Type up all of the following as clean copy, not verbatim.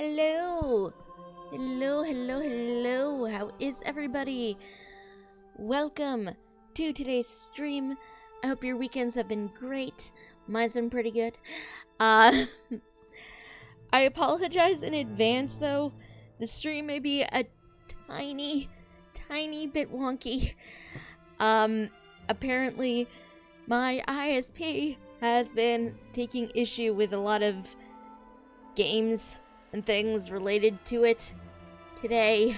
Hello! Hello. How is everybody? Welcome to today's stream. I hope your weekends have been great. Mine's been pretty good. I apologize in advance, though. The stream may be a tiny bit wonky. Apparently, my ISP has been taking issue with a lot of games and things related to it today,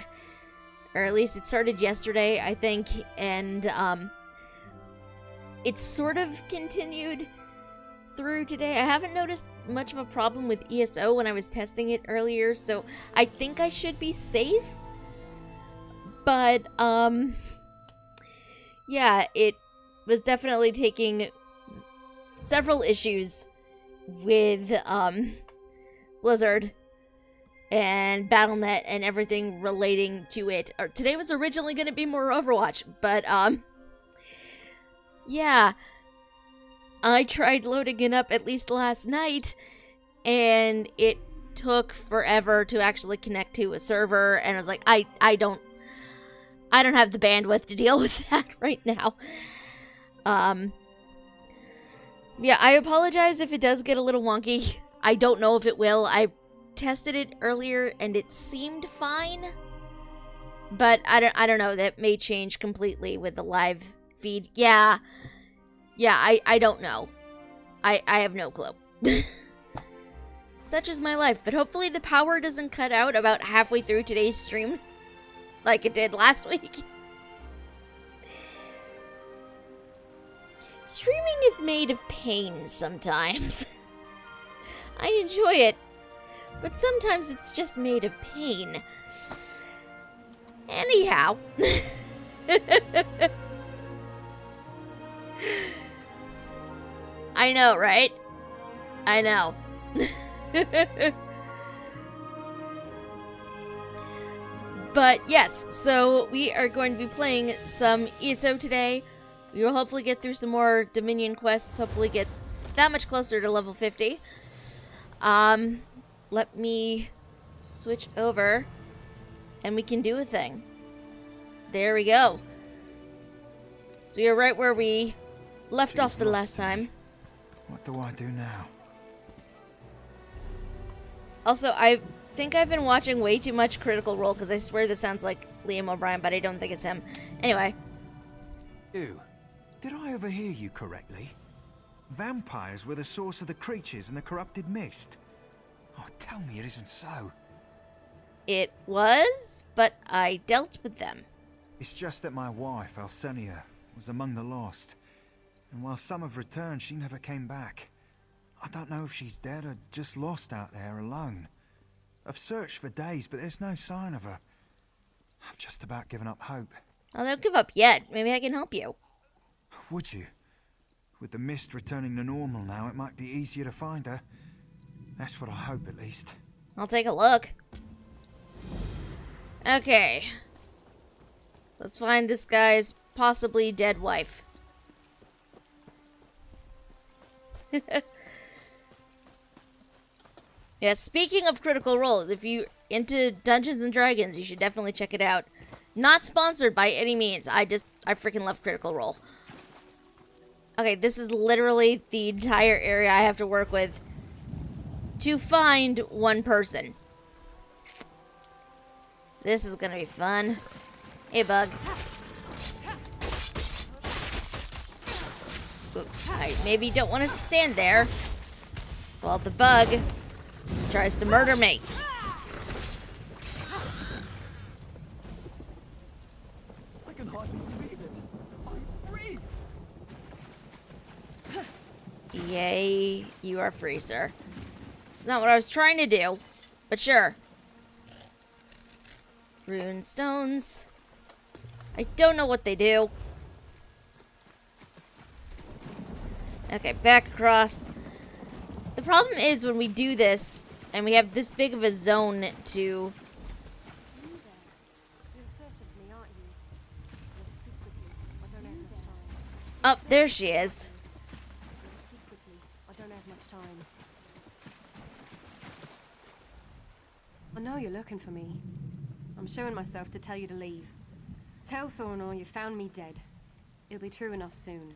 or at least it started yesterday, I think, and it's sort of continued through today. I haven't noticed much of a problem with ESO when I was testing it earlier, so I think I should be safe, but yeah, it was definitely taking several issues with Blizzard and Battle.net and everything relating to it. Today was originally going to be more Overwatch, but yeah, I tried loading it up at least last night, and it took forever to actually connect to a server, and I was like, I don't have the bandwidth to deal with that right now. Yeah, I apologize if it does get a little wonky. I don't know if it will. I tested it earlier and it seemed fine, but I don't know. That may change completely with the live feed. Yeah, I don't know. I have no clue. Such is my life, but hopefully the power doesn't cut out about halfway through today's stream like it did last week. Streaming is made of pain sometimes. I enjoy it, but sometimes it's just made of pain. Anyhow. I know, right? I know. But yes, so we are going to be playing some ESO today. We will hopefully get through some more Dominion quests, hopefully get that much closer to level 50. Let me switch over and we can do a thing. There we go. So you're right where we left off the last time. What do I do now? Also, I think I've been watching way too much Critical Role because I swear this sounds like Liam O'Brien, but I don't think it's him. Anyway. Did I overhear you correctly? Vampires were the source of the creatures in the corrupted mist. Oh, tell me it isn't so. It was, but I dealt with them. It's just that my wife, Alcenia, was among the lost. And while some have returned, she never came back. I don't know if she's dead or just lost out there alone. I've searched for days, but there's no sign of her. I've just about given up hope. Oh, don't give up yet. Maybe I can help you. Would you? With the mist returning to normal now, it might be easier to find her. That's what I hope, at least. I'll take a look. Okay. Let's find this guy's possibly dead wife. Yeah, speaking of Critical Role, if you're into Dungeons and Dragons, you should definitely check it out. Not sponsored by any means. I freaking love Critical Role. Okay, this is literally the entire area I have to work with to find one person. This is gonna be fun. Hey, bug. I maybe don't want to stand there while the bug tries to murder me. I can hardly believe it. I'm free. Yay, you are free, sir. It's not what I was trying to do, but sure. Rune stones. I don't know what they do. Okay, back across. The problem is when we do this, and we have this big of a zone to... Oh, there she is. I know you're looking for me. I'm showing myself to tell you to leave. Tell Thornor you found me dead. It'll be true enough soon.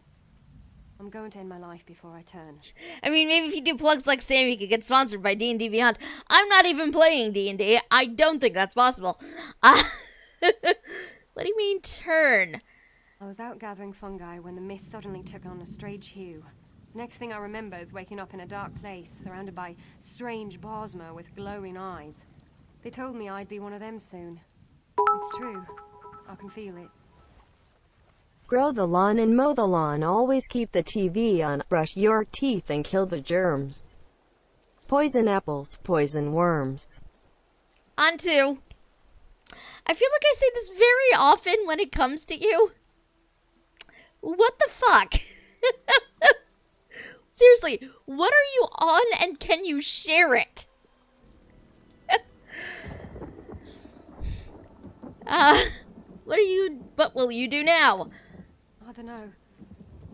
I'm going to end my life before I turn. I mean, maybe if you do plugs like Sam, you could get sponsored by D&D Beyond. I'm not even playing D&D. I don't think that's possible. What do you mean, turn? I was out gathering fungi when the mist suddenly took on a strange hue. The next thing I remember is waking up in a dark place, surrounded by strange bosma with glowing eyes. They told me I'd be one of them soon. It's true. I can feel it. Grow the lawn and mow the lawn. Always keep the TV on. Brush your teeth and kill the germs. Poison apples, poison worms. On to. I feel like I say this very often when it comes to you. What the fuck? Seriously, what are you on and can you share it? What will you do now? I don't know.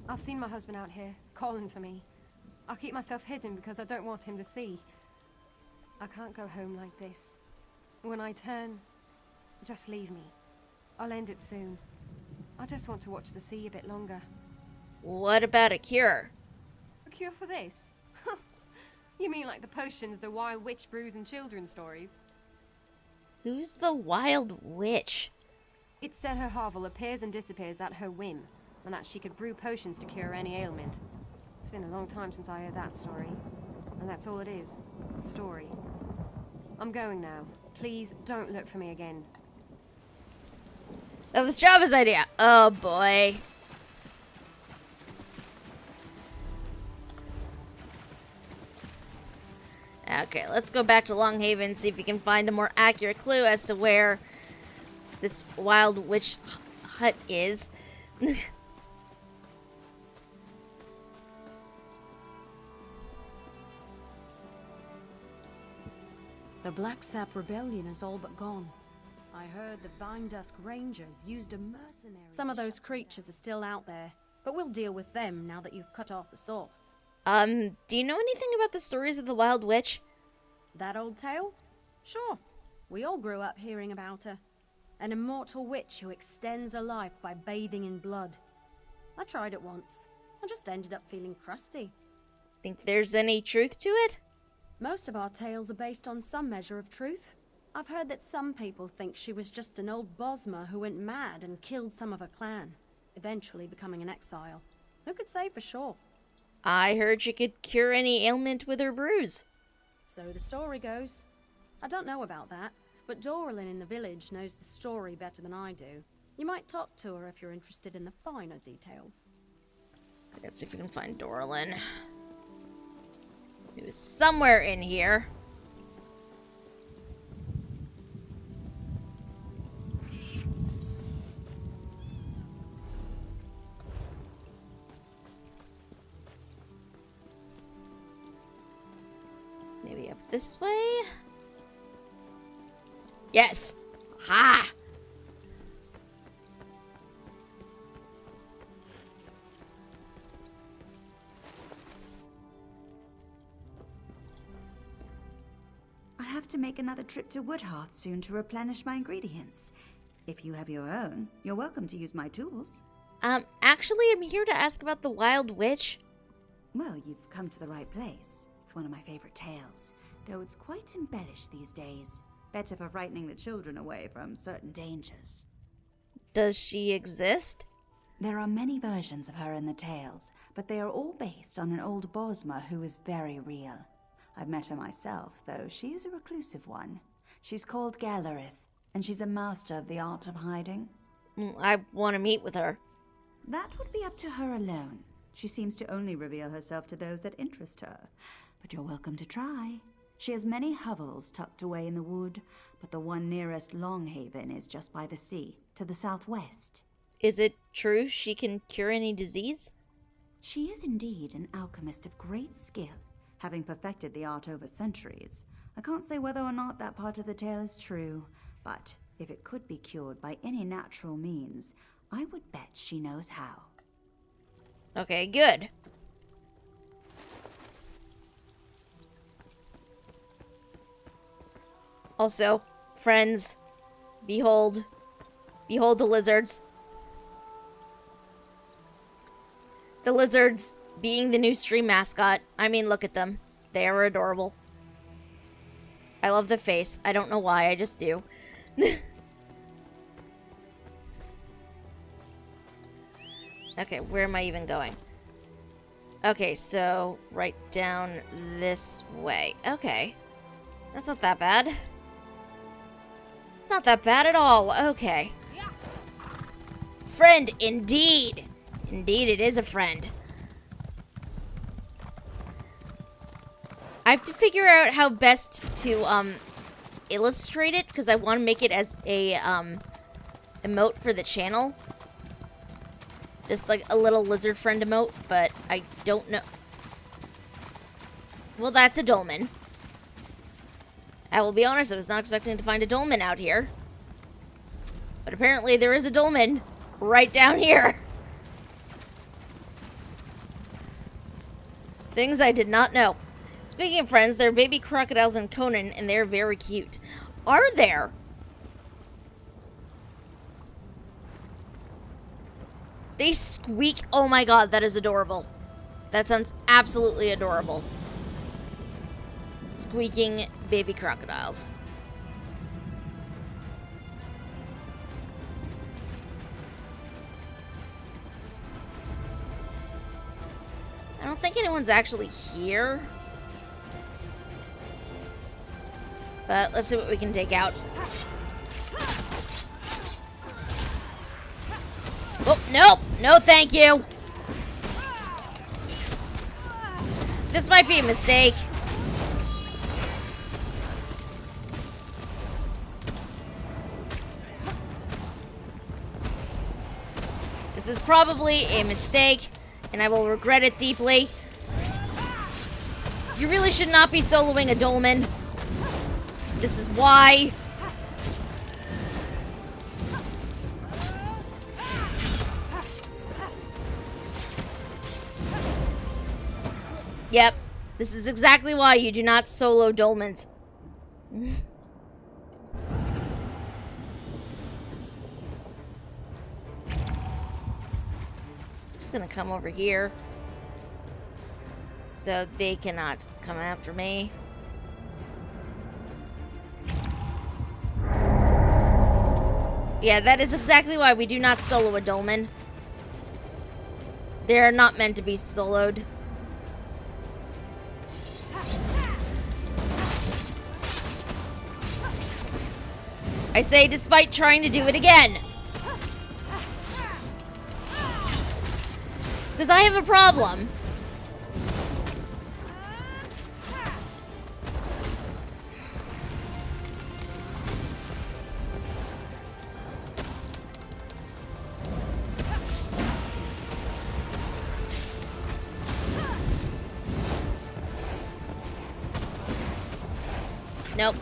I've seen my husband out here, calling for me. I'll keep myself hidden because I don't want him to see. I can't go home like this. When I turn, just leave me. I'll end it soon. I just want to watch the sea a bit longer. What about a cure? A cure for this? You mean like the potions the Wild Witch brews in children's stories? Who's the Wild Witch? It said her hovel appears and disappears at her whim, and that she could brew potions to cure any ailment. It's been a long time since I heard that story. And that's all it is, a story. I'm going now. Please don't look for me again. That was Java's idea. Oh boy. Okay, let's go back to Longhaven and see if we can find a more accurate clue as to where this Wild Witch hut is. The Black Sap Rebellion is all but gone. I heard the Vine Dusk Rangers used a mercenary. Some of those creatures are still out there, but we'll deal with them now that you've cut off the source. Do you know anything about the stories of the Wild Witch? That old tale? Sure. We all grew up hearing about her. An immortal witch who extends her life by bathing in blood. I tried it once. I just ended up feeling crusty. Think there's any truth to it? Most of our tales are based on some measure of truth. I've heard that some people think she was just an old Bosma who went mad and killed some of her clan, eventually becoming an exile. Who could say for sure? I heard she could cure any ailment with her brews. So the story goes. I don't know about that, but Doralyn in the village knows the story better than I do. You might talk to her if you're interested in the finer details. Let's see if we can find Doralyn. It was somewhere in here. Maybe up this way? Yes! Ha! I'll have to make another trip to Woodhearth soon to replenish my ingredients. If you have your own, you're welcome to use my tools. Actually, I'm here to ask about the Wild Witch. Well, you've come to the right place. It's one of my favorite tales, though it's quite embellished these days. Better for frightening the children away from certain dangers. Does she exist? There are many versions of her in the tales, but they are all based on an old Bosma who is very real. I've met her myself, though she is a reclusive one. She's called Galerith, and she's a master of the art of hiding. I want to meet with her. That would be up to her alone. She seems to only reveal herself to those that interest her, but you're welcome to try. She has many hovels tucked away in the wood, but the one nearest Longhaven is just by the sea, to the southwest. Is it true she can cure any disease? She is indeed an alchemist of great skill, having perfected the art over centuries. I can't say whether or not that part of the tale is true, but if it could be cured by any natural means, I would bet she knows how. Okay, good. Also, friends, behold the lizards. The lizards being the new stream mascot. I mean, look at them. They are adorable. I love the face. I don't know why, I just do. Okay, where am I even going? Okay, so right down this way. Okay. That's not that bad. It's not that bad at all. Okay. Friend, indeed. Indeed, it is a friend. I have to figure out how best to illustrate it, because I want to make it as a emote for the channel. Just like a little lizard friend emote, but I don't know. Well, that's a dolmen. I will be honest, I was not expecting to find a dolmen out here. But apparently there is a dolmen right down here. Things I did not know. Speaking of friends, there are baby crocodiles in Conan, and they're very cute. Are there? They squeak. Oh my god, that is adorable. That sounds absolutely adorable. Squeaking baby crocodiles. I don't think anyone's actually here. But let's see what we can take out. Oh, nope. No, thank you. This might be a mistake. This is probably a mistake, and I will regret it deeply. You really should not be soloing a dolmen. This is why. Yep, this is exactly why you do not solo dolmens. Just gonna come over here so they cannot come after me. Yeah, that is exactly why we do not solo a dolmen. They are not meant to be soloed. I say despite trying to do it again. Because I have a problem. Nope.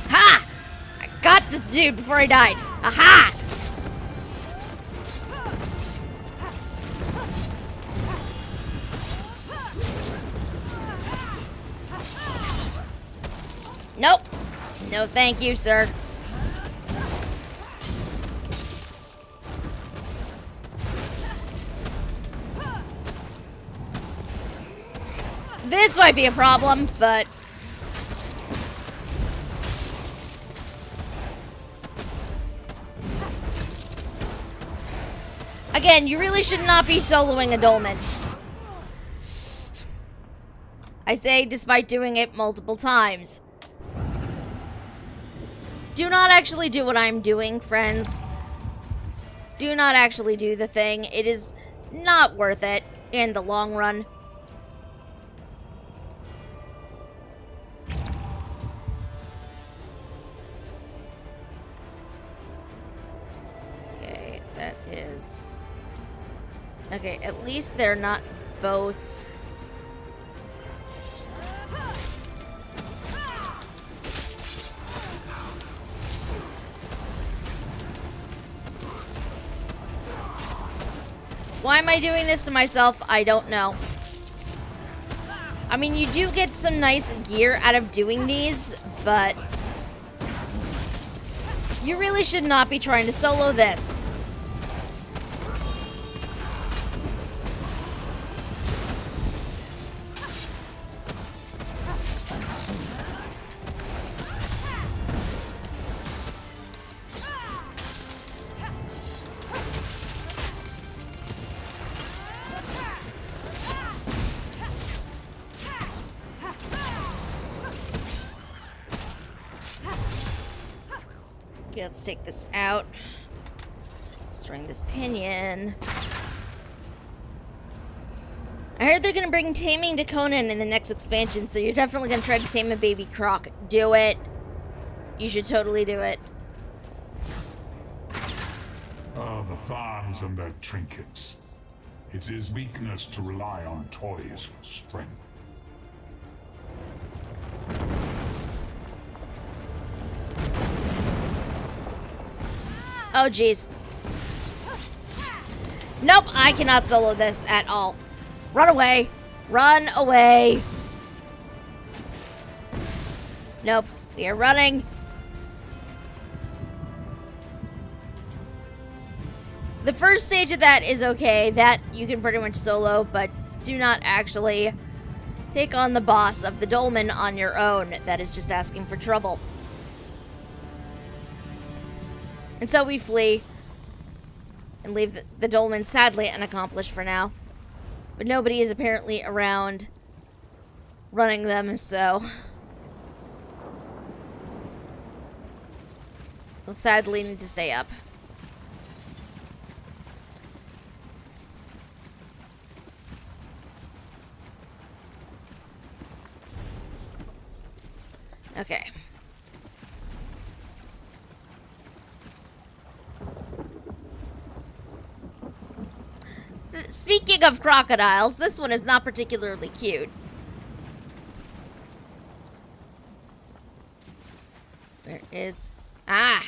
Ha! I got the dude before I died. Aha! Nope. No, thank you, sir. This might be a problem, but... Again, you really should not be soloing a dolmen. I say despite doing it multiple times. Do not actually do what I'm doing, friends. Do not actually do the thing. It is not worth it in the long run. Okay, that is... Okay, at least they're not both... Why am I doing this to myself? I don't know. I mean, you do get some nice gear out of doing these, but you really should not be trying to solo this. Okay, let's take this out. String this pinion. I heard they're gonna bring taming to Conan in the next expansion, so you're definitely gonna try to tame a baby croc. Do it. You should totally do it. The farms and their trinkets. It is weakness to rely on toys for strength. Oh, jeez. Nope, I cannot solo this at all. Run away. Run away. Nope, we are running. The first stage of that is okay. That you can pretty much solo, but do not actually take on the boss of the dolmen on your own. That is just asking for trouble. And so we flee and leave the dolmen sadly unaccomplished for now. But nobody is apparently around running them, so we'll sadly need to stay up. Okay. Speaking of crocodiles, this one is not particularly cute. Where is... Ah!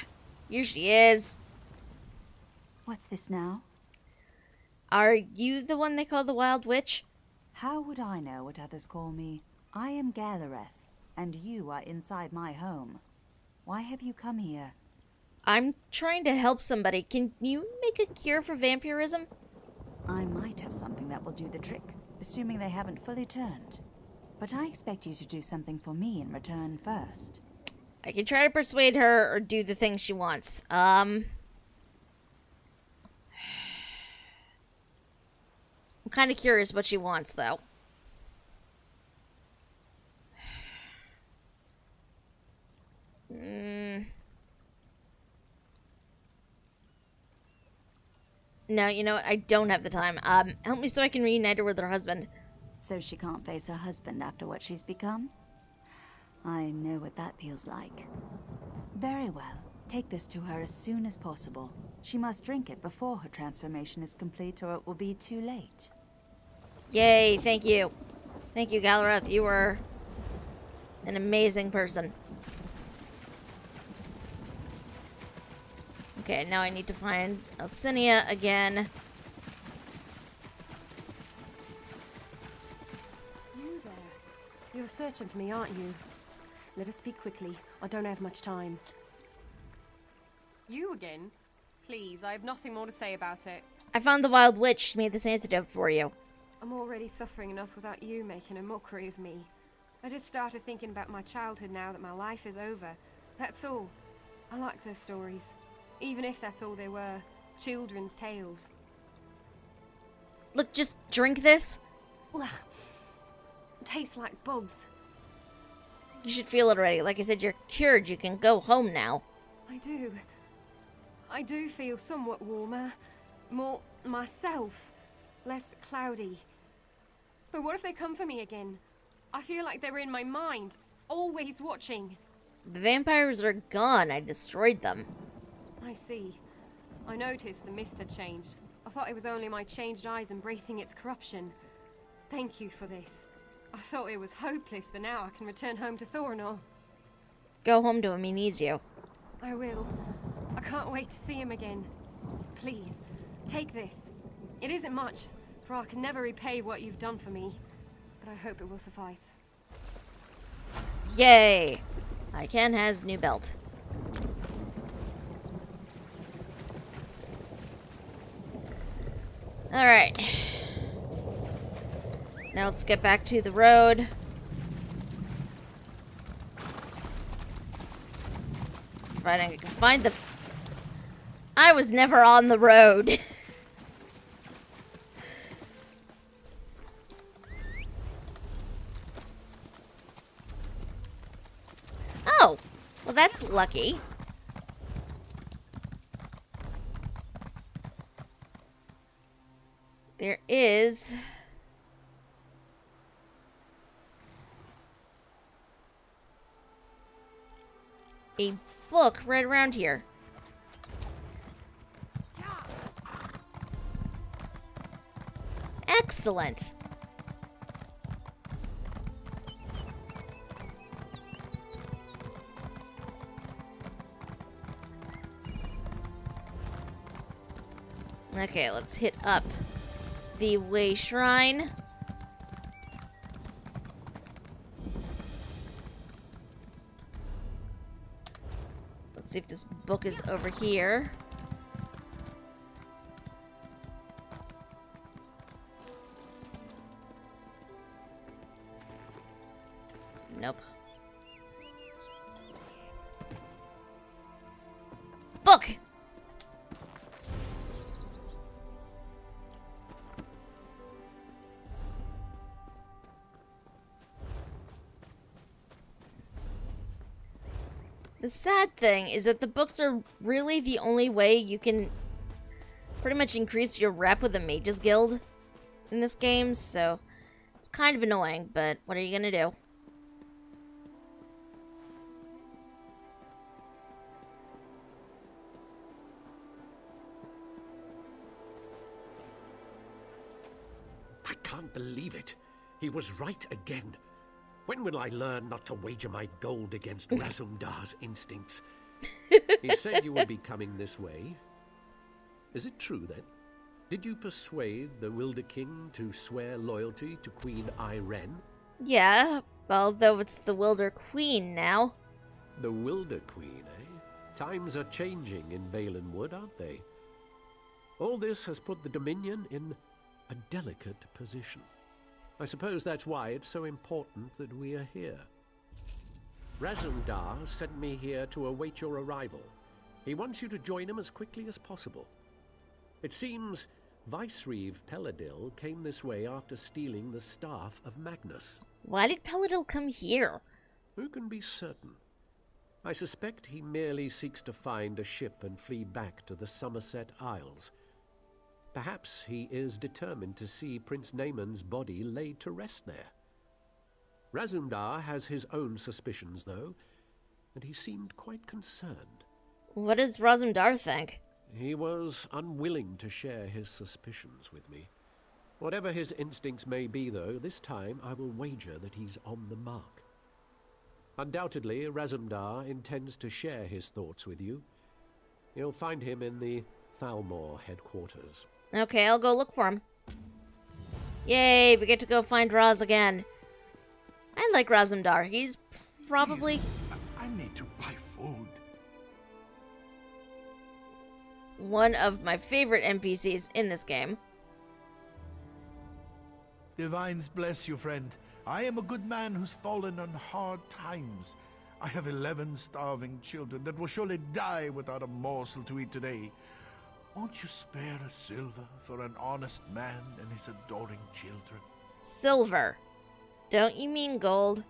Here she is. What's this now? Are you the one they call the Wild Witch? How would I know what others call me? I am Galareth, and you are inside my home. Why have you come here? I'm trying to help somebody. Can you make a cure for vampirism? I might have something that will do the trick, assuming they haven't fully turned. But I expect you to do something for me in return first. I can try to persuade her or do the thing she wants. I'm kind of curious what she wants, though. No, you know what? I don't have the time. Help me so I can reunite her with her husband. So she can't face her husband after what she's become? I know what that feels like. Very well. Take this to her as soon as possible. She must drink it before her transformation is complete, or it will be too late. Yay, thank you. Thank you, Galareth. You were an amazing person. Okay, now I need to find Alcinia again. You there. You're searching for me, aren't you? Let us speak quickly. I don't have much time. You again? Please, I have nothing more to say about it. I found the Wild Witch. She made this antidote for you. I'm already suffering enough without you making a mockery of me. I just started thinking about my childhood now that my life is over. That's all. I like their stories. Even if that's all they were. Children's tales. Look, just drink this. Ugh. Tastes like bugs. You should feel it already. Like I said, you're cured. You can go home now. I do. I do feel somewhat warmer. More myself. Less cloudy. But what if they come for me again? I feel like they're in my mind. Always watching. The vampires are gone. I destroyed them. I see. I noticed the mist had changed. I thought it was only my changed eyes embracing its corruption. Thank you for this. I thought it was hopeless, but now I can return home to Thorinor. Go home to him. He needs you. I will. I can't wait to see him again. Please, take this. It isn't much, for I can never repay what you've done for me. But I hope it will suffice. Yay! Ican has new belt. Alright. Now let's get back to the road. Providing I can find the... I was never on the road. Oh! Well, that's lucky. There is... a book right around here. Excellent. Okay, let's hit up the Way Shrine. Let's see if this book is over here. Nope. Book! The sad thing is that the books are really the only way you can pretty much increase your rep with the Mages Guild in this game, so it's kind of annoying, but what are you gonna do? I can't believe it. He was right again. When will I learn not to wager my gold against Razumdar's instincts? He said you would be coming this way. Is it true, then? Did you persuade the Wilder King to swear loyalty to Queen Irene? Yeah, although it's the Wilder Queen now. The Wilder Queen, eh? Times are changing in Valenwood, aren't they? All this has put the Dominion in a delicate position. I suppose that's why it's so important that we are here. Razumdar sent me here to await your arrival. He wants you to join him as quickly as possible. It seems Vicereeve Peladil came this way after stealing the staff of Magnus. Why did Peladil come here? Who can be certain? I suspect he merely seeks to find a ship and flee back to the Somerset Isles. Perhaps he is determined to see Prince Naaman's body laid to rest there. Razumdar has his own suspicions, though, and he seemed quite concerned. What does Razumdar think? He was unwilling to share his suspicions with me. Whatever his instincts may be, though, this time I will wager that he's on the mark. Undoubtedly, Razumdar intends to share his thoughts with you. You'll find him in the Thalmor headquarters. Okay, I'll go look for him. Yay, we get to go find Raz again. I like Razumdar. He's probably... I need to buy food. one of my favorite NPCs in this game. Divines bless you, friend. I am a good man who's fallen on hard times. I have 11 starving children that will surely die without a morsel to eat today. Won't you spare a silver for an honest man and his adoring children? Silver. Don't you mean gold?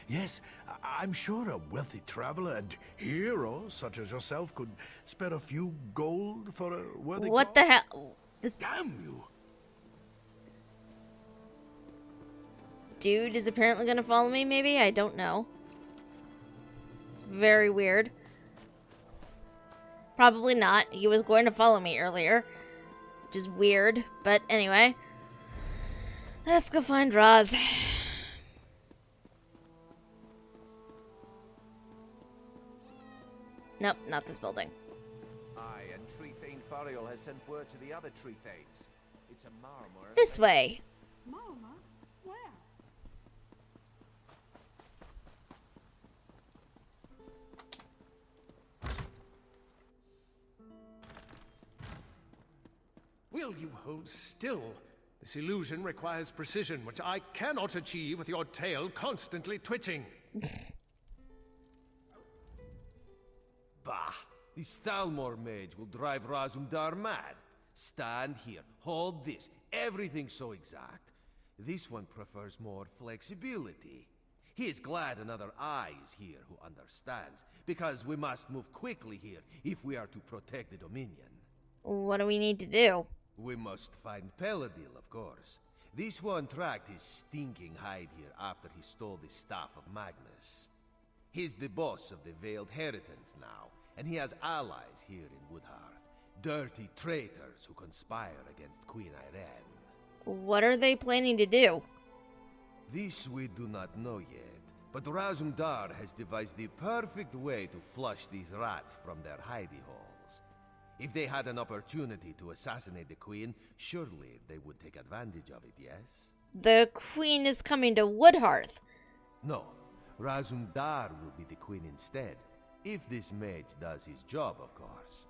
Yes, I'm sure a wealthy traveler and hero such as yourself could spare a few gold for a worthy What cause. the hell? This Damn you! dude is apparently gonna follow me, maybe? I don't know. It's very weird. Probably not. He was going to follow me earlier. Which is weird. But anyway. Let's go find Raz. Nope, not this building. Aye, and Tree Thane Fariel has sent word to the other Tree Thanes. This way. Mama? Where? Will you hold still? This illusion requires precision, which I cannot achieve with your tail constantly twitching. Bah! This Thalmor mage will drive Razumdar mad. Stand here, hold this, everything's so exact. This one prefers more flexibility. He is glad another eye is here who understands, because we must move quickly here if we are to protect the Dominion. What do we need to do? We must find Peladil, of course. This one tracked his stinking hide here after he stole the Staff of Magnus. He's the boss of the Veiled Heritance now, and he has allies here in Woodhearth. Dirty traitors who conspire against Queen Irene. What are they planning to do? This we do not know yet, but Razumdar has devised the perfect way to flush these rats from their hidey holes. If they had an opportunity to assassinate the Queen, surely they would take advantage of it, yes? The Queen is coming to Woodhearth. No, Razumdar will be the Queen instead, if this mage does his job, of course.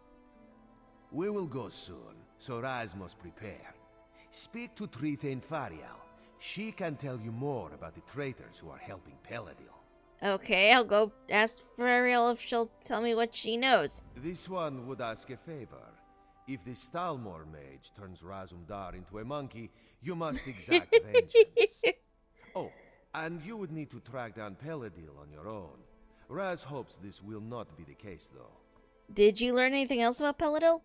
We will go soon, so Raz must prepare. Speak to Trithane Fariel. She can tell you more about the traitors who are helping Peladil. Okay, I'll go ask Fariel if she'll tell me what she knows. This one would ask a favor. If the Stalmor mage turns Razumdar into a monkey, you must exact vengeance. Oh, and you would need to track down Peladil on your own. Raz hopes this will not be the case, though. Did you learn anything else about Peladil?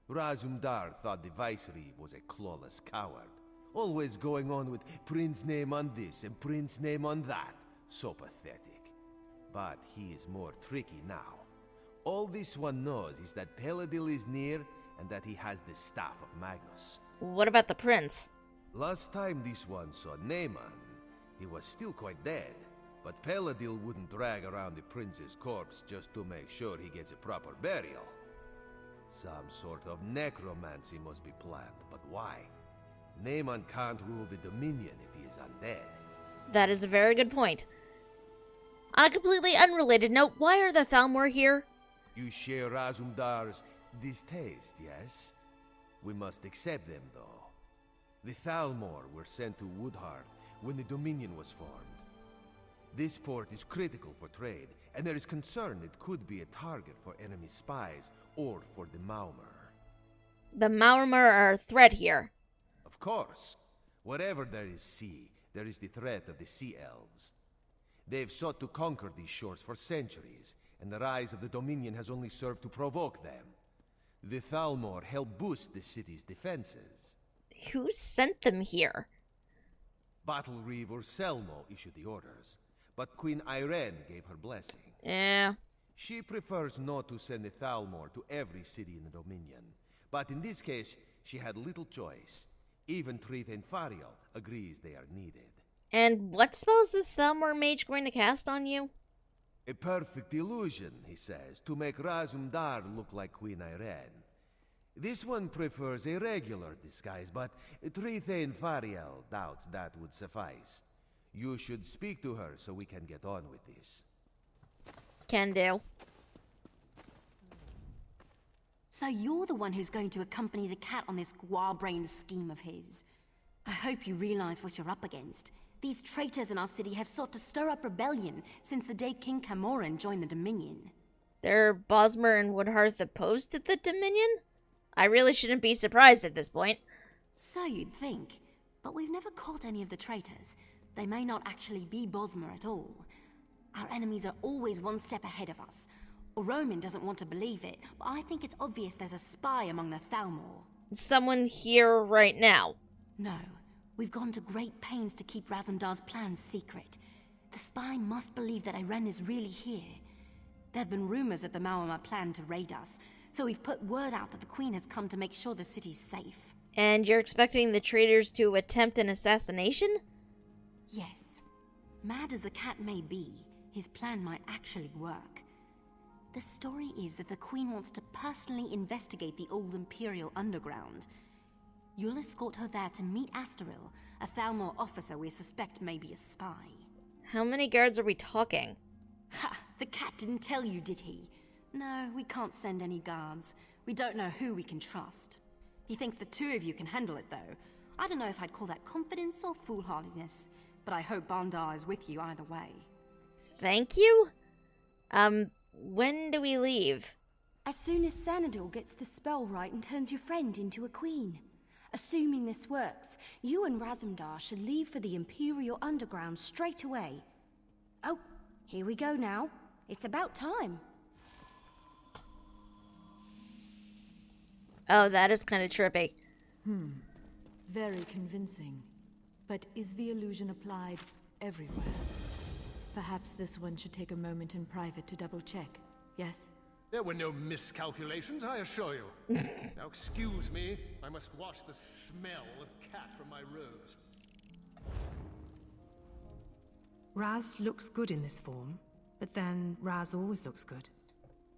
Razumdar thought the Viceroy was a clawless coward. Always going on with Prince name on this and Prince name on that. So pathetic. But he is more tricky now. All this one knows is that Peladil is near and that he has the Staff of Magnus. What about the prince? Last time this one saw Naaman, he was still quite dead. But Peladil wouldn't drag around the prince's corpse just to make sure he gets a proper burial. Some sort of necromancy must be planned, but why? Naaman can't rule the Dominion if he is undead. That is a very good point. On a completely unrelated note, why are the Thalmor here? You share Razumdar's distaste, yes? We must accept them, though. The Thalmor were sent to Woodhearth when the Dominion was formed. This port is critical for trade, and there is concern it could be a target for enemy spies or for the Maumur. The Maumur are a threat here. Of course. Wherever there is sea, there is the threat of the Sea Elves. They've sought to conquer these shores for centuries, and the rise of the Dominion has only served to provoke them. The Thalmor help boost the city's defenses. Who sent them here? Battle Reeve or Selmo issued the orders, but Queen Irene gave her blessing. She prefers not to send the Thalmor to every city in the Dominion, but in this case, she had little choice. Even Trithane Fariel agrees they are needed. And what spell is this Thalmor mage going to cast on you? A perfect illusion, he says, to make Razumdar look like Queen Irene. This one prefers a regular disguise, but Trithane Fariel doubts that would suffice. You should speak to her so we can get on with this. Can do. So you're the one who's going to accompany the cat on this guar-brained scheme of his. I hope you realize what you're up against. These traitors in our city have sought to stir up rebellion since the day King Camoran joined the Dominion. They're Bosmer and Woodhearth opposed to the Dominion? I really shouldn't be surprised at this point. So you'd think, but we've never caught any of the traitors. They may not actually be Bosmer at all. Our enemies are always one step ahead of us. Roman doesn't want to believe it, but I think it's obvious there's a spy among the Thalmor. Someone here right now? No. We've gone to great pains to keep Razumdar's plans secret. The spy must believe that Irene is really here. There have been rumors that the Maumur plan to raid us, so we've put word out that the Queen has come to make sure the city's safe. And you're expecting the traitors to attempt an assassination? Yes. Mad as the cat may be, his plan might actually work. The story is that the Queen wants to personally investigate the old Imperial underground. You'll escort her there to meet Astaril, a Thalmor officer we suspect may be a spy. How many guards are we talking? Ha! The cat didn't tell you, did he? No, we can't send any guards. We don't know who we can trust. He thinks the two of you can handle it, though. I don't know if I'd call that confidence or foolhardiness, but I hope Bandar is with you either way. Thank you? When do we leave? As soon as Xanador gets the spell right and turns your friend into a queen. Assuming this works, you and Razumdar should leave for the Imperial Underground straight away. Oh, here we go now. It's about time. Oh, that is kind of trippy. Very convincing. But is the illusion applied everywhere? Perhaps this one should take a moment in private to double-check, yes? There were no miscalculations, I assure you. Now excuse me, I must wash the smell of cat from my robes. Raz looks good in this form, but then Raz always looks good.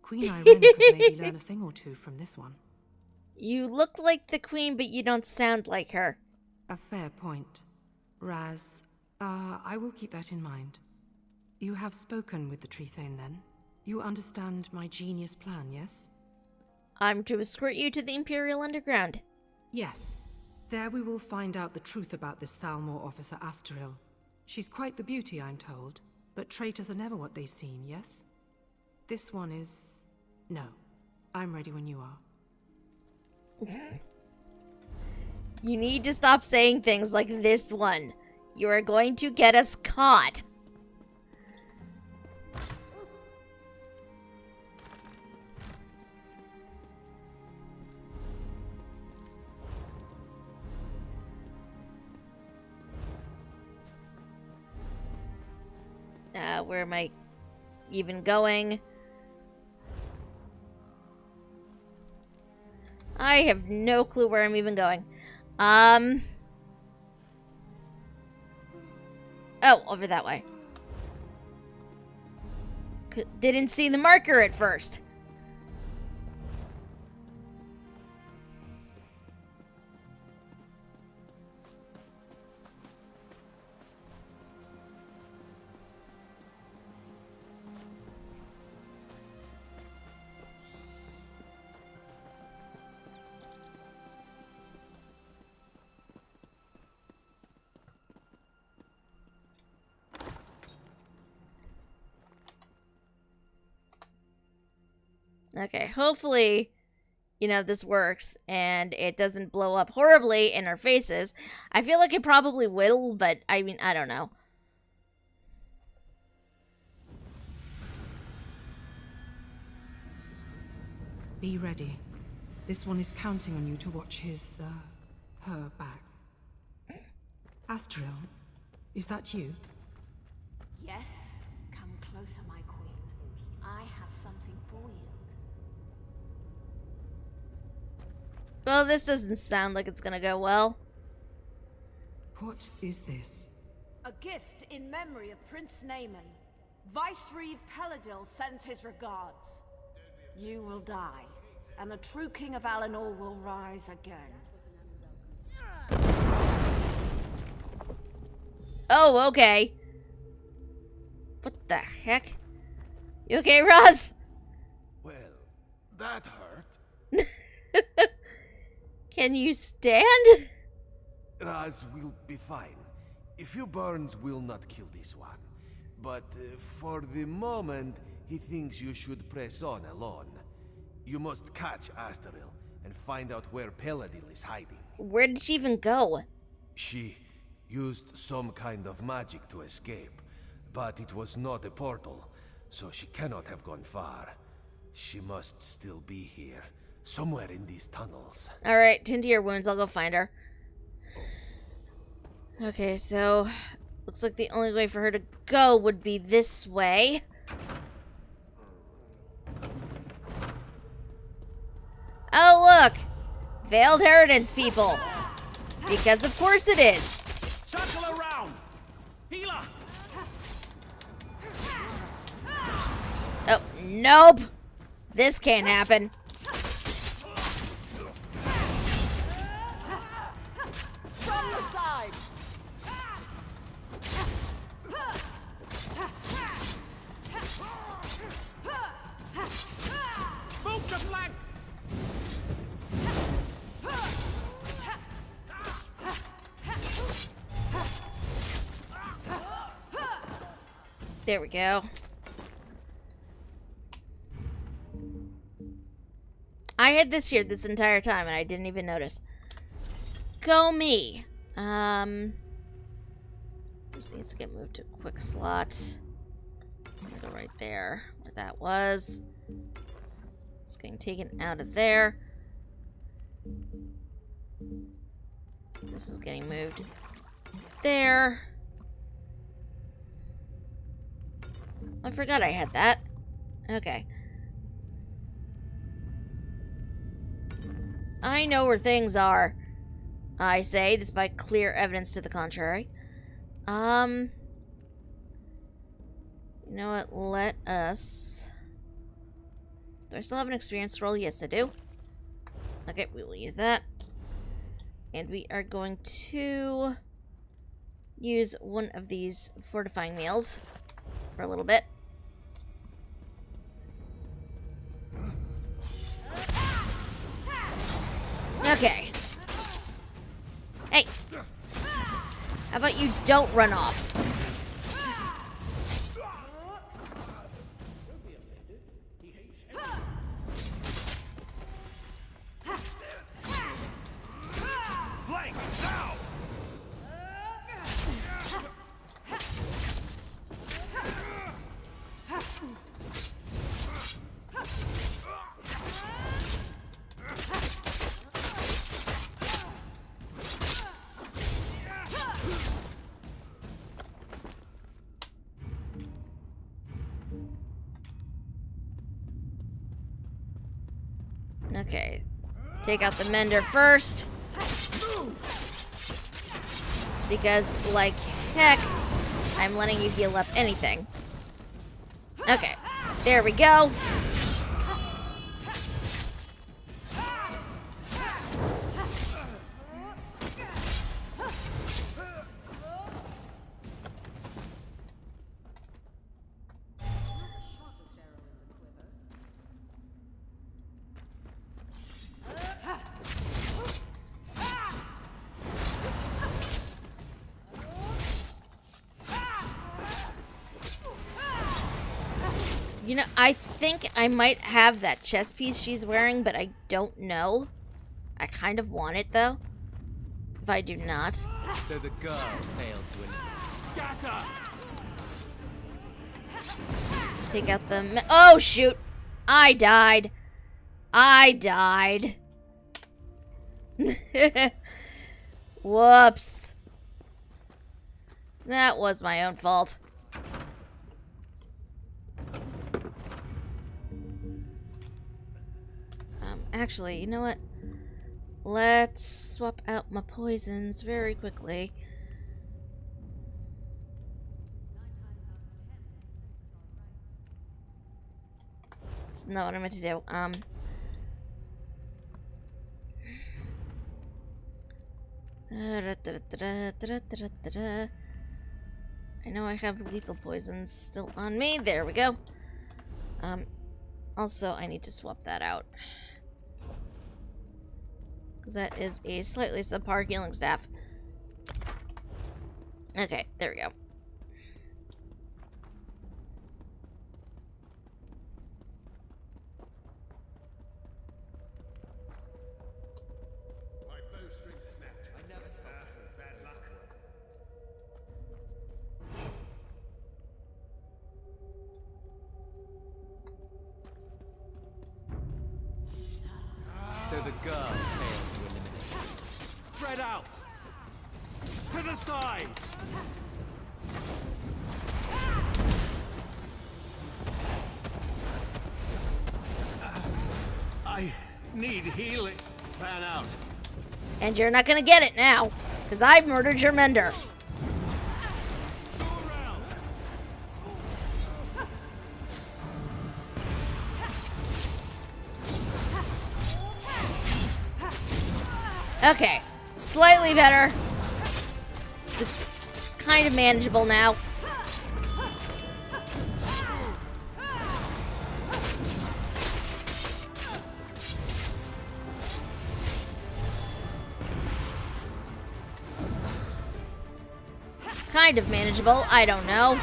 Queen Irene could maybe learn a thing or two from this one. You look like the queen, but you don't sound like her. A fair point. Raz, I will keep that in mind. You have spoken with the Tree Thane, then? You understand my genius plan, yes? I'm to escort you to the Imperial Underground. Yes. There we will find out the truth about this Thalmor officer Astaril. She's quite the beauty, I'm told, but traitors are never what they seem, yes? This one is... No. I'm ready when you are. You need to stop saying things like this one. You are going to get us caught. Where am I even going? I have no clue where I'm even going. Oh, over that way. Didn't see the marker at first. Okay, hopefully, this works and it doesn't blow up horribly in our faces. I feel like it probably will, but I mean, I don't know. Be ready. This one is counting on you to watch her back. Astaril, is that you? Yes, come closer, my queen. I have something for you. Well, this doesn't sound like it's gonna go well. What is this? A gift in memory of Prince Naaman. Vice-Reeve Peladil sends his regards. You will die, and the true King of Alinor will rise again. Oh, okay. What the heck? You okay, Roz? Well, that hurt. Can you stand? Raz will be fine. A few burns will not kill this one. But for the moment, he thinks you should press on alone. You must catch Astaril and find out where Peladil is hiding. Where did she even go? She used some kind of magic to escape, but it was not a portal, so she cannot have gone far. She must still be here, somewhere in these tunnels. Alright, tend to your wounds, I'll go find her. Okay, so looks like the only way for her to go would be this way. Oh, look! Veiled Heritance people. Because of course it is. Circle around! Healer! Oh, nope. This can't happen. There we go. I had this here this entire time and I didn't even notice. Go me. This needs to get moved to a quick slot. It's gonna go right there where that was. It's getting taken out of there. This is getting moved there. I forgot I had that. Okay. I know where things are, I say, despite clear evidence to the contrary. You know what? Let us... Do I still have an experience roll? Yes, I do. Okay, we will use that. And we are going to use one of these fortifying meals for a little bit. Okay. Hey! How about you don't run off? Flank now! Okay. Take out the mender first. Because, like heck, I'm letting you heal up anything. Okay. There we go. You know, I think I might have that chest piece she's wearing, but I don't know. I kind of want it, though. If I do not. So the girl failed to win. Scatter! Take out the... Oh, shoot! I died. I died. Whoops. That was my own fault. Actually, you know what? Let's swap out my poisons very quickly. That's not what I meant to do. I know I have lethal poisons still on me. There we go. Also, I need to swap that out. That is a slightly subpar healing staff. Okay, there we go. My bowstring snapped. I never told bad luck. So the girl failed to eliminate. Spread out! To the side! I need healing. Fan out. And you're not gonna get it now, because I've murdered your mender. Okay, slightly better. It's kind of manageable now. Kind of manageable, I don't know.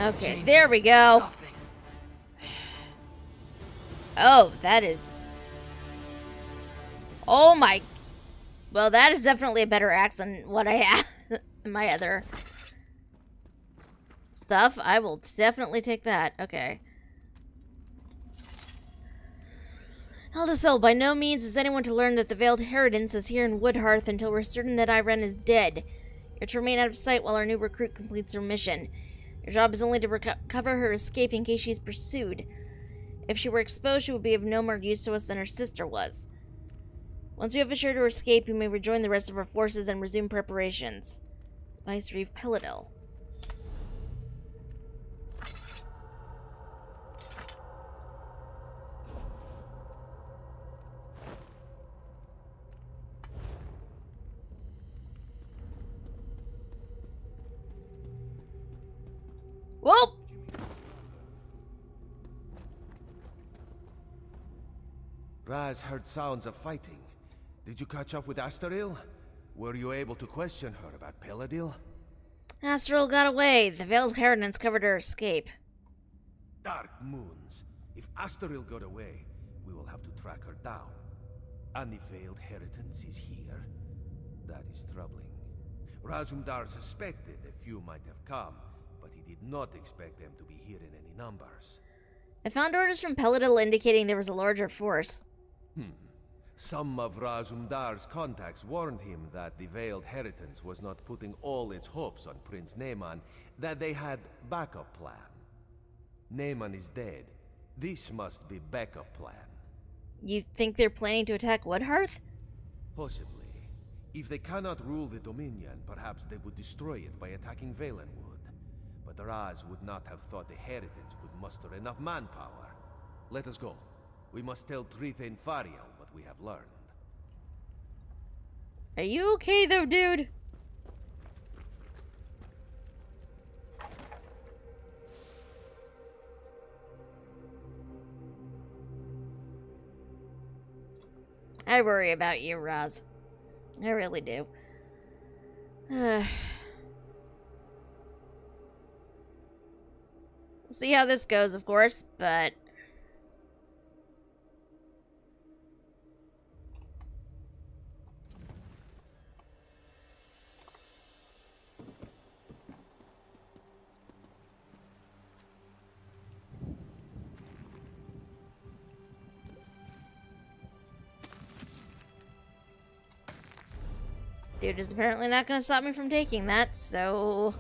Okay, there we go. Oh, that is... Oh my... Well, that is definitely a better axe than what I have in my other stuff. I will definitely take that. Okay. Eldesil, by no means is anyone to learn that the Veiled Heritance is here in Woodhearth until we're certain that Irene is dead. You're to remain out of sight while our new recruit completes her mission. Your job is only to cover her escape in case she is pursued. If she were exposed, she would be of no more use to us than her sister was. Once you have assured her escape, you may rejoin the rest of our forces and resume preparations. Vicereeve Peladil. Whoa! Raz heard sounds of fighting. Did you catch up with Astaril? Were you able to question her about Peladil? Astaril got away. The Veiled Heritance covered her escape. Dark moons. If Astaril got away, we will have to track her down. And the Veiled Heritance is here? That is troubling. Razumdar suspected a few might have come, but he did not expect them to be here in any numbers. I found orders from Peladil indicating there was a larger force. Some of Razumdar's contacts warned him that the Veiled Heritance was not putting all its hopes on Prince Naaman, that they had backup plan. Naaman is dead. This must be backup plan. You think they're planning to attack Woodhearth? Possibly. If they cannot rule the Dominion, perhaps they would destroy it by attacking Valenwood. But Raz would not have thought the Heritance could muster enough manpower. Let us go. We must tell Trithain Fariel what we have learned. Are you okay though, dude? I worry about you, Raz. I really do. We'll see how this goes, of course, but... Dude is apparently not going to stop me from taking that, so...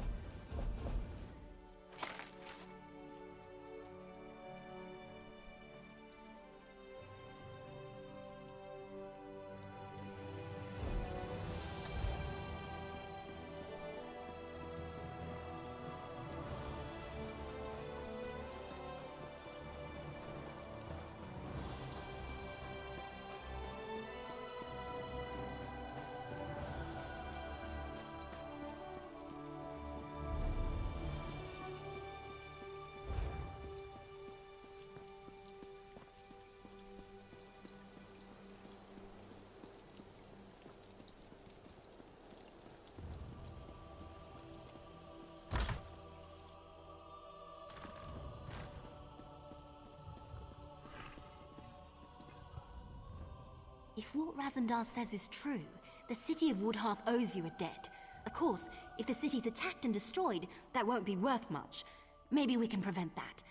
If what Razumdar says is true, the city of Woodhearth owes you a debt. Of course, if the city's attacked and destroyed, that won't be worth much. Maybe we can prevent that.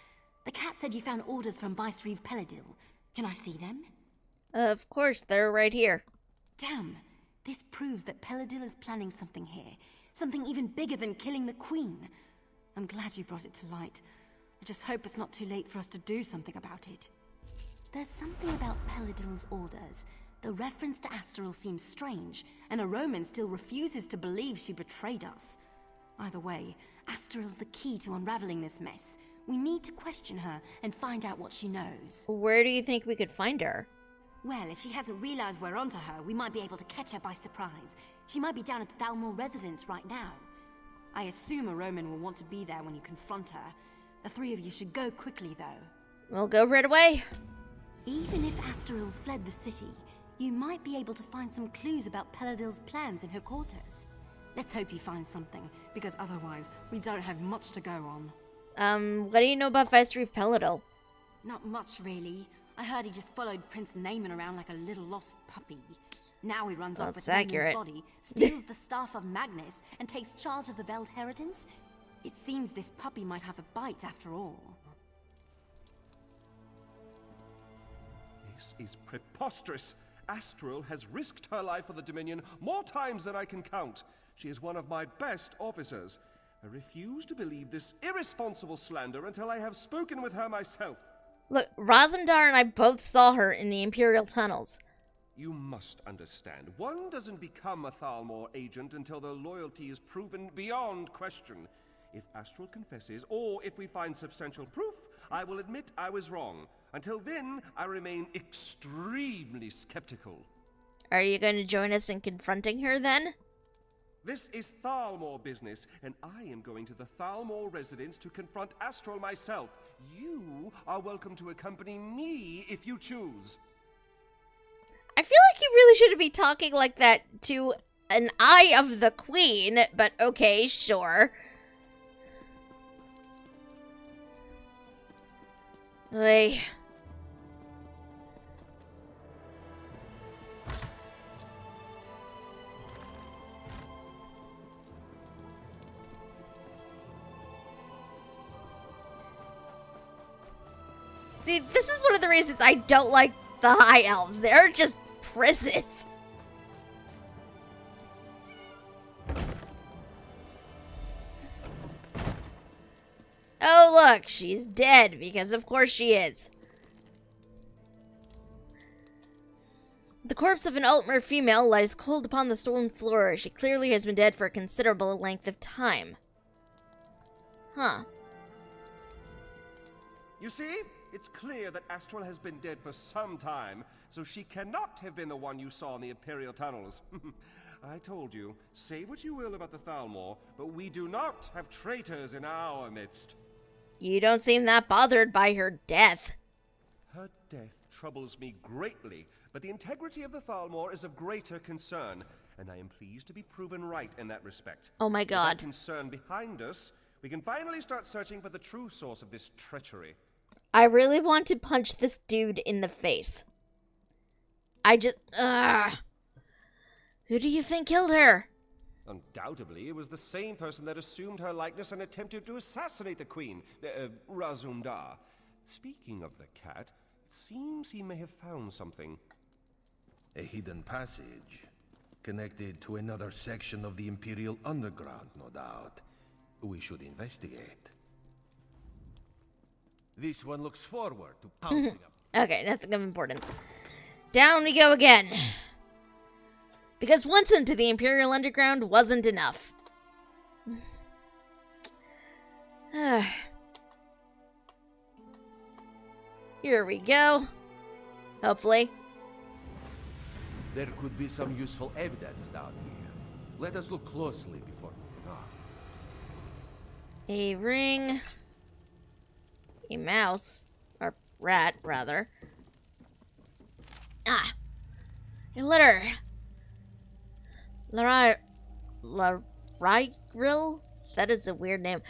The cat said you found orders from Vicereeve Peladil. Can I see them? Of course, they're right here. Damn. This proves that Peladil is planning something here. Something even bigger than killing the Queen. I'm glad you brought it to light. I just hope it's not too late for us to do something about it. There's something about Peladil's orders. The reference to Astaril seems strange, and a Roman still refuses to believe she betrayed us. Either way, Astaril's the key to unraveling this mess. We need to question her and find out what she knows. Where do you think we could find her? Well, if she hasn't realized we're onto her, we might be able to catch her by surprise. She might be down at the Thalmor residence right now. I assume a Roman will want to be there when you confront her. The three of you should go quickly, though. We'll go right away. Even if Astaril's fled the city, you might be able to find some clues about Peladil's plans in her quarters. Let's hope you find something, because otherwise, we don't have much to go on. What do you know about Vicereeve Peladil? Not much, really. I heard he just followed Prince Naaman around like a little lost puppy. Now he runs off with Naaman's body, steals the Staff of Magnus, and takes charge of the Veiled Heritance. It seems this puppy might have a bite after all. This is preposterous. Astral has risked her life for the Dominion more times than I can count. She is one of my best officers. I refuse to believe this irresponsible slander until I have spoken with her myself. Look, Razumdar and I both saw her in the Imperial tunnels. You must understand, one doesn't become a Thalmor agent until their loyalty is proven beyond question. If Astral confesses, or if we find substantial proof, I will admit I was wrong. Until then, I remain extremely skeptical. Are you going to join us in confronting her, then? This is Thalmor business, and I am going to the Thalmor residence to confront Astral myself. You are welcome to accompany me if you choose. I feel like you really shouldn't be talking like that to an Eye of the Queen, but okay, sure. Oy. See, this is one of the reasons I don't like the High Elves. They're just prisses. Oh, look, she's dead, because of course she is. The corpse of an Altmer female lies cold upon the stone floor. She clearly has been dead for a considerable length of time. Huh. You see? It's clear that Astral has been dead for some time, so she cannot have been the one you saw in the Imperial tunnels. I told you, say what you will about the Thalmor, but we do not have traitors in our midst. You don't seem that bothered by her death. Her death troubles me greatly, but the integrity of the Thalmor is of greater concern, and I am pleased to be proven right in that respect. Oh my god. With that concern behind us, we can finally start searching for the true source of this treachery. I really want to punch this dude in the face. I just... Who do you think killed her? Undoubtedly, it was the same person that assumed her likeness and attempted to assassinate the Queen, Razumdar. Speaking of the cat, it seems he may have found something. A hidden passage, connected to another section of the Imperial Underground, no doubt. We should investigate. This one looks forward to pouncing up. Okay, nothing of importance. Down we go again. Because once into the Imperial Underground wasn't enough. Here we go. Hopefully. There could be some useful evidence down here. Let us look closely before moving on. A ring. A mouse. Or rat, rather. Ah. A letter. Larigrill? That is a weird name.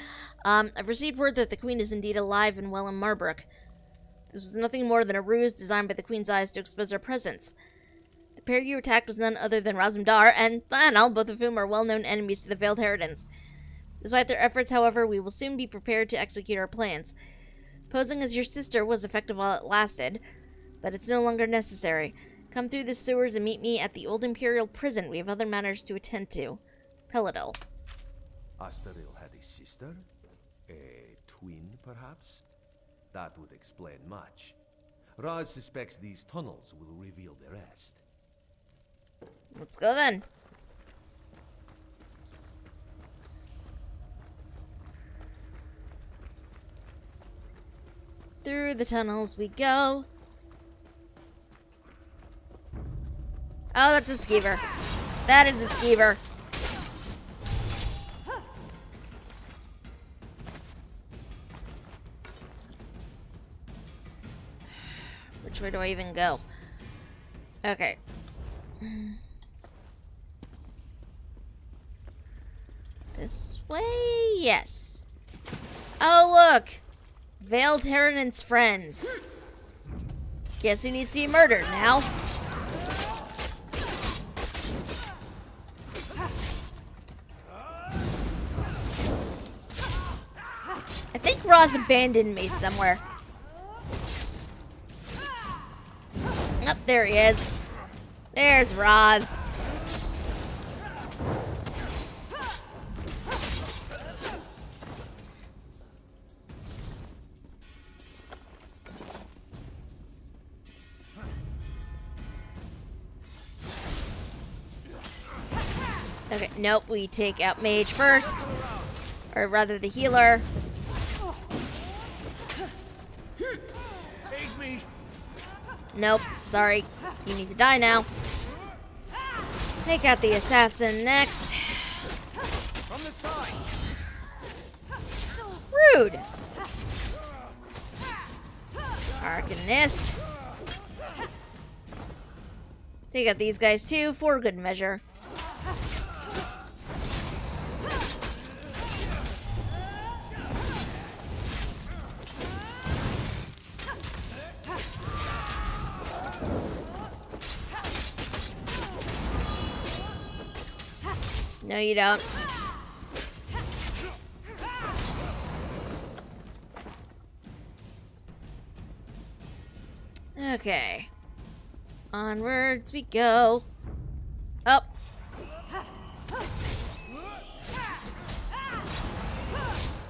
I've received word that the Queen is indeed alive and well in Marbrook. This was nothing more than a ruse designed by the Queen's eyes to expose her presence. The pair you attacked was none other than Razumdar and Lionel, both of whom are well-known enemies to the Veiled Heritance. Despite their efforts, however, we will soon be prepared to execute our plans. Posing as your sister was effective while it lasted, but it's no longer necessary. Come through the sewers and meet me at the old Imperial prison. We have other matters to attend to. Peladil. Astaril had a sister? A twin, perhaps? That would explain much. Raz suspects these tunnels will reveal the rest. Let's go then. Through the tunnels we go. Oh, that's a skeever. That is a skeever. Which way do I even go? Okay. This way? Yes. Oh, look! Veiled Heritance friends. Guess who needs to be murdered now? I think Roz abandoned me somewhere. Up there he is. There's Roz. Okay, nope, we take out Mage first. Or rather, the healer. Nope, sorry. You need to die now. Take out the assassin next. Rude. Arcanist. Take out these guys too, for good measure. No, you don't. Okay. Onwards we go. Up.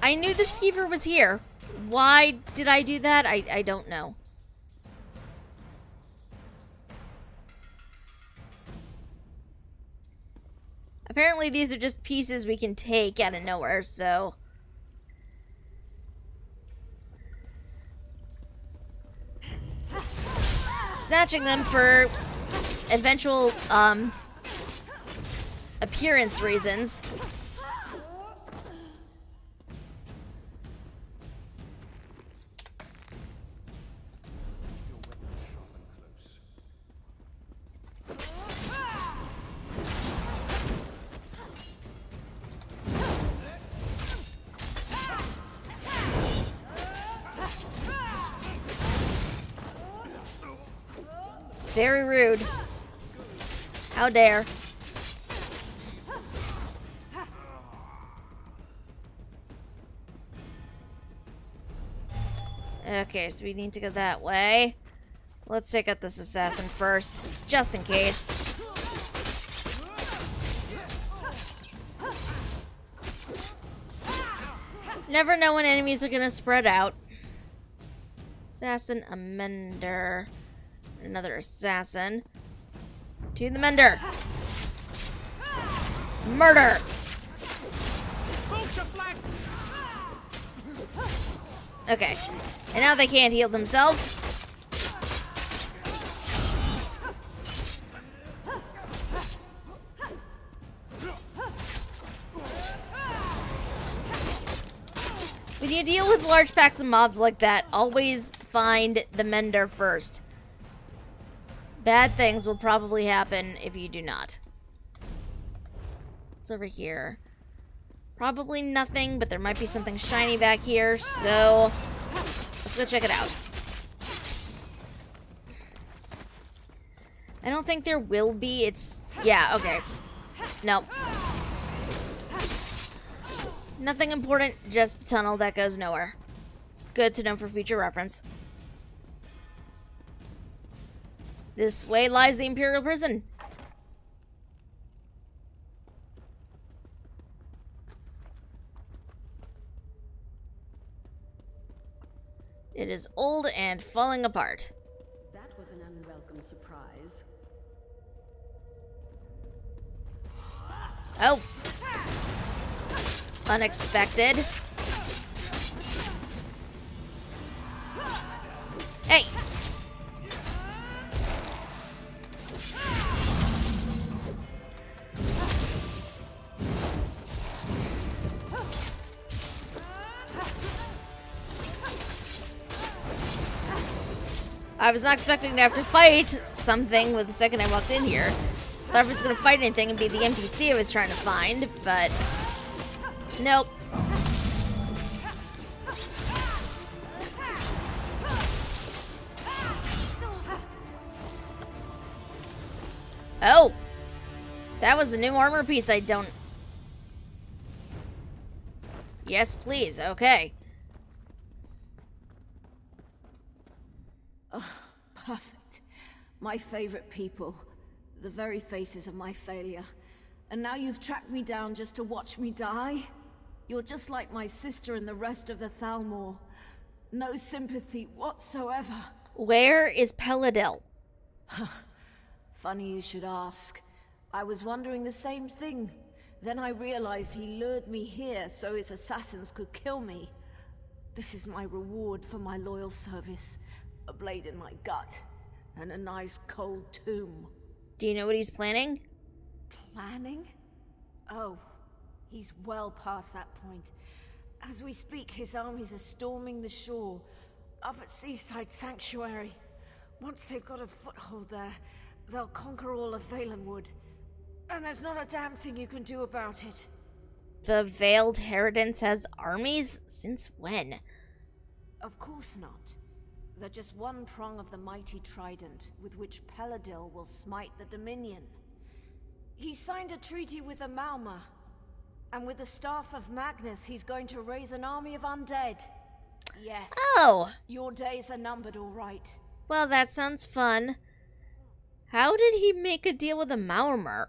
I knew the skeever was here. Why did I do that? I don't know. Apparently these are just pieces we can take out of nowhere, so... Snatching them for eventual, appearance reasons. Very rude. How dare. Okay, so we need to go that way. Let's take out this assassin first, just in case. Never know when enemies are gonna spread out. Assassin, a mender. Another assassin. To the mender. Murder. Okay. And now they can't heal themselves. When you deal with large packs of mobs like that, always find the mender first. Bad things will probably happen if you do not. What's over here? Probably nothing, but there might be something shiny back here, so let's go check it out. I don't think there will be. It's... yeah, okay. Nope. Nothing important, just a tunnel that goes nowhere. Good to know for future reference. This way lies the Imperial Prison. It is old and falling apart. That was an unwelcome surprise. Oh. Unexpected. Hey. I was not expecting to have to fight something with the second I walked in here. Thought I was going to fight anything and be the NPC I was trying to find, but nope. Oh! That was a new armor piece I don't... Yes, please. Okay. Oh, perfect. My favorite people. The very faces of my failure. And now you've tracked me down just to watch me die? You're just like my sister and the rest of the Thalmor. No sympathy whatsoever. Where is Peladil? Funny you should ask. I was wondering the same thing. Then I realized he lured me here so his assassins could kill me. This is my reward for my loyal service. A blade in my gut. And a nice cold tomb. Do you know what he's planning? Planning? Oh, he's well past that point. As we speak, his armies are storming the shore, up at Seaside Sanctuary. Once they've got a foothold there, they'll conquer all of Valenwood. And there's not a damn thing you can do about it. The Veiled Heritance has armies? Since when? Of course not. They're just one prong of the mighty trident with which Peladil will smite the Dominion. He signed a treaty with the Malma, and with the staff of Magnus, he's going to raise an army of undead. Yes. Oh! Your days are numbered, all right. Well, that sounds fun. How did he make a deal with the Maormer?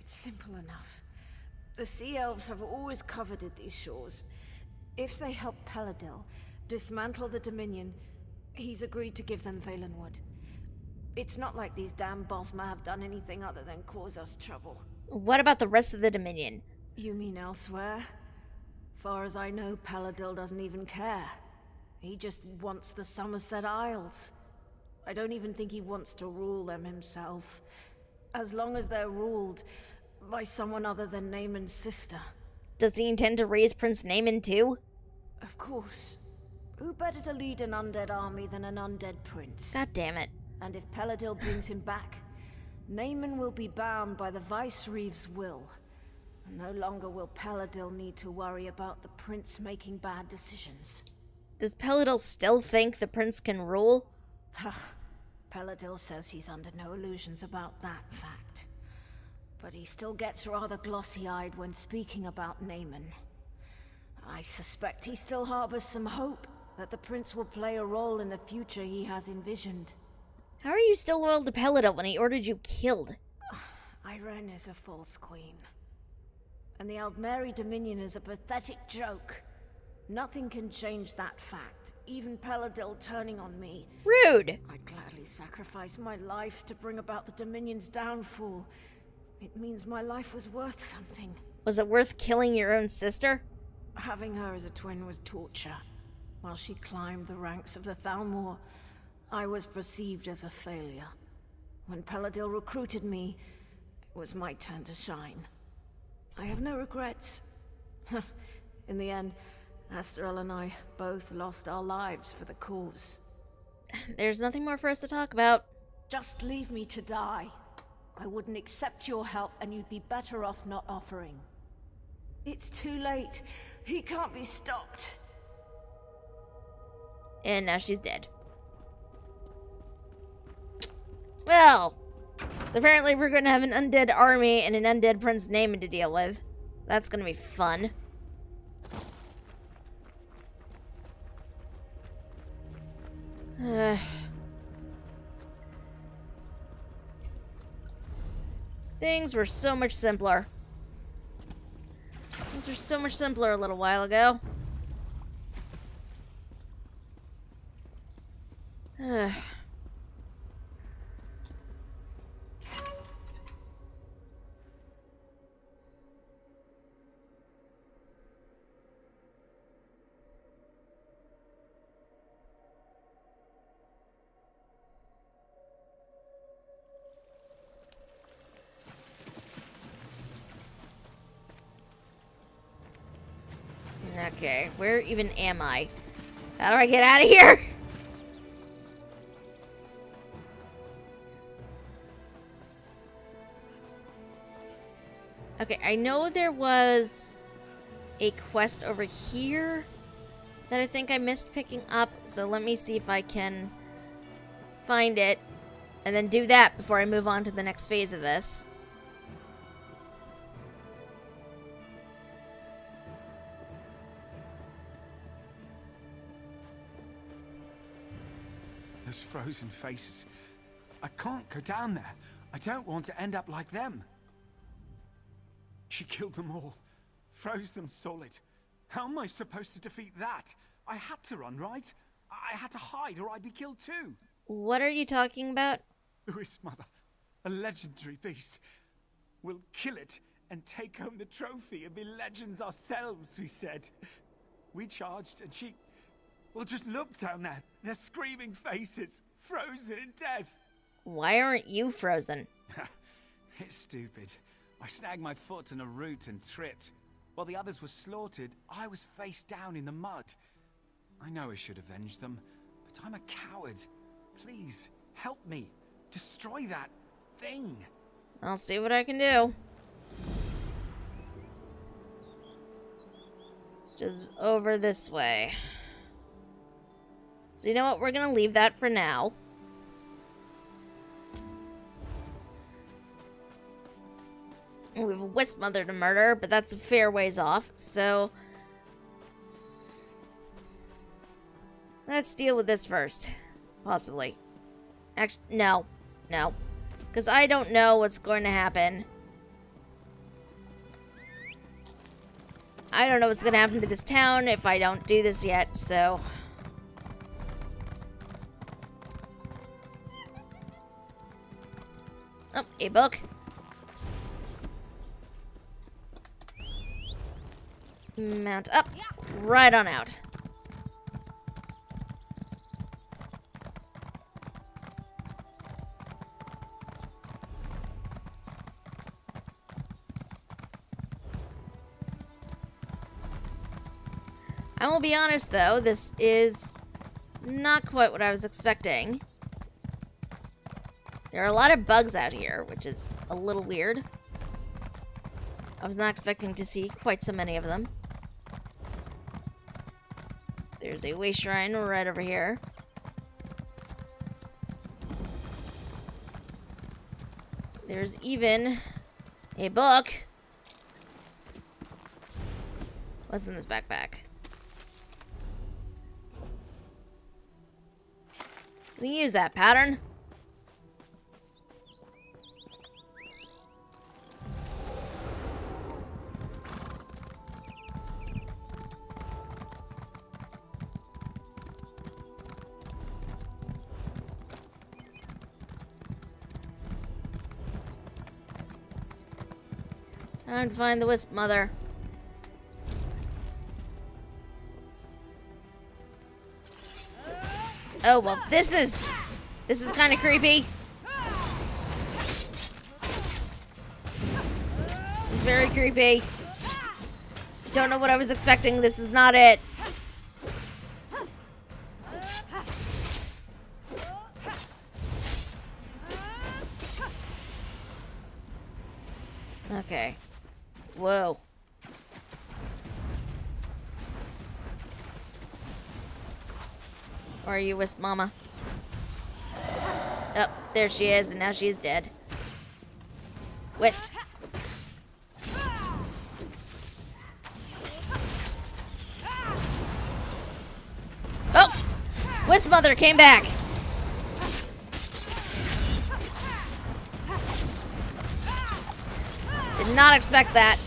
It's simple enough. The Sea Elves have always coveted these shores. If they help Peladil dismantle the Dominion, he's agreed to give them Valenwood. It's not like these damn Bosma have done anything other than cause us trouble. What about the rest of the Dominion? You mean elsewhere? Far as I know, Peladil doesn't even care. He just wants the Somerset Isles. I don't even think he wants to rule them himself. As long as they're ruled by someone other than Naaman's sister. Does he intend to raise Prince Naaman too? Of course. Who better to lead an undead army than an undead prince? God damn it. And if Peladil brings him back, Naaman will be bound by the Vice-Reeve's will. No longer will Peladil need to worry about the prince making bad decisions. Does Peladil still think the prince can rule? Peladil says he's under no illusions about that fact. But he still gets rather glossy-eyed when speaking about Naaman. I suspect he still harbors some hope that the prince will play a role in the future he has envisioned. How are you still loyal to Peladil when he ordered you killed? Irene is a false queen. And the Aldmeri Dominion is a pathetic joke. Nothing can change that fact, even Peladil turning on me. Rude! I'd gladly sacrifice my life to bring about the Dominion's downfall. It means my life was worth something. Was it worth killing your own sister? Having her as a twin was torture. While she climbed the ranks of the Thalmor, I was perceived as a failure. When Peladil recruited me, it was my turn to shine. I have no regrets. In the end, Asterel and I both lost our lives for the cause. There's nothing more for us to talk about. Just leave me to die. I wouldn't accept your help, and you'd be better off not offering. It's too late. He can't be stopped. And now she's dead. Well, apparently we're going to have an undead army and an undead Prince Naaman to deal with. That's going to be fun. Things were so much simpler. Things were so much simpler a little while ago. Okay, where even am I? How do I get out of here? Okay, I know there was a quest over here that I think I missed picking up, so let me see if I can find it and then do that before I move on to the next phase of this. Those frozen faces. I can't go down there. I don't want to end up like them. She killed them all. Froze them solid. How am I supposed to defeat that? I had to run, right? I had to hide or I'd be killed too. What are you talking about? Louis, Mother. A legendary beast. We'll kill it and take home the trophy and be legends ourselves, we said. We charged and she... Well, just look down there. Their screaming faces. Frozen in death. Why aren't you frozen? It's stupid. I snagged my foot in a root and tripped. While the others were slaughtered, I was face down in the mud. I know I should avenge them, but I'm a coward. Please, help me. Destroy that thing. I'll see what I can do. Just over this way. So you know what? We're gonna leave that for now. We have a Wisp Mother to murder, but that's a fair ways off, so... let's deal with this first. Possibly. Actually, no. No. Because I don't know what's going to happen. I don't know what's going to happen to this town if I don't do this yet, so... oh, a book. Mount up, right on out. I will be honest though, this is not quite what I was expecting. There are a lot of bugs out here, which is a little weird. I was not expecting to see quite so many of them. There's a way shrine right over here. There's even a book. What's in this backpack? Can you use that pattern? Time to find the Wisp Mother. Oh, well, this is kind of creepy. This is very creepy. Don't know what I was expecting. This is not it. Okay. Whoa. Or are you Wisp Mama? Oh, there she is, and now she's dead. Wisp. Oh! Wisp Mother came back! Did not expect that.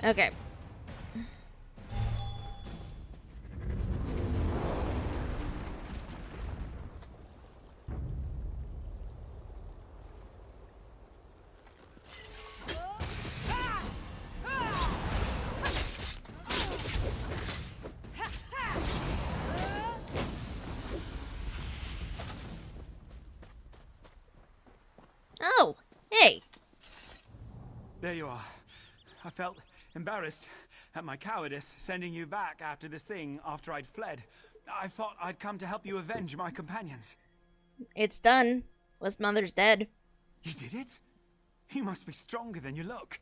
Okay. Oh, hey. There you are. I felt embarrassed at my cowardice sending you back after this thing after I'd fled. I thought I'd come to help you avenge my companions. It's done. Westmother's dead. You did it? You must be stronger than you look.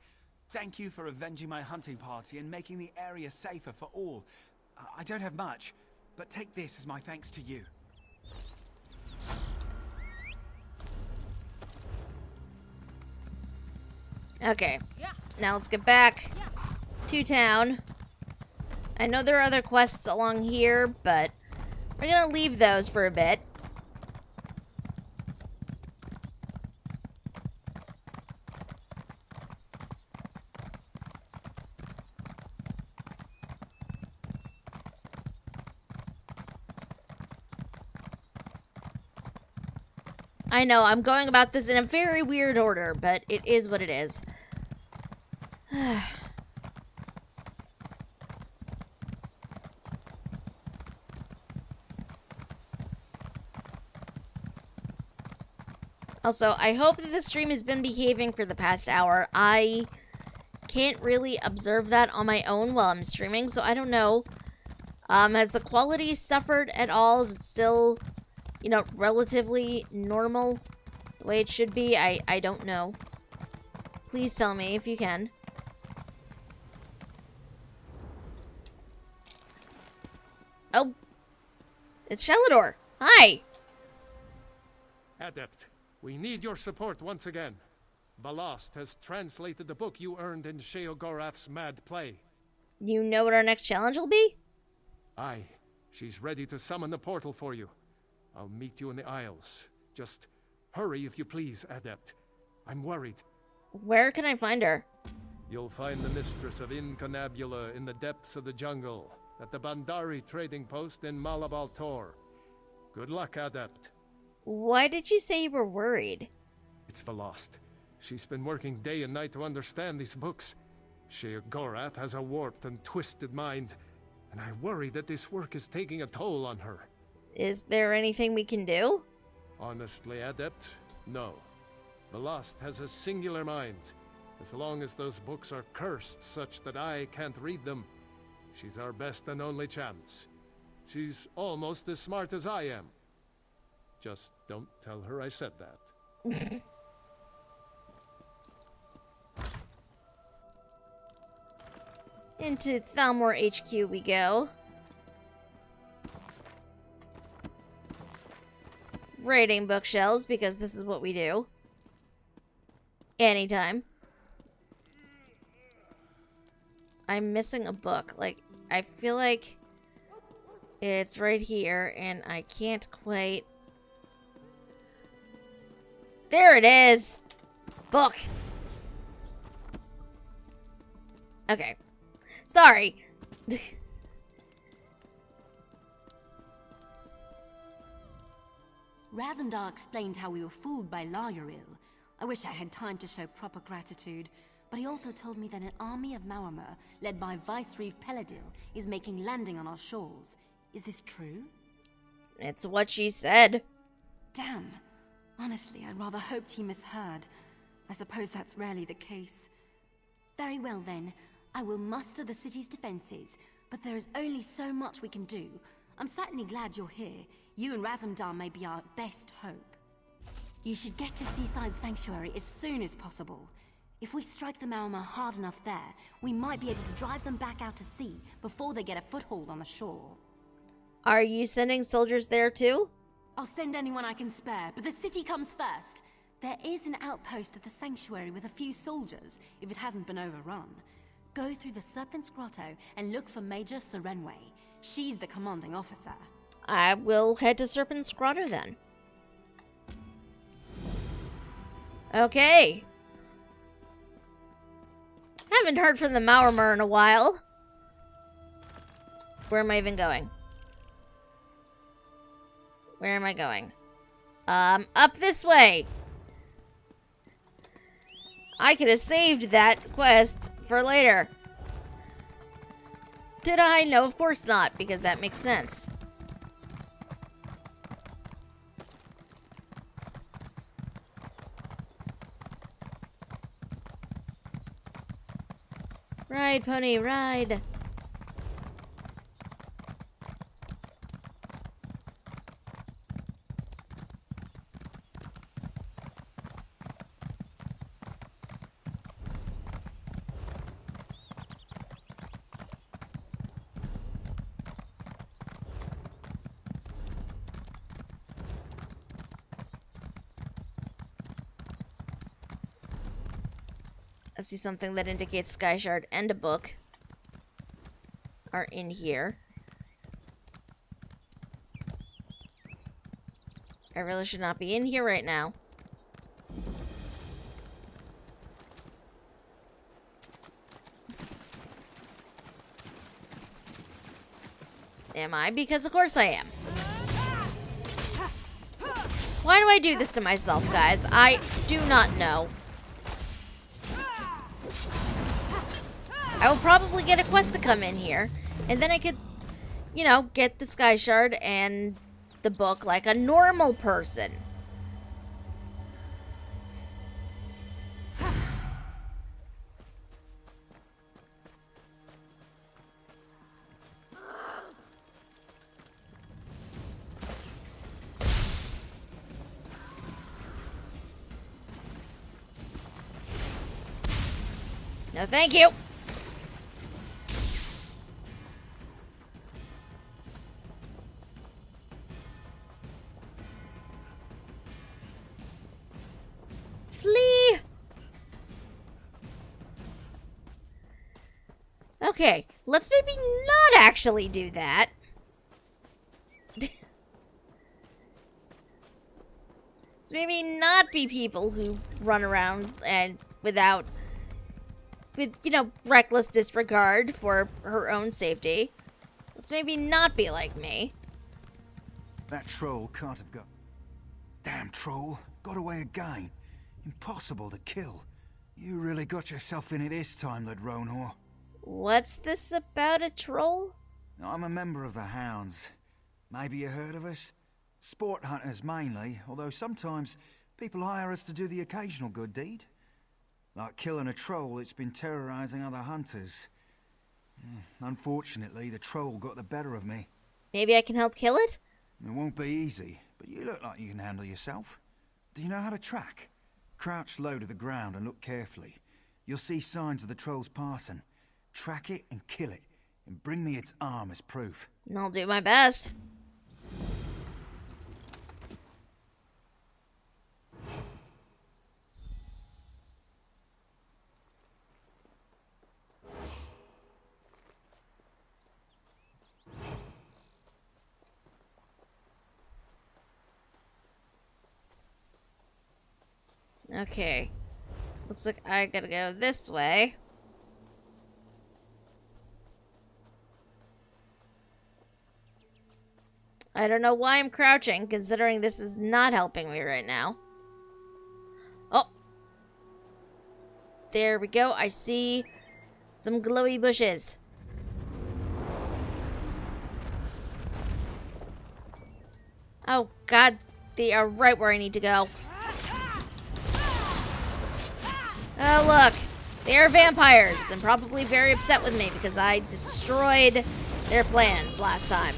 Thank you for avenging my hunting party and making the area safer for all. I don't have much, but take this as my thanks to you. Okay. Now let's get back to town. I know there are other quests along here, but we're gonna leave those for a bit. I know, I'm going about this in a very weird order, but it is what it is. Also, I hope that the stream has been behaving for the past hour. I can't really observe that on my own while I'm streaming, so I don't know. Has the quality suffered at all? Is it still, you know, relatively normal the way it should be? I don't know. Please tell me if you can. Oh. It's Shelador. Hi. Adept, we need your support once again. Ballast has translated the book you earned in Sheogorath's mad play. You know what our next challenge will be? Aye. She's ready to summon the portal for you. I'll meet you in the Isles. Just hurry if you please, Adept. I'm worried. Where can I find her? You'll find the mistress of Incunabula in the depths of the jungle, at the Bandari trading post in Malabal Tor. Good luck, Adept. Why did you say you were worried? It's Veiled. She's been working day and night to understand these books. Sheogorath has a warped and twisted mind, and I worry that this work is taking a toll on her. Is there anything we can do? Honestly, Adept, no. Veiled has a singular mind. As long as those books are cursed such that I can't read them, she's our best and only chance. She's almost as smart as I am. Just don't tell her I said that. Into Thalmor HQ we go. Raiding bookshelves, because this is what we do. Anytime. I'm missing a book. Like, I feel like it's right here, and I can't quite... There it is! Book! Okay. Sorry. Razumdar explained how we were fooled by Lauril. I wish I had time to show proper gratitude, but he also told me that an army of Maormer, led by Vicereeve Peladil, is making landing on our shores. Is this true? It's what she said. Damn. Honestly, I rather hoped he misheard. I suppose that's rarely the case. Very well then. I will muster the city's defenses, but there is only so much we can do. I'm certainly glad you're here. You and Razumdar may be our best hope. You should get to Seaside Sanctuary as soon as possible. If we strike the Maormer hard enough there, we might be able to drive them back out to sea before they get a foothold on the shore. Are you sending soldiers there too? I'll send anyone I can spare, but the city comes first. There is an outpost at the sanctuary with a few soldiers, if it hasn't been overrun. Go through the Serpent's Grotto and look for Major Serenway. She's the commanding officer. I will head to Serpent's Grotto then. Okay. Haven't heard from the Maormer in a while. Where am I even going? Where am I going? Up this way. I could have saved that quest for later. Did I? No, of course not, because that makes sense. Ride, pony, ride. I see something that indicates Sky Shard and a book are in here. I really should not be in here right now. Am I? Because of course I am. Why do I do this to myself, guys? I do not know. I will probably get a quest to come in here, and then I could, you know, get the Sky Shard and the book like a normal person. No, thank you. Flee. Okay, let's maybe not actually do that. Let's maybe not be people who run around and with, you know, reckless disregard for her own safety. Let's maybe not be like me. That troll can't have got... Damn troll. Got away again. Impossible to kill. You really got yourself in it this time, Lord Ronhor. What's this about a troll? I'm a member of the Hounds. Maybe you heard of us? Sport hunters mainly, although sometimes people hire us to do the occasional good deed. Like killing a troll, it's been terrorizing other hunters. Unfortunately, the troll got the better of me. Maybe I can help kill it? It won't be easy, but you look like you can handle yourself. Do you know how to track? Crouch low to the ground and look carefully. You'll see signs of the troll's passing. Track it and kill it, and bring me its arm as proof. I'll do my best. Okay. Looks like I gotta go this way. I don't know why I'm crouching, considering this is not helping me right now. Oh. There we go. I see some glowy bushes. Oh, God. They are right where I need to go. Oh, look. They are vampires, and probably very upset with me because I destroyed their plans last time.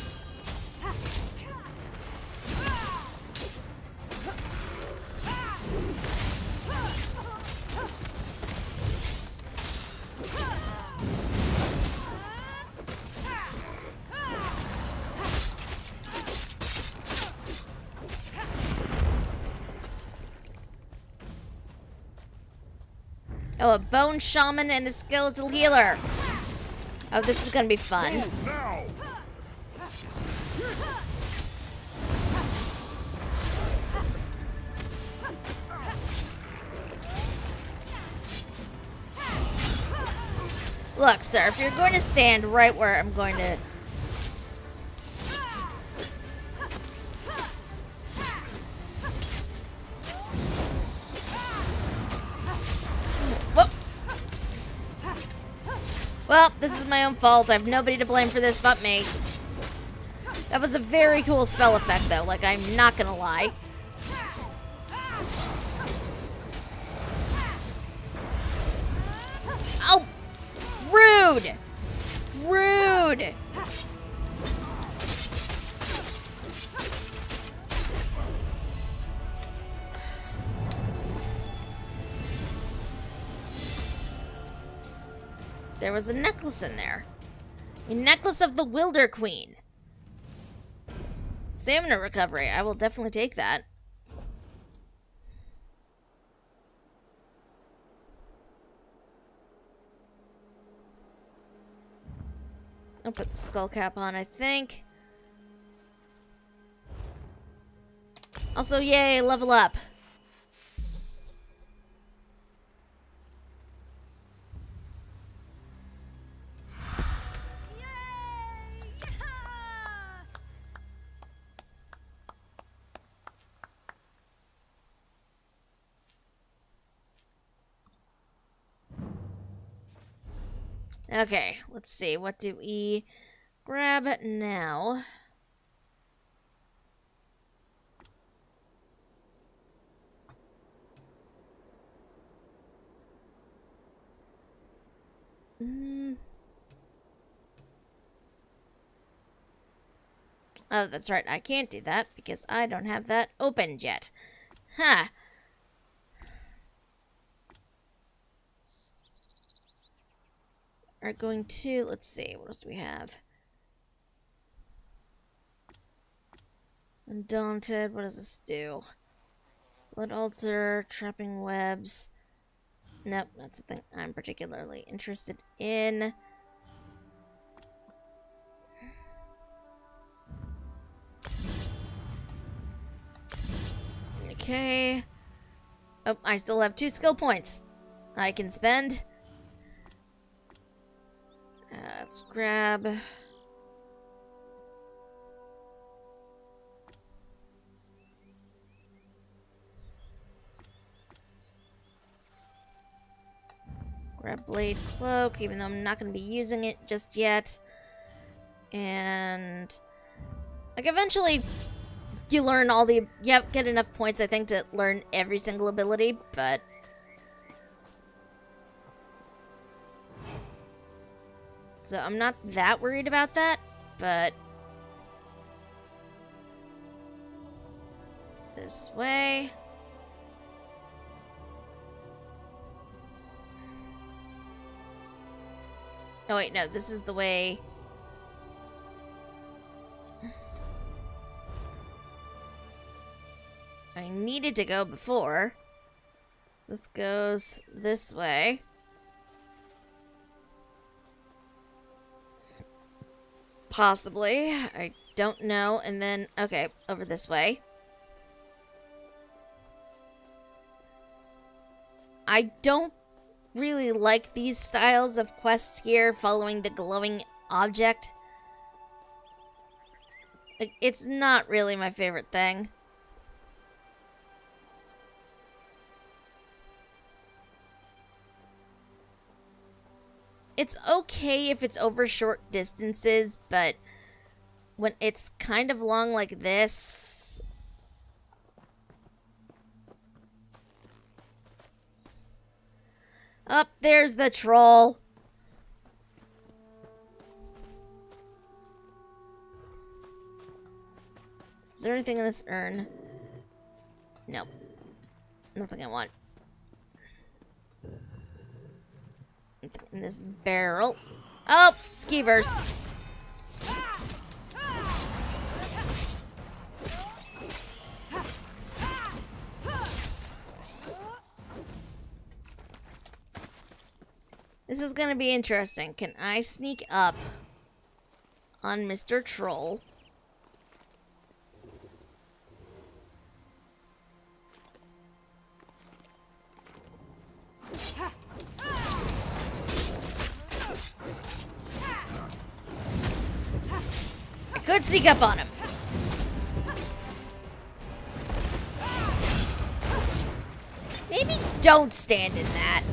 Oh, a bone shaman and a skeletal healer. Oh, this is gonna be fun. Look, sir, if you're going to stand right where I'm going to... Whoop. Well, this is my own fault. I have nobody to blame for this but me. That was a very cool spell effect, though. Like, I'm not gonna lie. Oh! Rude! Rude! There was a necklace in there. A necklace of the Wilder Queen. Stamina recovery. I will definitely take that. I'll put the skull cap on, I think. Also, yay, level up. Okay, let's see. What do we grab now? Oh, that's right. I can't do that because I don't have that opened yet. Huh. Are going to, let's see, what else do we have? Undaunted, what does this do? Blood altar, trapping webs. Nope, that's the thing I'm particularly interested in. Okay. Oh, I still have 2 skill points I can spend. Let's grab... Grab Blade Cloak, even though I'm not going to be using it just yet. And... like, eventually, you learn all the... you get enough points, I think, to learn every single ability, but... so I'm not that worried about that, but... this way... oh wait, no, this is the way... I needed to go before. So this goes this way. Possibly. I don't know. And then, okay, over this way. I don't really like these styles of quests here, following the glowing object. It's not really my favorite thing. It's okay if it's over short distances, but when it's kind of long like this... up there's the troll. Is there anything in this urn? No. Nothing I want. In this barrel. Oh, skeevers. This is gonna be interesting. Can I sneak up on Mr. Troll? I could sneak up on him. Maybe don't stand in that.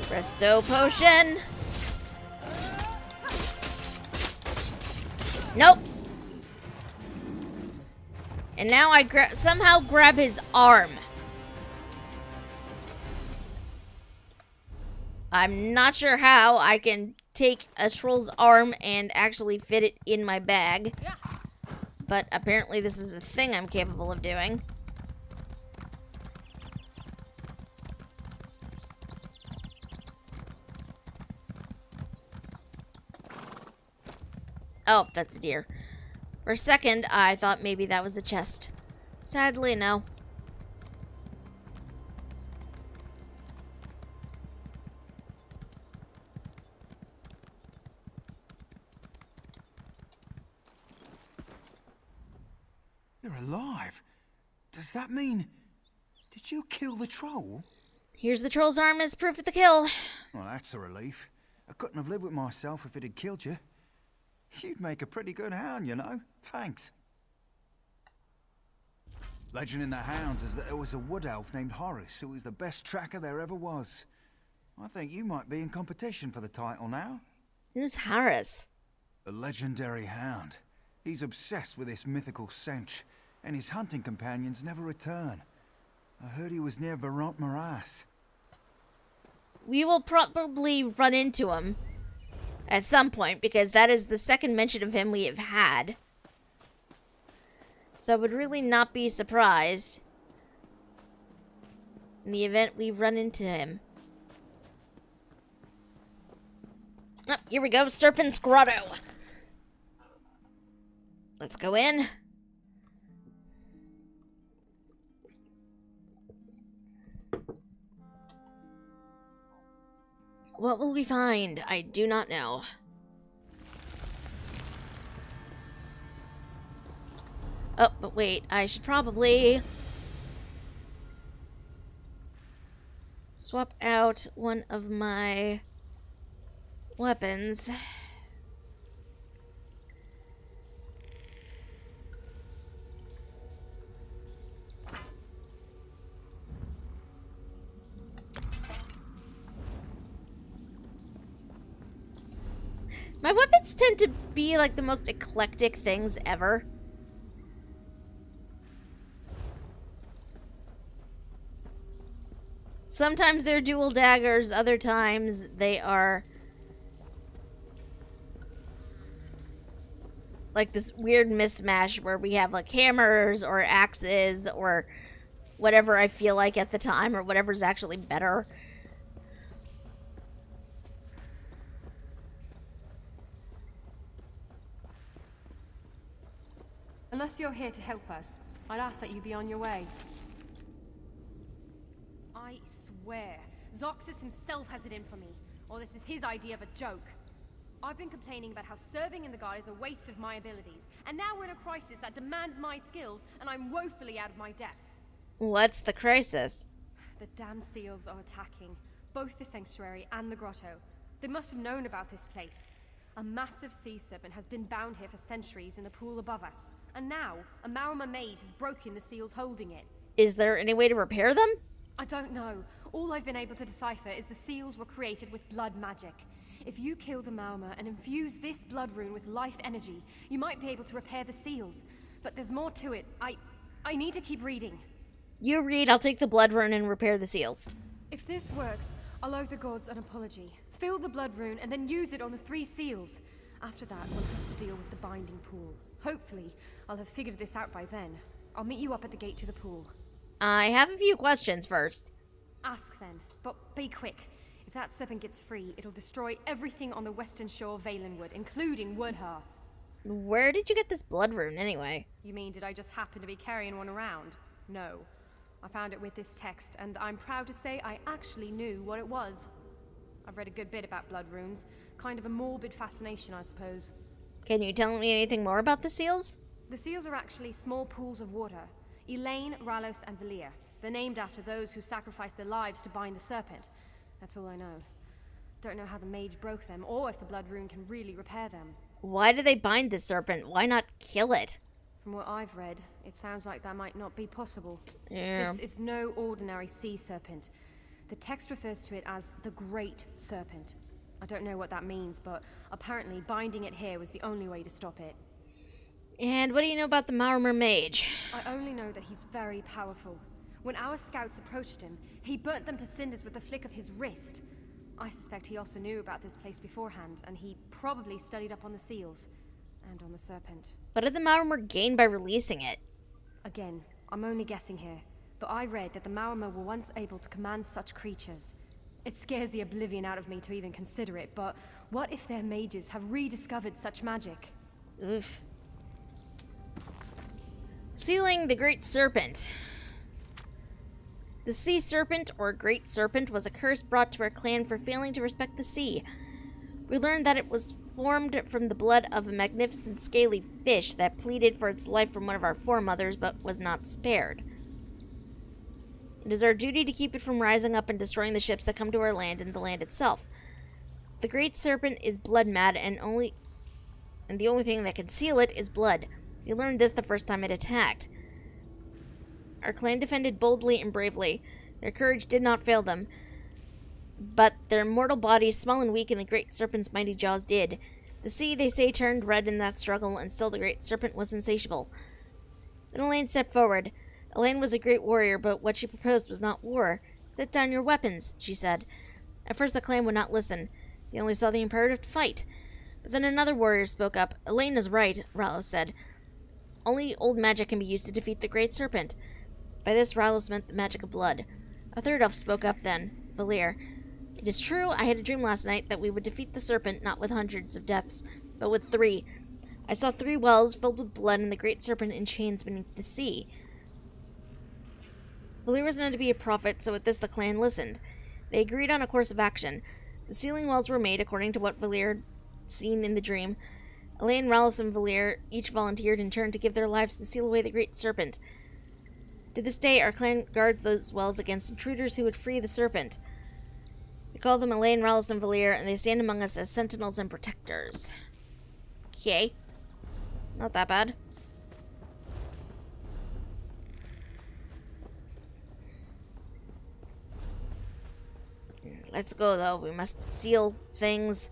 Presto potion. Nope. And now I somehow grab his arm. I'm not sure how I can take a troll's arm and actually fit it in my bag. but apparently this is a thing I'm capable of doing. Oh, that's a deer. For a second, I thought maybe that was a chest. Sadly, no. You're alive. Does that mean... Did you kill the troll? Here's the troll's arm as proof of the kill. Well, that's a relief. I couldn't have lived with myself if it had killed you. You'd make a pretty good hound, you know. Thanks. Legend in the Hounds is that there was a wood elf named Horace who was the best tracker there ever was. I think you might be in competition for the title now. Who's Horace? A legendary hound. He's obsessed with this mythical stench, and his hunting companions never return. I heard he was near Veront Morass. We will probably run into him at some point, because that is the second mention of him we have had. So I would really not be surprised in the event we run into him. Oh, here we go, Serpent's Grotto. Let's go in. What will we find? I do not know. Oh, but wait, I should probably swap out one of my weapons. My weapons tend to be like the most eclectic things ever. Sometimes they're dual daggers, other times they are like this weird mismatch where we have like hammers or axes or whatever I feel like at the time or whatever's actually better. Unless you're here to help us, I'd ask that you be on your way. I swear, Zoxus himself has it in for me, or this is his idea of a joke. I've been complaining about how serving in the Guard is a waste of my abilities, and now we're in a crisis that demands my skills, and I'm woefully out of my depth. What's the crisis? The damn seals are attacking, both the sanctuary and the grotto. They must have known about this place. A massive sea serpent has been bound here for centuries in the pool above us. And now, a Marama mage has broken the seals holding it. Is there any way to repair them? I don't know. All I've been able to decipher is the seals were created with blood magic. If you kill the Marama and infuse this blood rune with life energy, you might be able to repair the seals. But there's more to it. I need to keep reading. You read, I'll take the blood rune and repair the seals. If this works, I'll owe the gods an apology. Fill the blood rune and then use it on the 3 seals. After that, we'll have to deal with the binding pool. Hopefully, I'll have figured this out by then. I'll meet you up at the gate to the pool. I have a few questions first. Ask then, but be quick. If that serpent gets free, it'll destroy everything on the western shore of Valenwood, including Woodhearth. Where did you get this blood rune, anyway? You mean, did I just happen to be carrying one around? No. I found it with this text, and I'm proud to say I actually knew what it was. I've read a good bit about blood runes. Kind of a morbid fascination, I suppose. Can you tell me anything more about the seals? The seals are actually small pools of water. Elaine, Ralos, and Valir. They're named after those who sacrificed their lives to bind the serpent. That's all I know. Don't know how the mage broke them, or if the blood rune can really repair them. Why do they bind the serpent? Why not kill it? From what I've read, it sounds like that might not be possible. Yeah. This is no ordinary sea serpent. The text refers to it as the Great Serpent. I don't know what that means, but apparently binding it here was the only way to stop it. And what do you know about the Marama mage? I only know that he's very powerful. When our scouts approached him, he burnt them to cinders with the flick of his wrist. I suspect he also knew about this place beforehand, and he probably studied up on the seals. and on the serpent. What did the Maormer gain by releasing it? Again, I'm only guessing here, but I read that the Maormer were once able to command such creatures. It scares the oblivion out of me to even consider it, but what if their mages have rediscovered such magic? Oof. Sealing the Great Serpent. The Sea Serpent, or Great Serpent, was a curse brought to our clan for failing to respect the sea. We learned that it was formed from the blood of a magnificent scaly fish that pleaded for its life from one of our foremothers, but was not spared. It is our duty to keep it from rising up and destroying the ships that come to our land and the land itself. The Great Serpent is blood mad, and the only thing that can seal it is blood. We learned this the first time it attacked. Our clan defended boldly and bravely. Their courage did not fail them, but their mortal bodies, small and weak in the Great Serpent's mighty jaws, did. The sea, they say, turned red in that struggle, and still the Great Serpent was insatiable. Then Elaine stepped forward. Elaine was a great warrior, but what she proposed was not war. "Set down your weapons," she said. At first the clan would not listen. They only saw the imperative to fight. But then another warrior spoke up. "Elaine is right," Ralos said. "Only old magic can be used to defeat the Great Serpent." By this, Ralos meant the magic of blood. A third elf spoke up then, Valir. "It is true, I had a dream last night that we would defeat the serpent, not with hundreds of deaths, but with 3. I saw 3 wells filled with blood and the Great Serpent in chains beneath the sea." Valir was known to be a prophet, so at this the clan listened. They agreed on a course of action. The sealing wells were made according to what Valir had seen in the dream. Elaine, Ralos, and Valir each volunteered in turn to give their lives to seal away the Great Serpent. To this day, our clan guards those wells against intruders who would free the serpent. We call them Elaine, Ralos, and Valir, and they stand among us as sentinels and protectors. Okay. Not that bad. Let's go, though. We must seal things.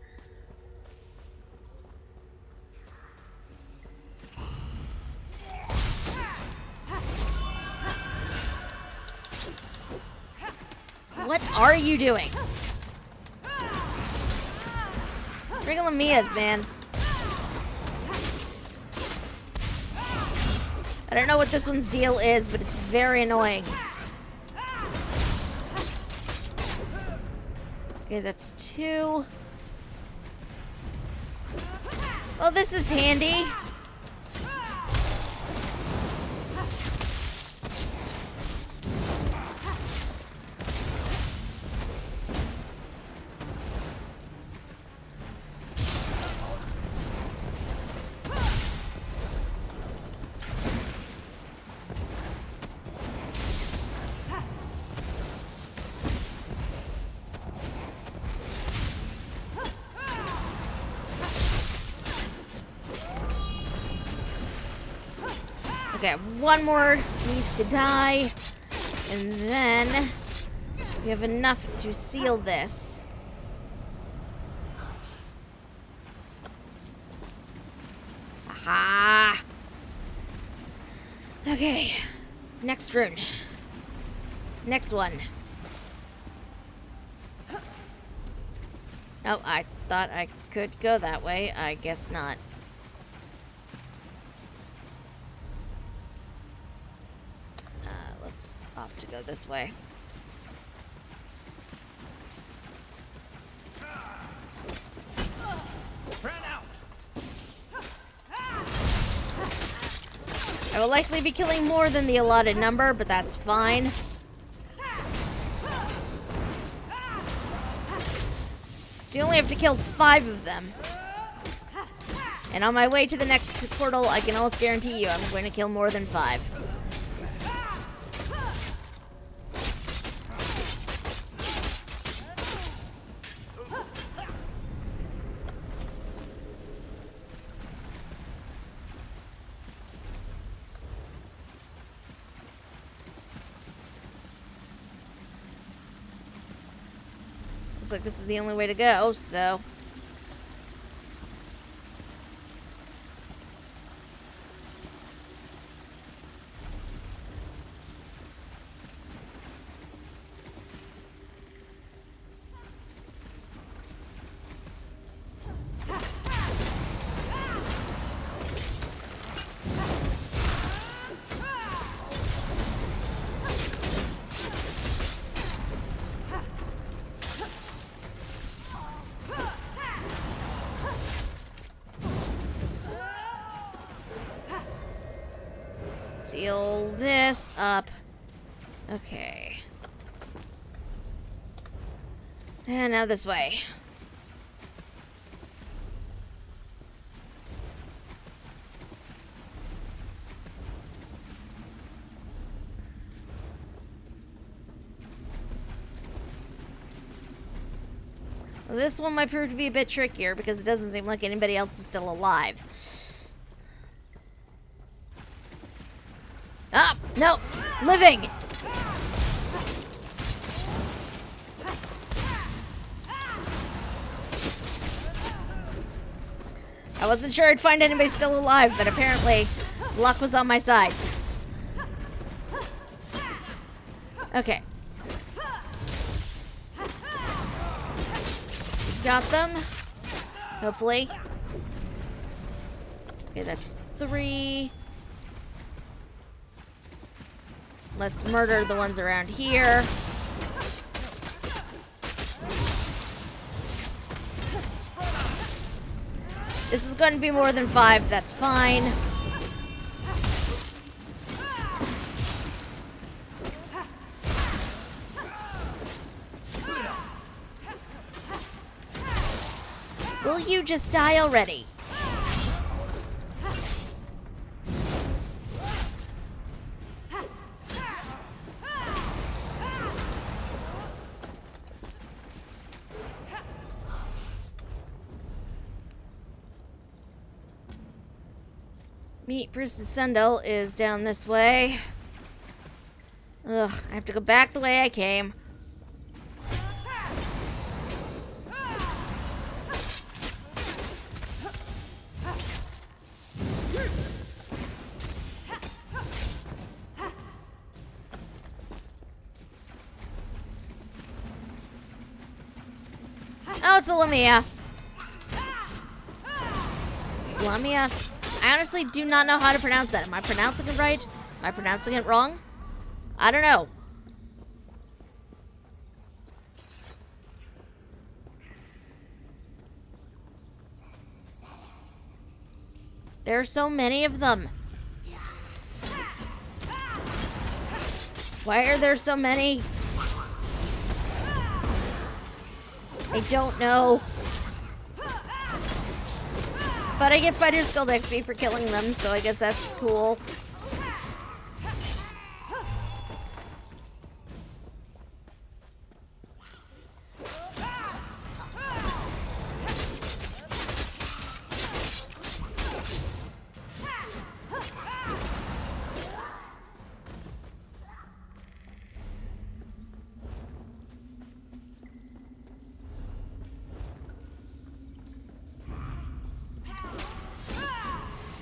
What are you doing? Trigalamias, man. I don't know what this one's deal is, but it's very annoying. Okay, that's 2. Well, this is handy. Okay, one more needs to die, and then we have enough to seal this. Aha! Okay, next rune. Next one. Oh, I thought I could go that way. I guess not. Let's opt to go this way. I will likely be killing more than the allotted number, but that's fine. You only have to kill 5 of them. And on my way to the next portal, I can almost guarantee you I'm going to kill more than 5. Looks like this is the only way to go, so... Seal this up. Okay. And now this way. Well, this one might prove to be a bit trickier because it doesn't seem like anybody else is still alive. Ah! No! Living! I wasn't sure I'd find anybody still alive, but apparently luck was on my side. Okay. Got them. Hopefully. Okay, that's 3. Let's murder the ones around here. This is going to be more than 5. That's fine. Will you just die already? Meet Priestess Sendel is down this way. Ugh, I have to go back the way I came. Oh, it's a Lamia. Lamia. I honestly do not know how to pronounce that. Am I pronouncing it right? Am I pronouncing it wrong? I don't know. There are so many of them. Why are there so many? I don't know. But I get Fighter's Guild XP for killing them, so I guess that's cool.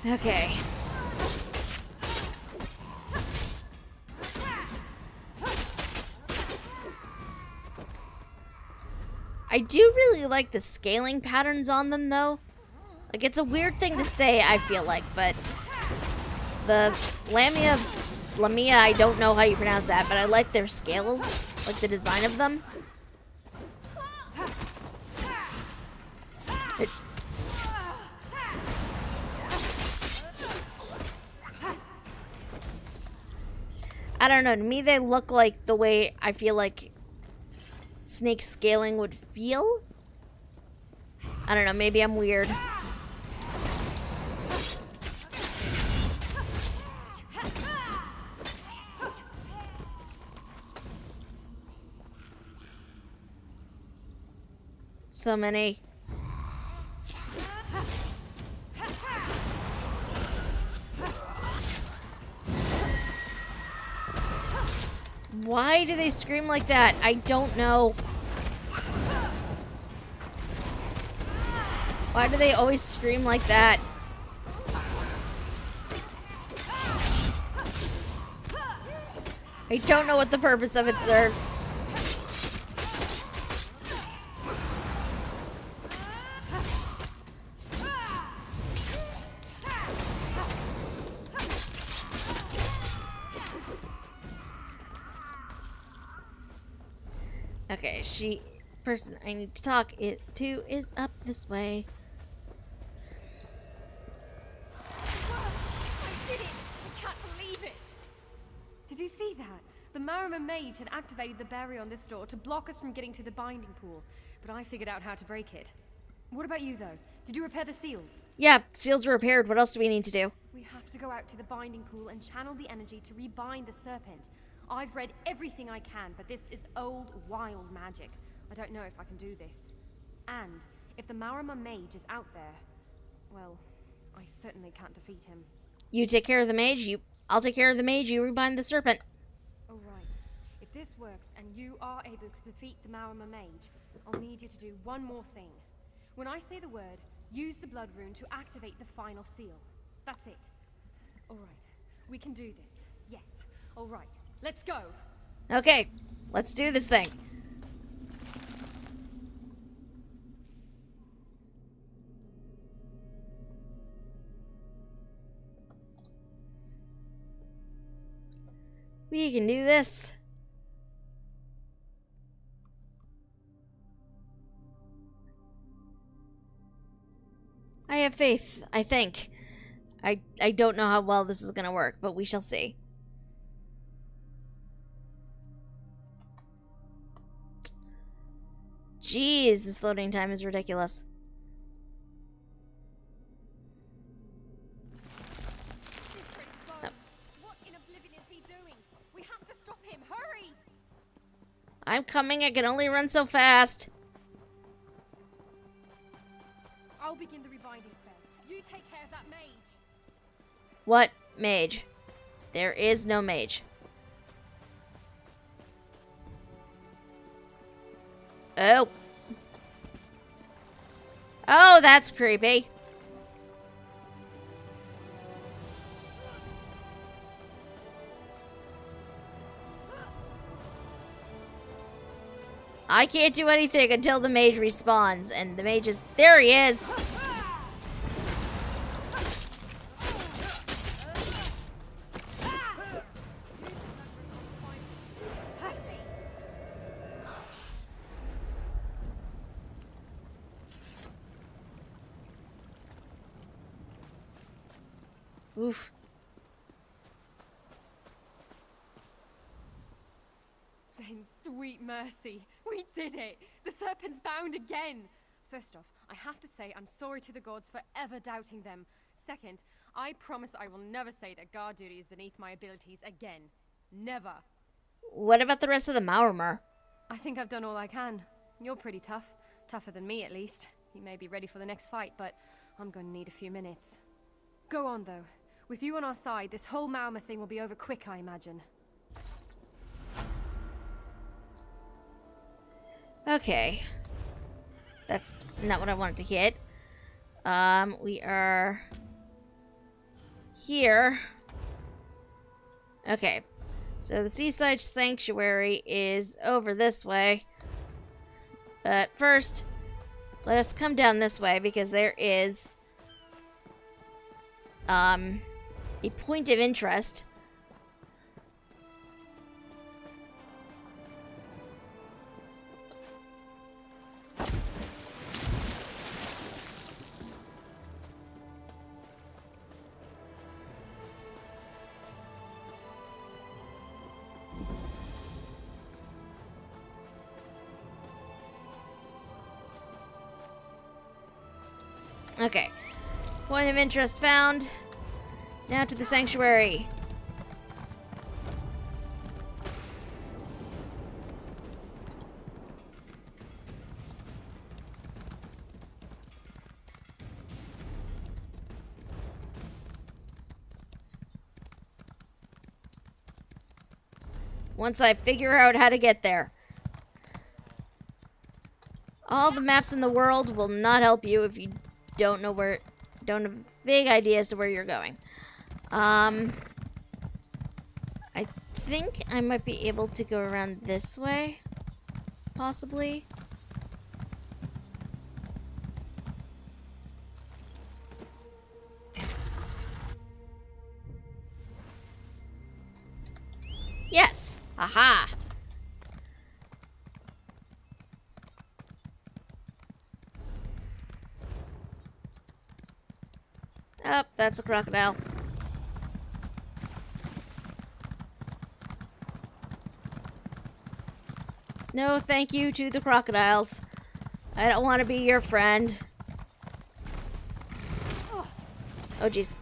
Okay. I do really like the scaling patterns on them, though. Like, it's a weird thing to say, I feel like, but the Lamia, I don't know how you pronounce that, but I like their scales, like the design of them. I don't know, to me they look like the way I feel like snake scaling would feel. I don't know, maybe I'm weird. So many. Why do they scream like that? I don't know. Why do they always scream like that? I don't know what the purpose of it serves. Okay, person I need to talk it to is up this way. I did it! I can't believe it! mage had activated the barrier on this door to block us from getting to the binding pool, but I figured out how to break it. What about you, though? Did you repair the seals? Yeah, seals are repaired. What else do we need to do? We have to go out to the binding pool and channel the energy to rebind the serpent. I've read everything I can, but this is old, wild magic. I don't know if I can do this. And if the Maurima mage is out there, well, I certainly can't defeat him. You take care of the mage. I'll take care of the mage. You rebind the serpent. All right. If this works and you are able to defeat the Maurima mage, I'll need you to do one more thing. When I say the word, use the blood rune to activate the final seal. That's it. All right. We can do this. Yes. All right. Let's go. Okay. Let's do this thing. We can do this. I have faith, I think. I don't know how well this is going to work, but we shall see. Jeez, this loading time is ridiculous. What in oblivion is he doing? We have to stop him. Hurry! I'm coming. I can only run so fast. I'll begin the rebinding spell. You take care of that mage. What mage? There is no mage. Oh. Oh, that's creepy. I can't do anything until the mage respawns, and the mage is... There he is! Oof. Saint sweet mercy. We did it! The serpent's bound again! First off, I have to say I'm sorry to the gods for ever doubting them. Second, I promise I will never say that guard duty is beneath my abilities again. Never. What about the rest of the Maurima? I think I've done all I can. You're pretty tough. Tougher than me, at least. You may be ready for the next fight, but I'm going to need a few minutes. Go on, though. With you on our side, this whole Maurima thing will be over quick, I imagine. Okay. That's not what I wanted to hit. We are here. Okay. So the Seaside Sanctuary is over this way. But first, let us come down this way because there is a point of interest. Okay. Point of interest found. Now to the sanctuary. Once I figure out how to get there. All the maps in the world will not help you if you don't know where, don't have a vague idea as to where you're going. I think I might be able to go around this way, possibly. Yes! Aha! Oh, that's a crocodile. No thank you to the crocodiles. I don't want to be your friend. Oh, jeez.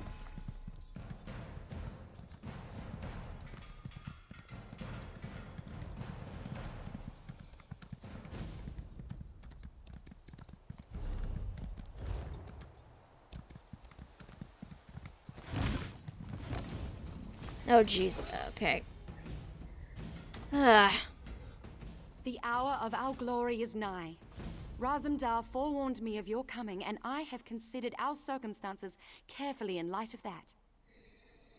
Oh, jeez. Okay. The hour of our glory is nigh. Razumdar forewarned me of your coming, and I have considered our circumstances carefully in light of that.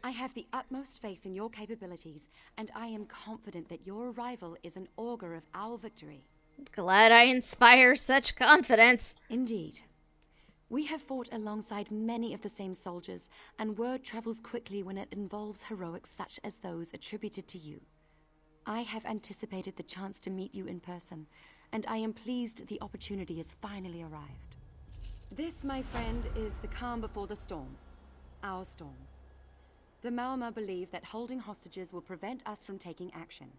I have the utmost faith in your capabilities, and I am confident that your arrival is an augur of our victory. Glad I inspire such confidence. Indeed. We have fought alongside many of the same soldiers, and word travels quickly when it involves heroics such as those attributed to you. I have anticipated the chance to meet you in person, and I am pleased the opportunity has finally arrived. This, my friend, is the calm before the storm. Our storm. The Maormer believe that holding hostages will prevent us from taking action,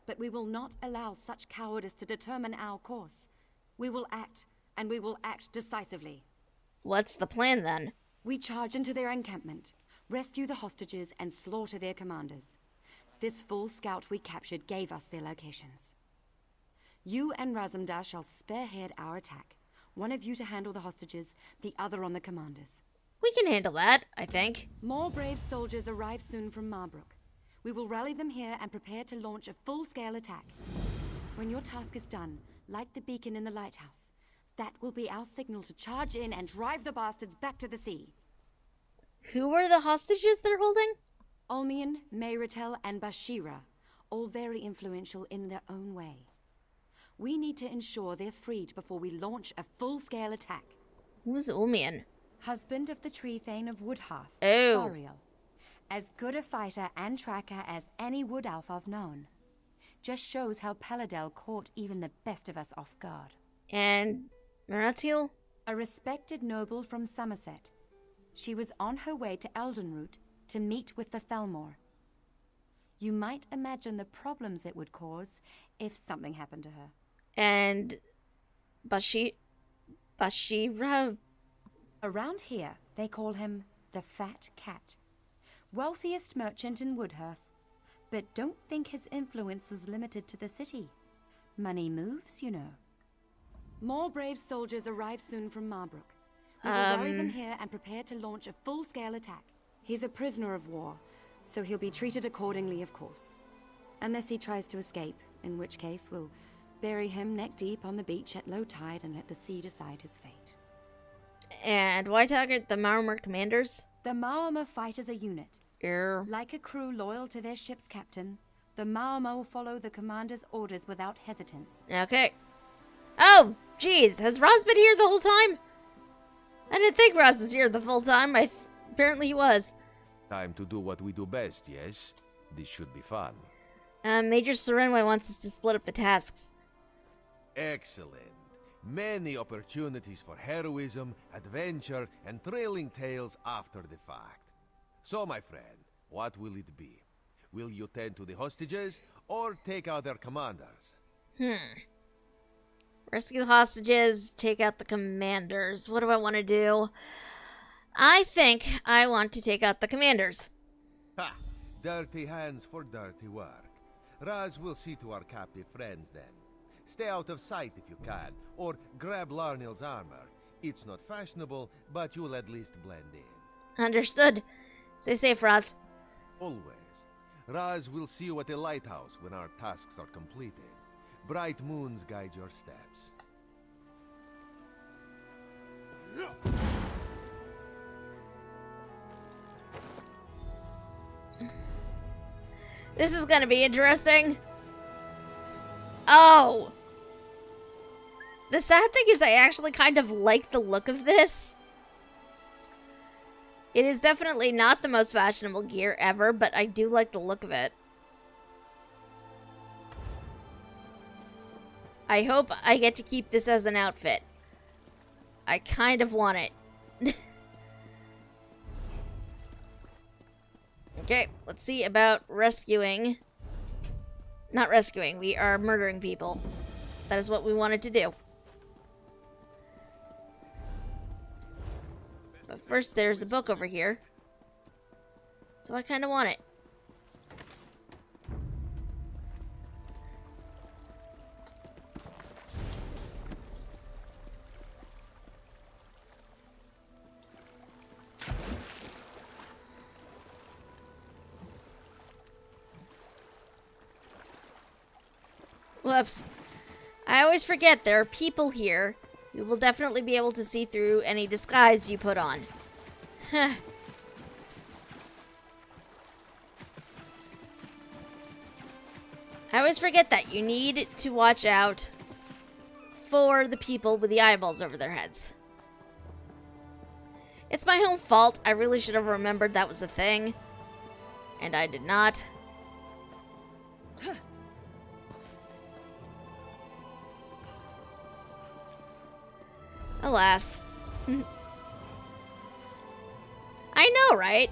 but we will not allow such cowardice to determine our course. We will act, and we will act decisively. What's the plan, then? We charge into their encampment, rescue the hostages, and slaughter their commanders. This full scout we captured gave us their locations. You and Razumdar shall spearhead our attack. One of you to handle the hostages, the other on the commanders. We can handle that, I think. More brave soldiers arrive soon from Marbrook. We will rally them here and prepare to launch a full-scale attack. When your task is done, light the beacon in the lighthouse. That will be our signal to charge in and drive the bastards back to the sea. Who are the hostages they're holding? Olmian, Mayritel, and Bashira, all very influential in their own way. We need to ensure they're freed before we launch a full-scale attack. Who's Olmian? Husband of the Tree Thane of Woodhearth, Oh. Boreal. As good a fighter and tracker as any wood elf I've known. Just shows how Paladel caught even the best of us off guard. And Maratil? A respected noble from Somerset. She was on her way to Eldenroot to meet with the Thalmor. You might imagine the problems it would cause if something happened to her. And Bashira? Around here, they call him the Fat Cat. Wealthiest merchant in Woodhearth. But don't think his influence is limited to the city. Money moves, you know. More brave soldiers arrive soon from Marbrook. We will rally them here and prepare to launch a full-scale attack. He's a prisoner of war, so he'll be treated accordingly, of course. Unless he tries to escape, in which case we'll bury him neck deep on the beach at low tide and let the sea decide his fate. And why target the Maormer commanders? The Maormer fight as a unit. Like a crew loyal to their ship's captain, the Maormer will follow the commander's orders without hesitance. Okay. Oh, jeez, has Raz been here the whole time? I didn't think Raz was here the full time. Apparently he was. Time to do what we do best, yes? This should be fun. Major Serenway wants us to split up the tasks. Excellent. Many opportunities for heroism, adventure, and thrilling tales after the fact. So, my friend, what will it be? Will you tend to the hostages, or take out their commanders? Rescue the hostages, take out the commanders. What do I want to do? I think I want to take out the commanders. Ha! Dirty hands for dirty work. Raz will see to our captive friends then. Stay out of sight if you can, or grab Larnill's armor. It's not fashionable, but you'll at least blend in. Understood. Stay safe, Raz. Always. Raz will see you at the lighthouse when our tasks are completed. Bright moons guide your steps. This is gonna be interesting. Oh! The sad thing is I actually kind of like the look of this. It is definitely not the most fashionable gear ever, but I do like the look of it. I hope I get to keep this as an outfit. I kind of want it. Okay, let's see about rescuing. Not rescuing, we are murdering people. That is what we wanted to do. But first, there's a book over here. So I kind of want it. Whoops. I always forget there are people here. You will definitely be able to see through any disguise you put on. Huh. I always forget that. You need to watch out for the people with the eyeballs over their heads. It's my own fault. I really should have remembered that was a thing. And I did not. Alas. I know, right?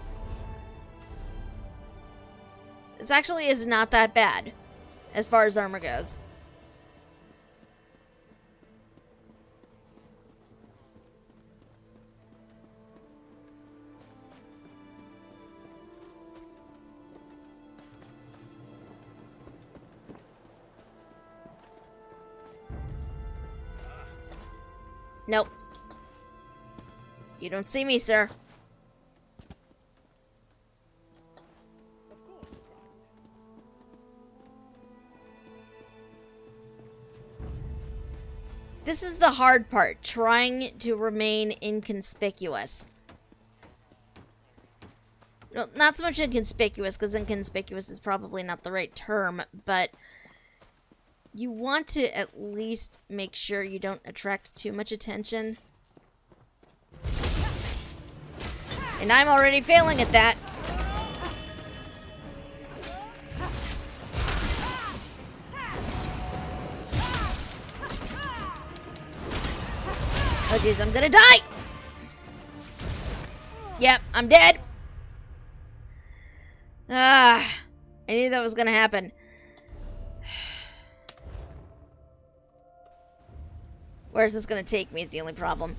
This actually is not that bad, as far as armor goes. Nope. You don't see me, sir. This is the hard part, trying to remain inconspicuous. Well, not so much inconspicuous, because inconspicuous is probably not the right term, but you want to at least make sure you don't attract too much attention. And I'm already failing at that. Oh jeez, I'm gonna die! Yep, I'm dead. I knew that was gonna happen. Where's this gonna take me is the only problem.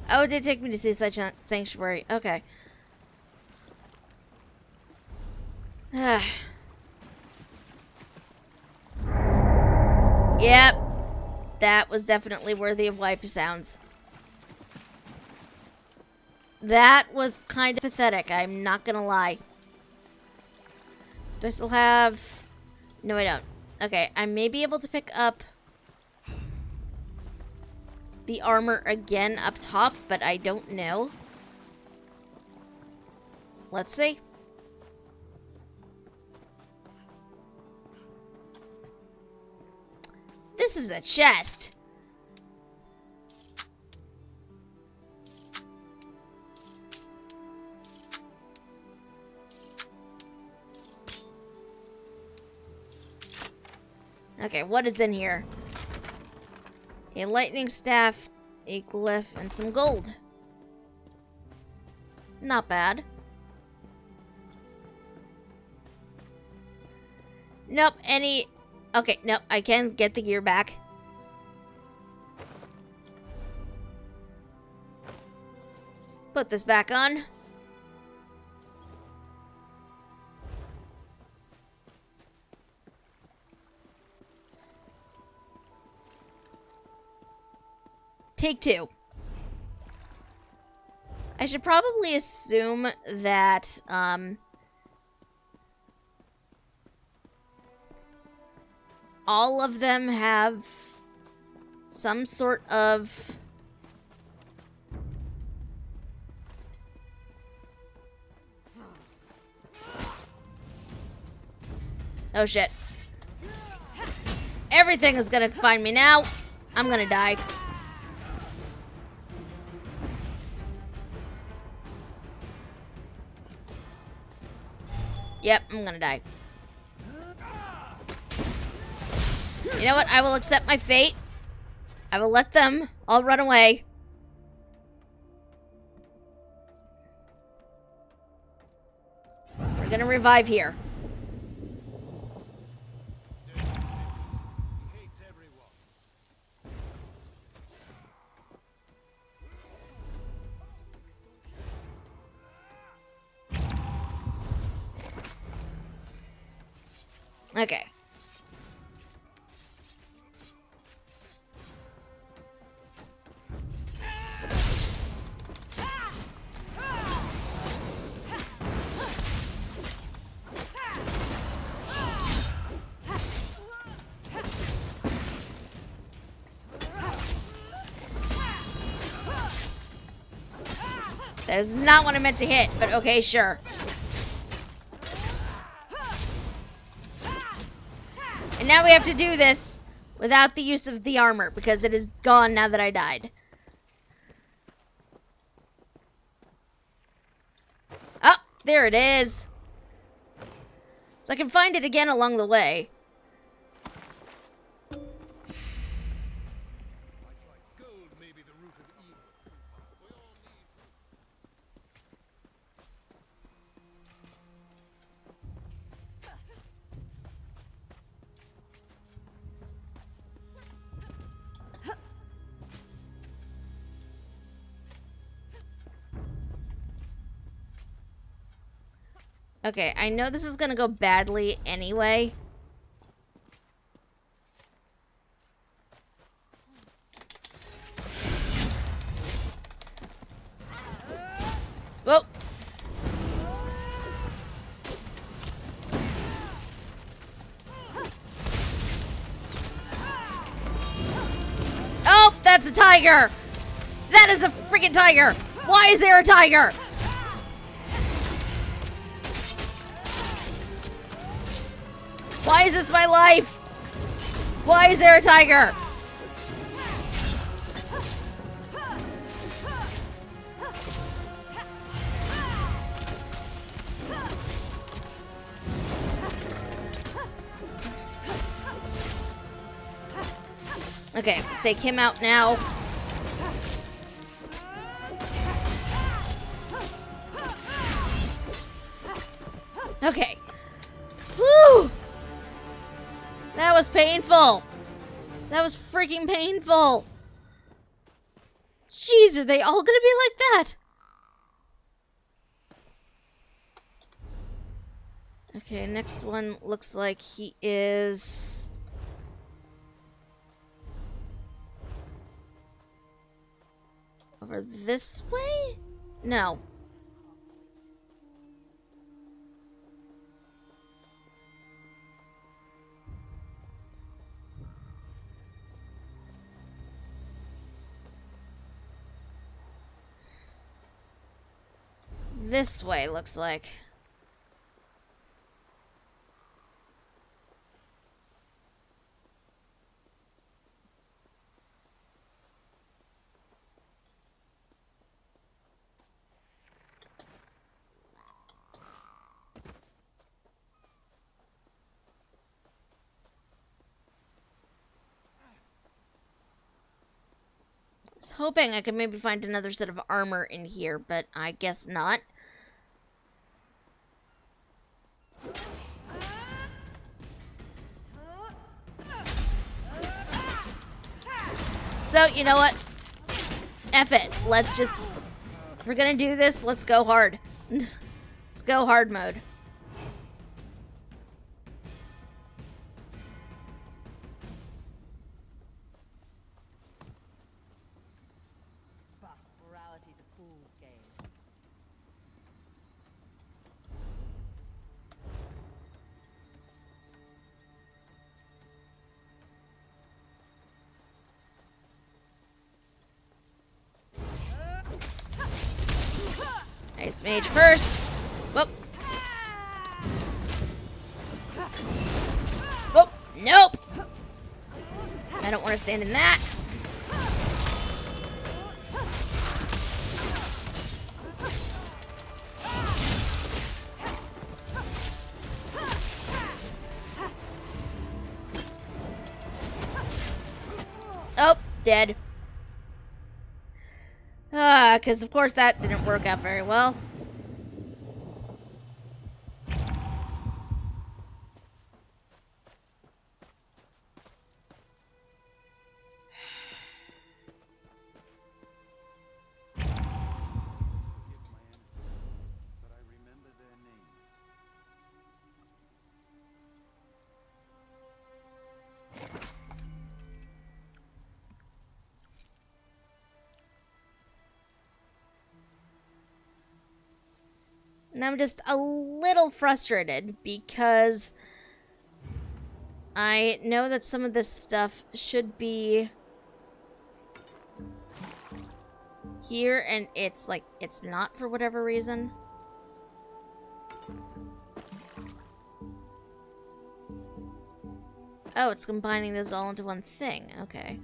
Oh, it did take me to see such a sanctuary. Okay. Yep. That was definitely worthy of wipe sounds. That was kind of pathetic, I'm not gonna lie. Do I still have... No, I don't. Okay, I may be able to pick up the armor again up top, but I don't know. Let's see. This is a chest. Okay, what is in here? A lightning staff, a glyph, and some gold. Not bad. Nope, any... Okay, nope, I can get the gear back. Put this back on. Take two. I should probably assume that, all of them have some sort of... Oh shit. Everything is gonna find me now. I'm gonna die. Yep, I'm gonna die. You know what? I will accept my fate. I will let them all run away. We're gonna revive here. Okay. That is not what I meant to hit, but okay, sure. And now we have to do this without the use of the armor, because it is gone now that I died. Oh, there it is. So I can find it again along the way. Okay, I know this is gonna go badly anyway. Whoa. Oh, that's a tiger! That is a freaking tiger! Why is there a tiger? Why is this my life? Why is there a tiger? Okay, let's take him out now. Okay. Woo! That was painful. That was freaking painful. Jeez, are they all gonna be like that? Okay, next one looks like he is... over this way? No. This way, looks like. I was hoping I could maybe find another set of armor in here, but I guess not. So, you know what? F it. Let's just... if we're gonna do this, let's go hard. Let's go hard mode. Morality's a fool's game. Ice Mage first. Whoop. Whoop. Nope. I don't want to stand in that. Oh, dead. Because of course that didn't work out very well. And I'm just a little frustrated because I know that some of this stuff should be here, and it's like, it's not for whatever reason. Oh, it's combining those all into one thing. Okay.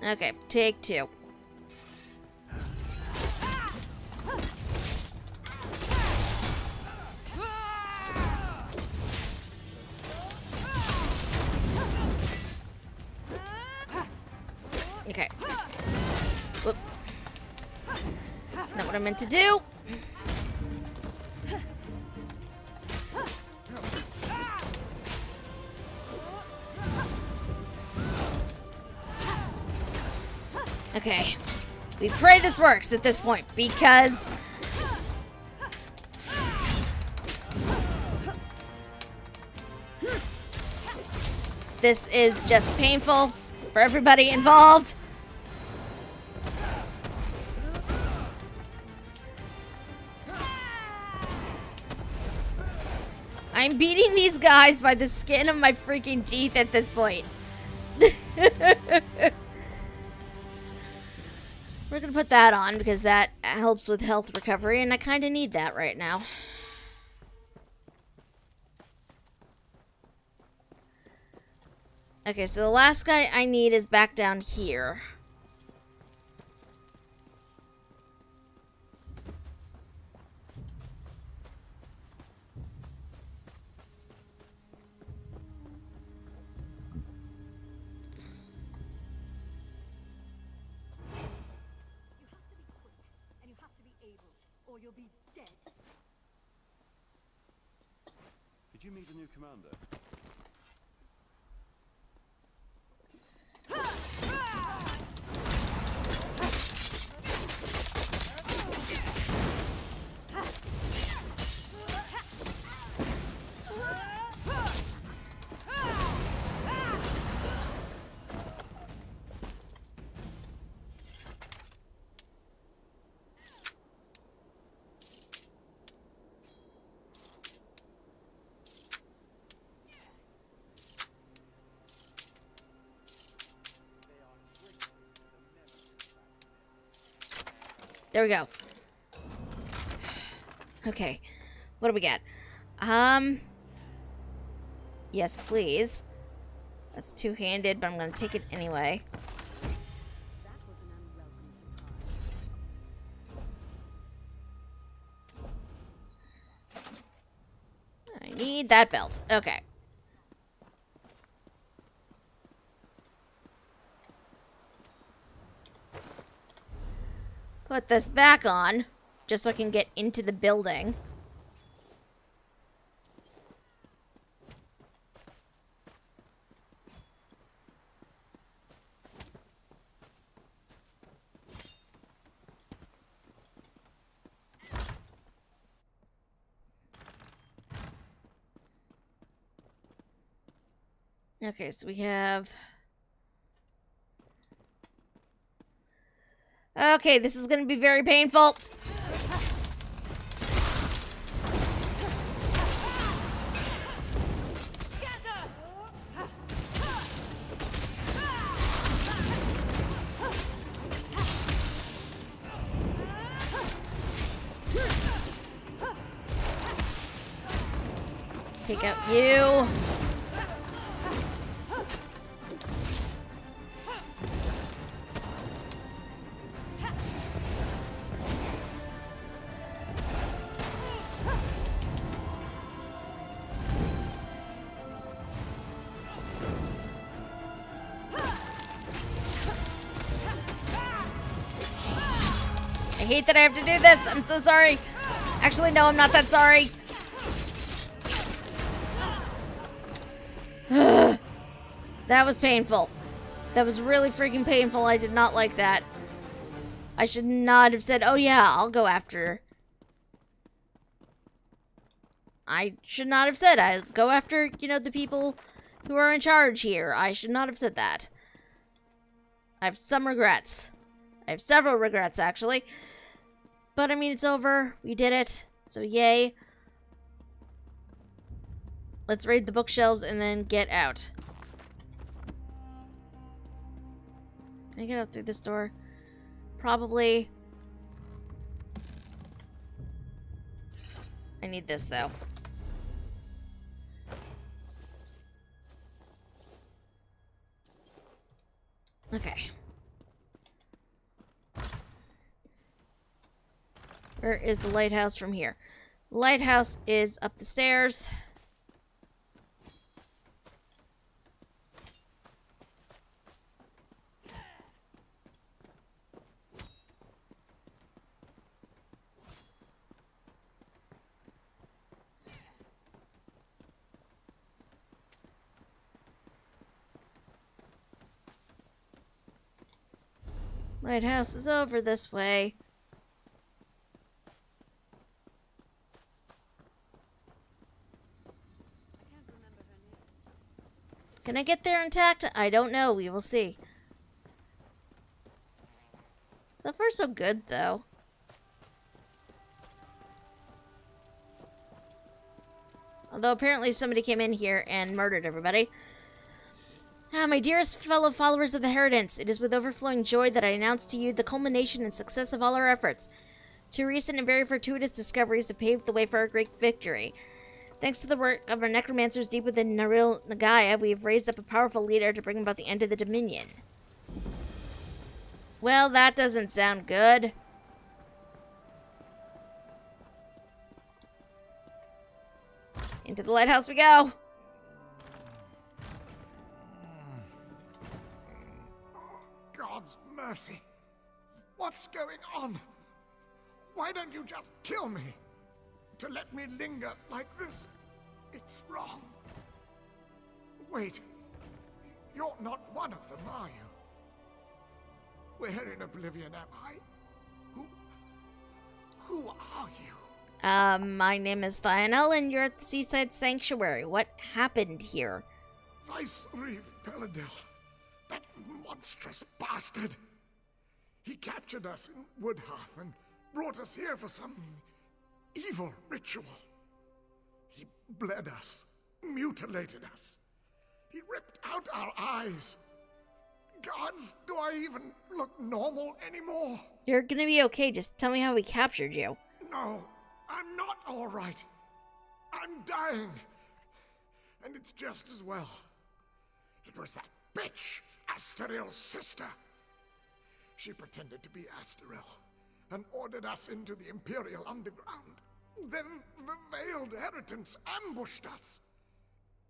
Okay, take two. Okay. Whoop. Not what I meant to do. Okay. We pray this works at this point, because this is just painful for everybody involved. I'm beating these guys by the skin of my freaking teeth at this point. We're gonna put that on because that helps with health recovery, and I kind of need that right now. Okay, so the last guy I need is back down here. You'll be dead. Did you meet the new commander? There we go. Okay. What do we got? Yes, please. That's two-handed, but I'm gonna take it anyway. I need that belt. Okay. Put this back on, just so I can get into the building. Okay, so we have... Okay, this is gonna be very painful. Take out you. I hate that I have to do this. I'm so sorry. Actually, no, I'm not that sorry. That was painful. That was really freaking painful. I did not like that. I should not have said, oh yeah, I'll go after her. I should not have said I'll go after, you know, the people who are in charge here. I should not have said that. I have some regrets. I have several regrets, actually. But, I mean, it's over. We did it. So, yay. Let's raid the bookshelves and then get out. Can I get out through this door? Probably. I need this, though. Okay. Where is the lighthouse from here? The lighthouse is up the stairs. Lighthouse is over this way. Can I get there intact? I don't know. We will see. So far, so good, though. Although apparently somebody came in here and murdered everybody. My dearest fellow followers of the Heritance, it is with overflowing joy that I announce to you the culmination and success of all our efforts. Two recent and very fortuitous discoveries have paved the way for our great victory. Thanks to the work of our necromancers deep within Naril Nagaya, we have raised up a powerful leader to bring about the end of the Dominion. Well, that doesn't sound good. Into the lighthouse we go! God's mercy. What's going on? Why don't you just kill me? To let me linger like this, it's wrong. Wait, you're not one of them, are you? Where in Oblivion am I? Who are you? My name is Lionel, and you're at the Seaside Sanctuary. What happened here? Vice Reeve Peladil, that monstrous bastard. He captured us in Woodhearth and brought us here for some evil ritual. He bled us, mutilated us. He ripped out our eyes. Gods, do I even look normal anymore? You're gonna be okay. Just tell me how he captured you. No, I'm not all right. I'm dying. And it's just as well. It was that bitch, Asteril's sister. She pretended to be Asteril and ordered us into the Imperial Underground. Then the Veiled Heritance ambushed us.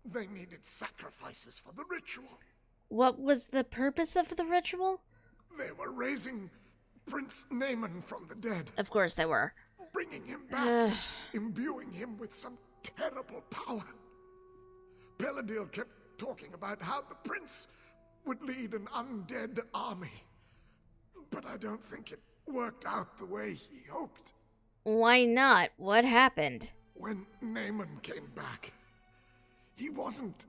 They needed sacrifices for the ritual. What was the purpose of the ritual? They were raising Prince Naaman from the dead. Of course they were. Bringing him back, imbuing him with some terrible power. Peladil kept talking about how the prince would lead an undead army. But I don't think it worked out the way he hoped. Why not? What happened? When Naaman came back, he wasn't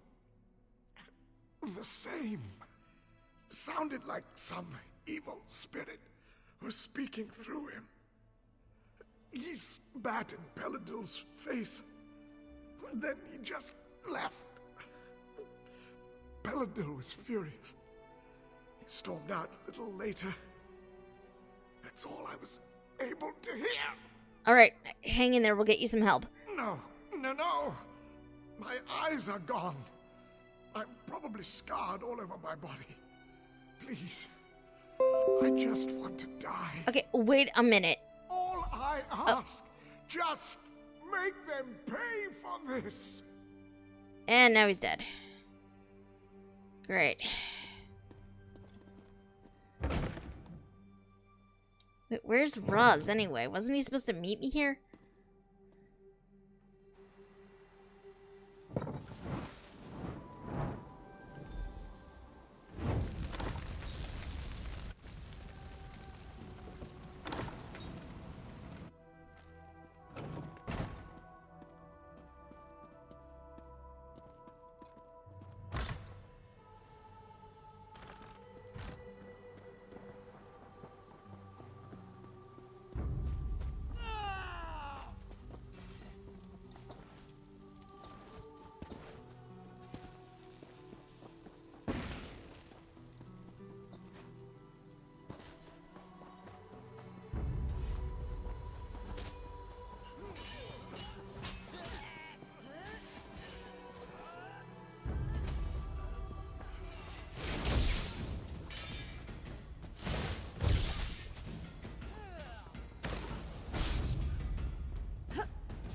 the same. Sounded like some evil spirit was speaking through him. He spat in Peladil's face. Then he just left. Peladil was furious. He stormed out a little later. That's all I was able to hear. Alright, hang in there. We'll get you some help. No. My eyes are gone. I'm probably scarred all over my body. Please. I just want to die. Okay, wait a minute. All I ask, just make them pay for this. And now he's dead. Great. Wait, where's Roz anyway? Wasn't he supposed to meet me here?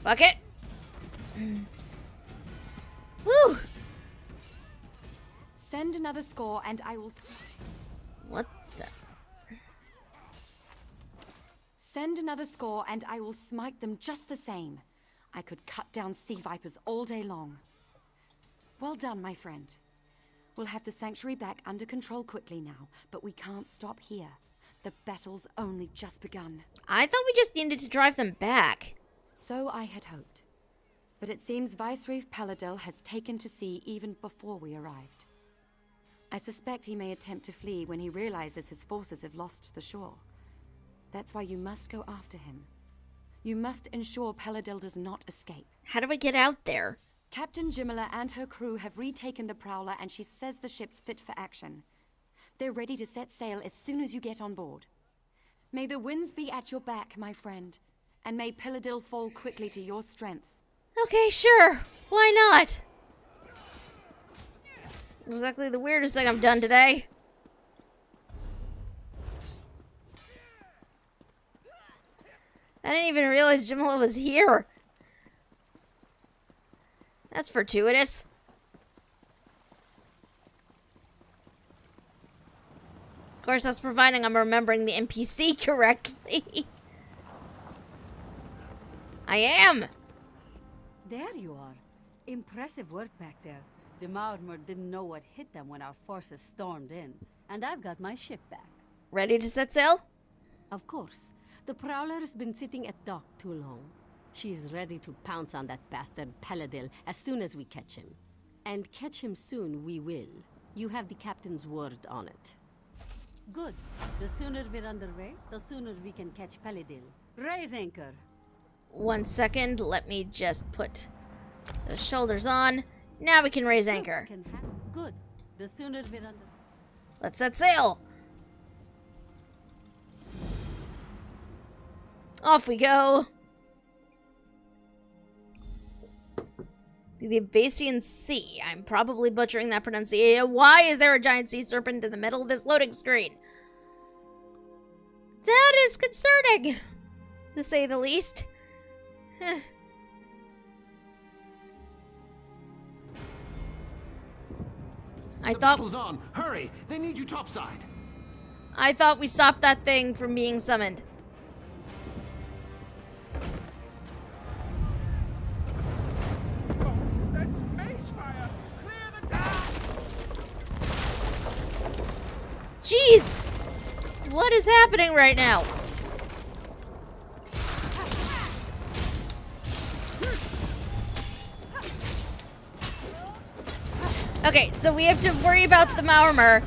Fuck it. Woo! Send another score and I will... What the... Send another score and I will smite them just the same. I could cut down sea vipers all day long. Well done, my friend. We'll have the sanctuary back under control quickly now, but we can't stop here. The battle's only just begun. I thought we just needed to drive them back. So I had hoped. But it seems Viceroy Paladil has taken to sea even before we arrived. I suspect he may attempt to flee when he realizes his forces have lost the shore. That's why you must go after him. You must ensure Paladil does not escape. How do I get out there? Captain Jimala and her crew have retaken the Prowler and she says the ship's fit for action. They're ready to set sail as soon as you get on board. May the winds be at your back, my friend, and may Paladil fall quickly to your strength. Okay, sure. Why not? Exactly the weirdest thing I've done today. I didn't even realize Jimala was here. That's fortuitous. Of course, that's providing I'm remembering the NPC correctly. I am. There you are. Impressive work back there. The Maormer didn't know what hit them when our forces stormed in, and I've got my ship back. Ready to set sail? Of course. The Prowler's been sitting at dock too long. She's ready to pounce on that bastard Paladil as soon as we catch him. And catch him soon we will. You have the captain's word on it. Good. The sooner we're underway, the sooner we can catch Paladil. Raise anchor. 1 second, let me just put the shoulders on. Now we can raise anchor. Good. The sooner we're under... Let's set sail. Off we go. The Abasian Sea. I'm probably butchering that pronunciation. Why is there a giant sea serpent in the middle of this loading screen? That is concerning, to say the least. The battle's on. Hurry! They need you topside. I thought we stopped that thing from being summoned. That's mage fire! Clear the town! Jeez! What is happening right now? Okay, so we have to worry about the Maormer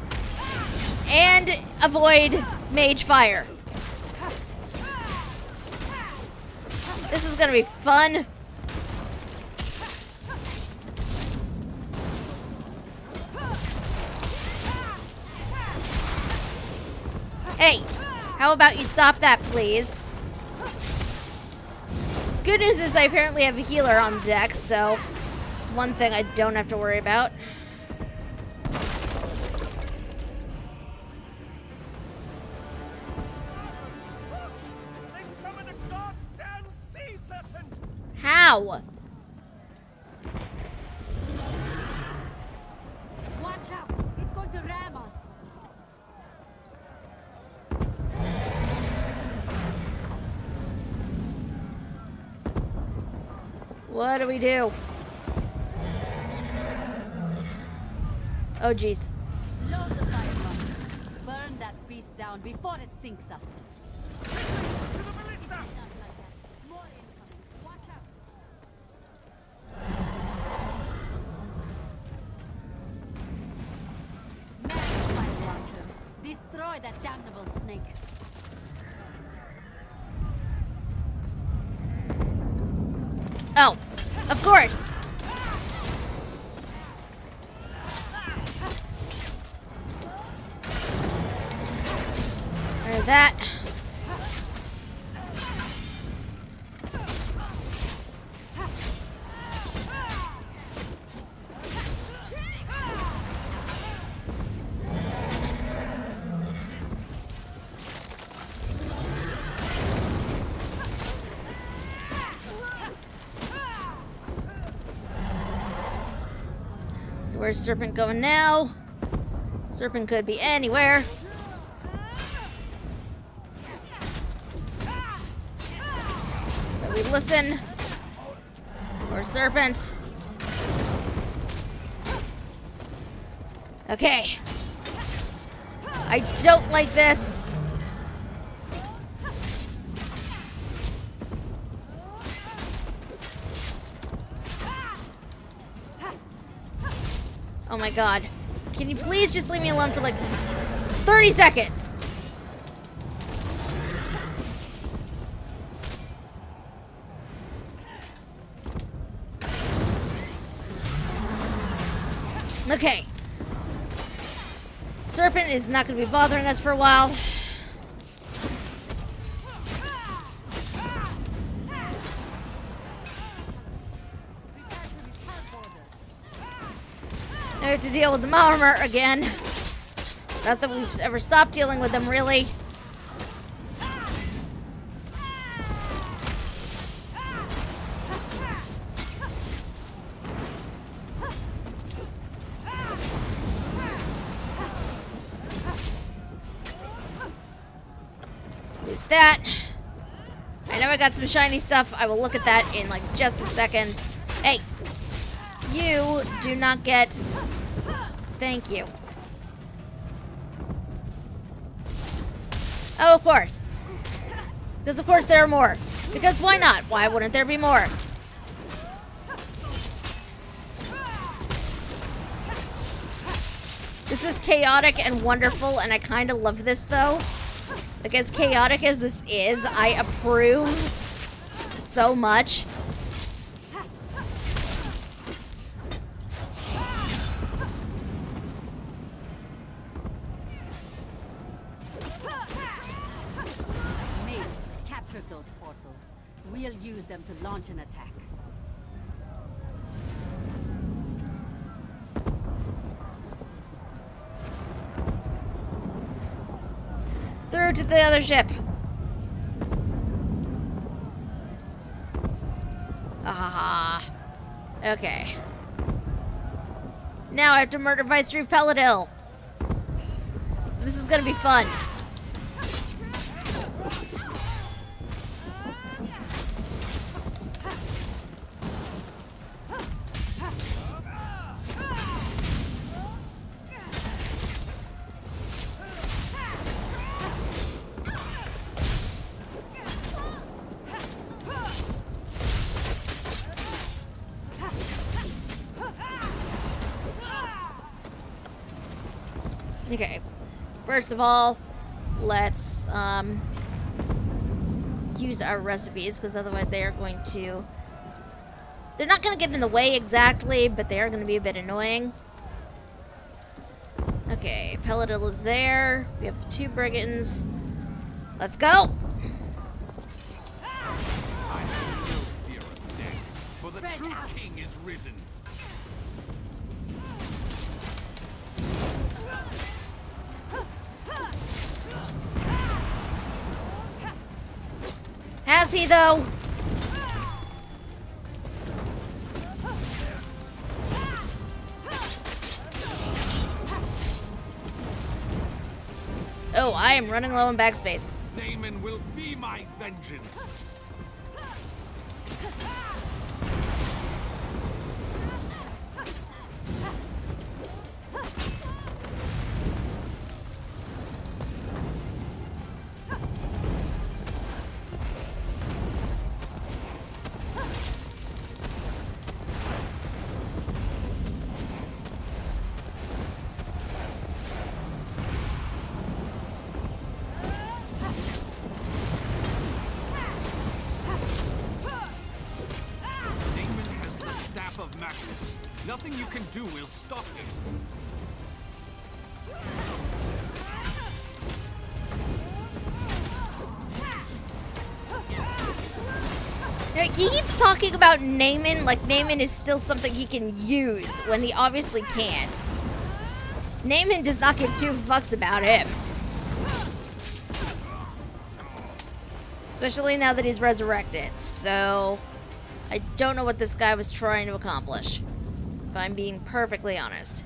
and avoid mage fire. This is gonna be fun. Hey, how about you stop that, please? Good news is I apparently have a healer on the deck, so it's one thing I don't have to worry about. They summoned a god's damn sea serpent! How? Watch out! It's going to ram us! What do we do? Oh, jeez. Load the fire. Burn that beast down before it sinks us. To the ballista! More incoming. Watch out! Man, fire launchers. Destroy that damnable snake. Oh, of course. Or that. Where's Serpent going now? Serpent could be anywhere. But we listen. Or Serpent. Okay. I don't like this. Oh my god. Can you please just leave me alone for like 30 seconds? Okay. Serpent is not going to be bothering us for a while. I have to deal with the Maormer again. Not that we've ever stopped dealing with them, really. With that. I know I got some shiny stuff. I will look at that in like just a second. Hey. You do not get... Thank you. Oh, of course. Because of course there are more. Because why not? Why wouldn't there be more? This is chaotic and wonderful, and I kind of love this, though. Like, as chaotic as this is, I approve so much. Those portals. We'll use them to launch an attack. Through to the other ship. Ah. Okay. Now I have to murder Viceroy Paladil. So this is gonna be fun. Okay, first of all, let's use our recipes, because otherwise they are going to... They're not going to get in the way exactly, but they are going to be a bit annoying. Okay, Paladil is there. We have 2 brigands. Let's go! I have no fear of death, for the true king is risen. Has he, though? Oh, I am running low on backspace. Naaman will be my vengeance. Of Magnus. Nothing you can do will stop him. He keeps talking about Naaman like Naaman is still something he can use when he obviously can't. Naaman does not give 2 fucks about him. Especially now that he's resurrected, so... I don't know what this guy was trying to accomplish. if I'm being perfectly honest.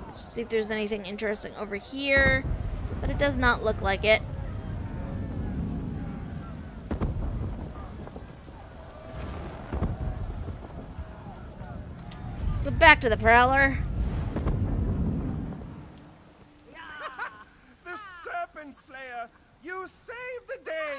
Let's see if there's anything interesting over here, but it does not look like it. So back to the Prowler. The Serpent Slayer! You saved the day!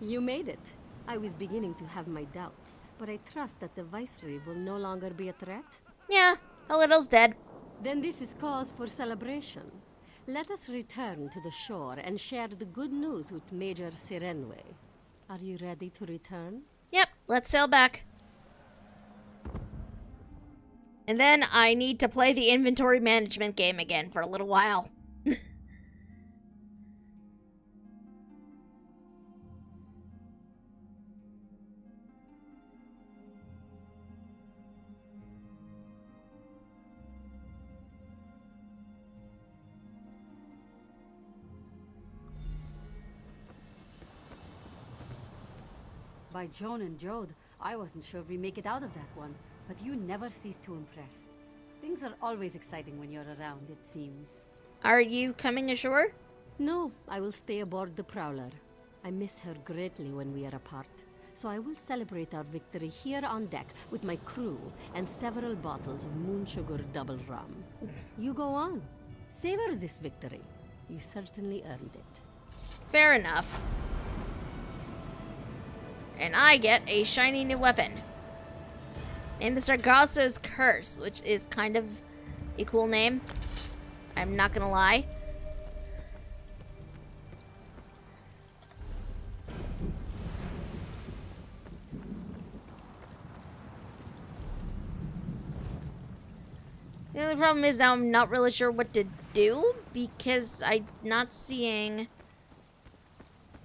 You made it. I was beginning to have my doubts, but I trust that the Viceroy will no longer be a threat. Yeah, a little's dead. Then this is cause for celebration. Let us return to the shore and share the good news with Major Sirenwe. Are you ready to return? Yep, let's sail back. And then I need to play the inventory management game again for a little while. By John and Jode, I wasn't sure we make it out of that one, but you never cease to impress. Things are always exciting when you're around, it seems. Are you coming ashore? No, I will stay aboard the Prowler. I miss her greatly when we are apart, so I will celebrate our victory here on deck with my crew and several bottles of moon sugar double rum. You go on. Savor this victory. You certainly earned it. Fair enough. And I get a shiny new weapon. Named the Sargasso's Curse, which is kind of a cool name. I'm not gonna lie. The only problem is now I'm not really sure what to do because I'm not seeing...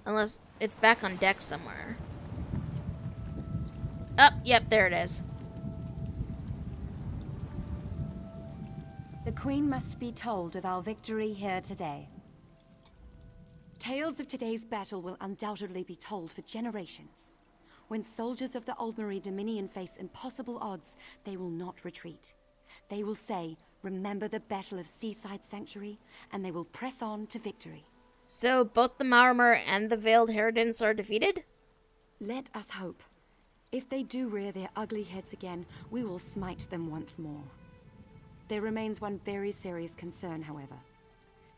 Unless it's back on deck somewhere. Oh, yep, there it is. The Queen must be told of our victory here today. Tales of today's battle will undoubtedly be told for generations. When soldiers of the Aldmeri Dominion face impossible odds, they will not retreat. They will say, remember the Battle of Seaside Sanctuary, and they will press on to victory. So both the Maormer and the Veiled Heritance are defeated? Let us hope. If they do rear their ugly heads again, we will smite them once more. There remains one very serious concern, however.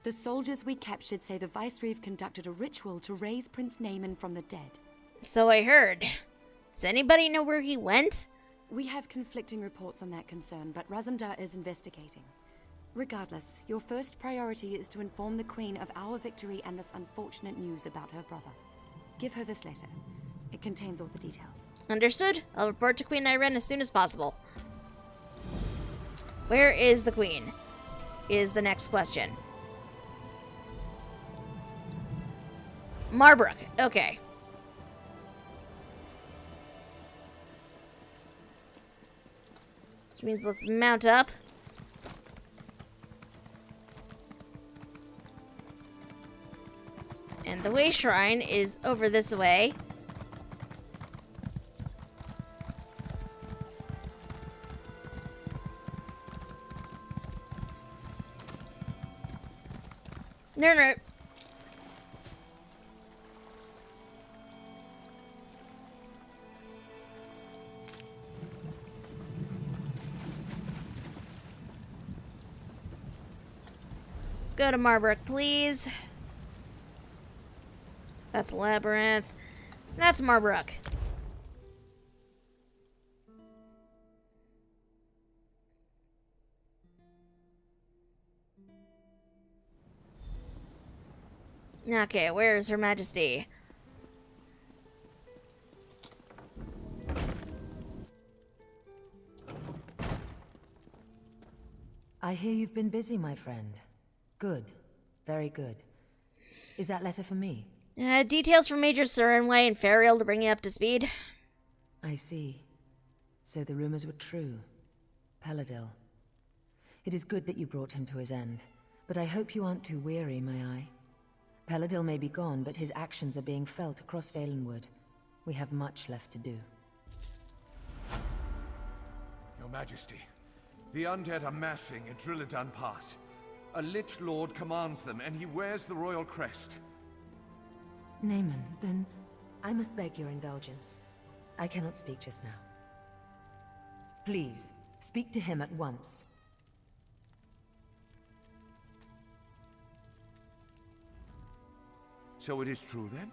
The soldiers we captured say the Viceroy conducted a ritual to raise Prince Naaman from the dead. So I heard. Does anybody know where he went? We have conflicting reports on that concern, but Razumdar is investigating. Regardless, your first priority is to inform the Queen of our victory and this unfortunate news about her brother. Give her this letter. It contains all the details. Understood. I'll report to Queen Irene as soon as possible. Where is the Queen? Is the next question. Marbrook. Okay. Which means let's mount up. And the way shrine is over this way. No. Let's go to Marbrook, please. That's Labyrinth. That's Marbrook. Okay, where's Her Majesty? I hear you've been busy, my friend. Good. Very good. Is that letter for me? Details from Major Sirenwe and Fariel to bring you up to speed. I see. So the rumors were true. Paladil. It is good that you brought him to his end, but I hope you aren't too weary, may I? Peladil may be gone, but his actions are being felt across Valenwood. We have much left to do. Your Majesty, the undead are massing at Drilladan Pass. A Lich Lord commands them, and he wears the royal crest. Naaman, then I must beg your indulgence. I cannot speak just now. Please, speak to him at once. So it is true, then?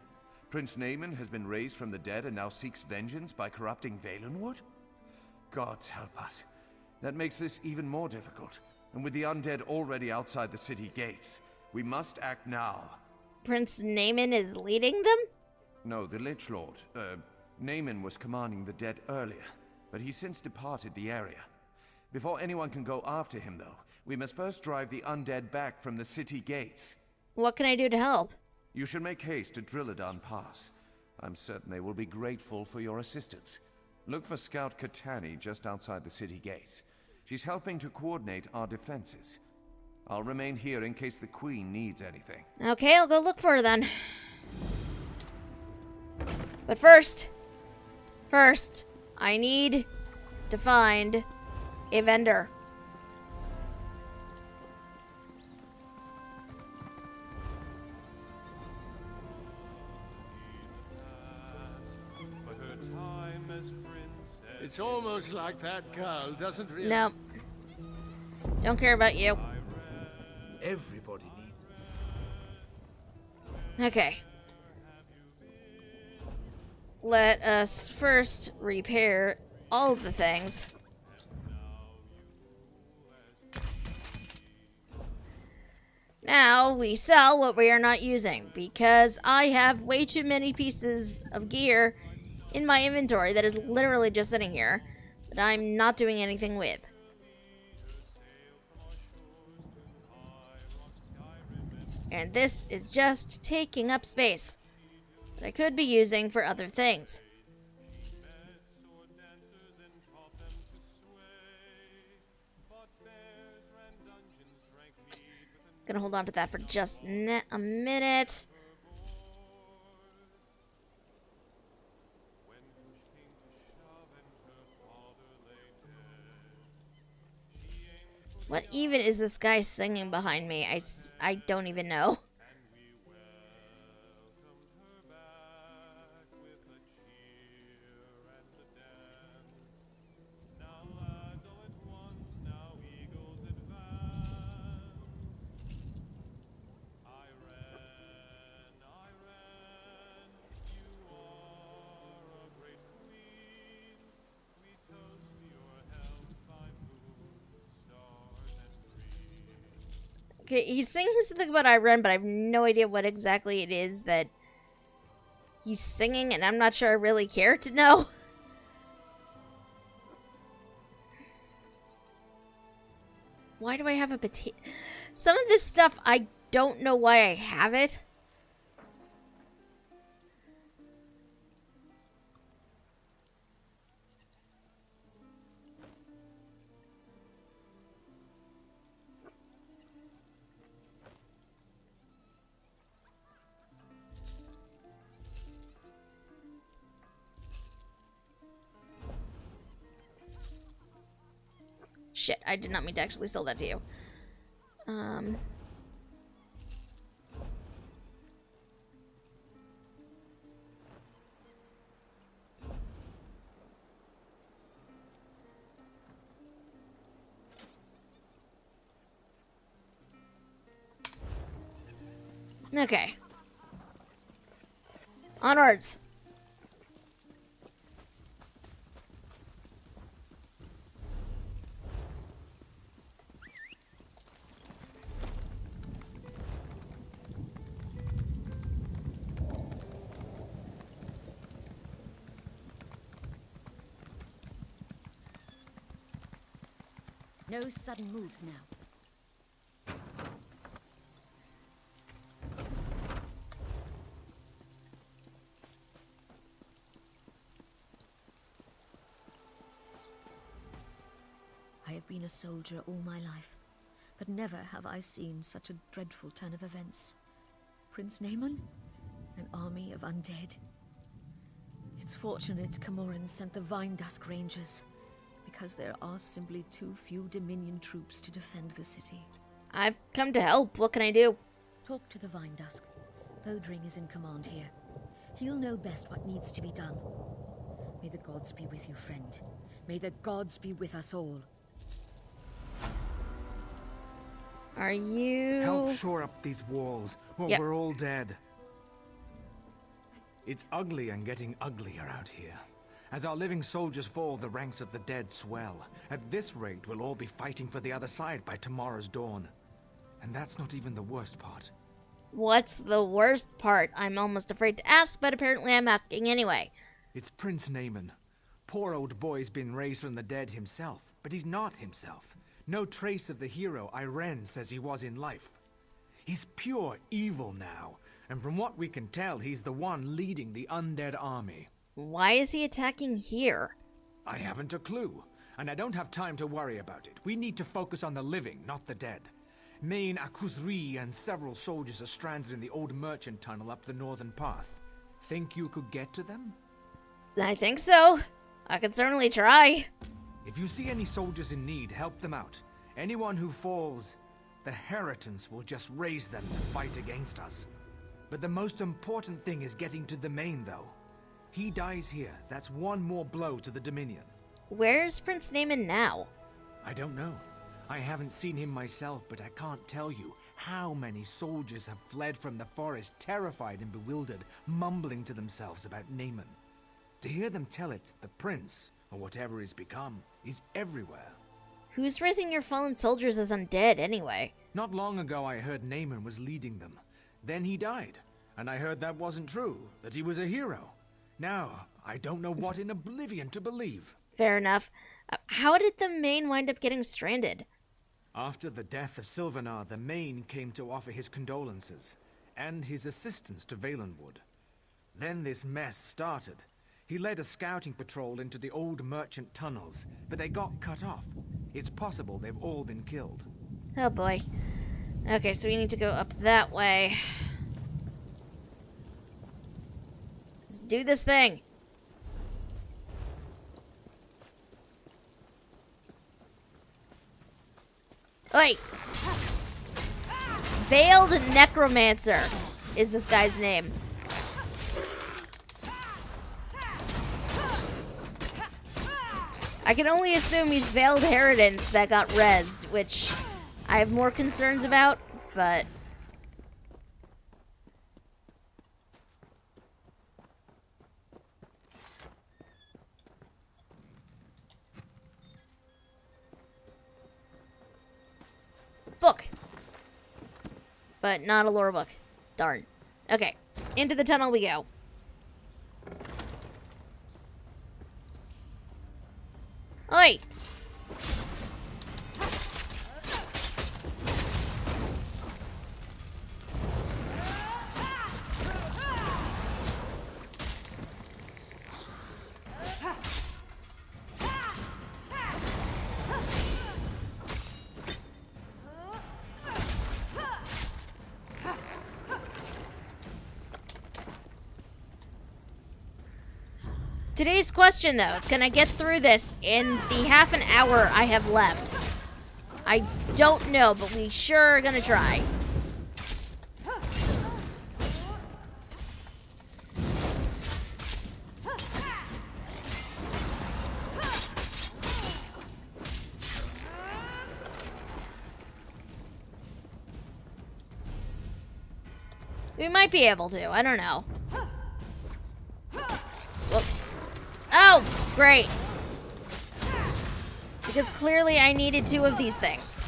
Prince Naaman has been raised from the dead and now seeks vengeance by corrupting Valenwood? Gods help us. That makes this even more difficult. And with the undead already outside the city gates, we must act now. Prince Naaman is leading them? No, the Lich Lord. Naaman was commanding the dead earlier, but he's since departed the area. Before anyone can go after him, though, we must first drive the undead back from the city gates. What can I do to help? You should make haste to Drilladan Pass. I'm certain they will be grateful for your assistance. Look for Scout Katani just outside the city gates. She's helping to coordinate our defenses. I'll remain here in case the Queen needs anything. Okay, I'll go look for her then. But first, I need to find a vendor. It's almost like that girl doesn't really... No. Don't care about you. Everybody needs it. Okay. Let us first repair all of the things. Now we sell what we are not using, because I have way too many pieces of gear in my inventory that is literally just sitting here that I'm not doing anything with. And this is just taking up space that I could be using for other things. Gonna hold on to that for just a minute. What even is this guy singing behind me? I don't even know. Okay, he's singing something about I Ren, but I have no idea what exactly it is that he's singing, and I'm not sure I really care to know. Why do I have a potato? Some of this stuff, I don't know why I have it. Shit, I did not mean to actually sell that to you. Okay. Onwards. No sudden moves now. I have been a soldier all my life, but never have I seen such a dreadful turn of events. Prince Naaman? An army of undead? It's fortunate Camoran sent the Vine Dusk Rangers, because there are simply too few Dominion troops to defend the city. I've come to help. What can I do? Talk to the Vine Dusk. Bodring is in command here. He'll know best what needs to be done. May the gods be with you, friend. May the gods be with us all. Are you... Help shore up these walls, or Yep. we're all dead. It's ugly and getting uglier out here. As our living soldiers fall, the ranks of the dead swell. At this rate, we'll all be fighting for the other side by tomorrow's dawn. And that's not even the worst part. What's the worst part? I'm almost afraid to ask, but apparently I'm asking anyway. It's Prince Naaman. Poor old boy's been raised from the dead himself, but he's not himself. No trace of the hero Irene says he was in life. He's pure evil now, and from what we can tell, he's the one leading the undead army. Why is he attacking here? I haven't a clue, and I don't have time to worry about it. We need to focus on the living, not the dead. Main Akuzri and several soldiers are stranded in the old merchant tunnel up the northern path. Think you could get to them? I think so. I could certainly try. If you see any soldiers in need, help them out. Anyone who falls, the Heritance will just raise them to fight against us. But the most important thing is getting to the main, though. He dies here. That's one more blow to the Dominion. Where's Prince Naaman now? I don't know. I haven't seen him myself, but I can't tell you how many soldiers have fled from the forest, terrified and bewildered, mumbling to themselves about Naaman. To hear them tell it, the prince, or whatever he's become, is everywhere. Who's raising your fallen soldiers as undead, anyway? Not long ago I heard Naaman was leading them. Then he died, and I heard that wasn't true, that he was a hero. Now, I don't know what in oblivion to believe. Fair enough. How did the Main wind up getting stranded? After the death of Sylvanar, the Main came to offer his condolences, and his assistance to Valenwood. Then this mess started. He led a scouting patrol into the old merchant tunnels, but they got cut off. It's possible they've all been killed. Oh boy. Okay, so we need to go up that way. Let's do this thing. Oi! Veiled Necromancer is this guy's name. I can only assume he's Veiled Heritance that got rezzed, which I have more concerns about, but... Book. But not a lore book. Darn. Okay, into the tunnel we go. Oi! Today's question, though, is can I get through this in the half an hour I have left? I don't know, but we sure are gonna try. We might be able to, I don't know. Whoop. Oh, great. Because clearly I needed 2 of these things.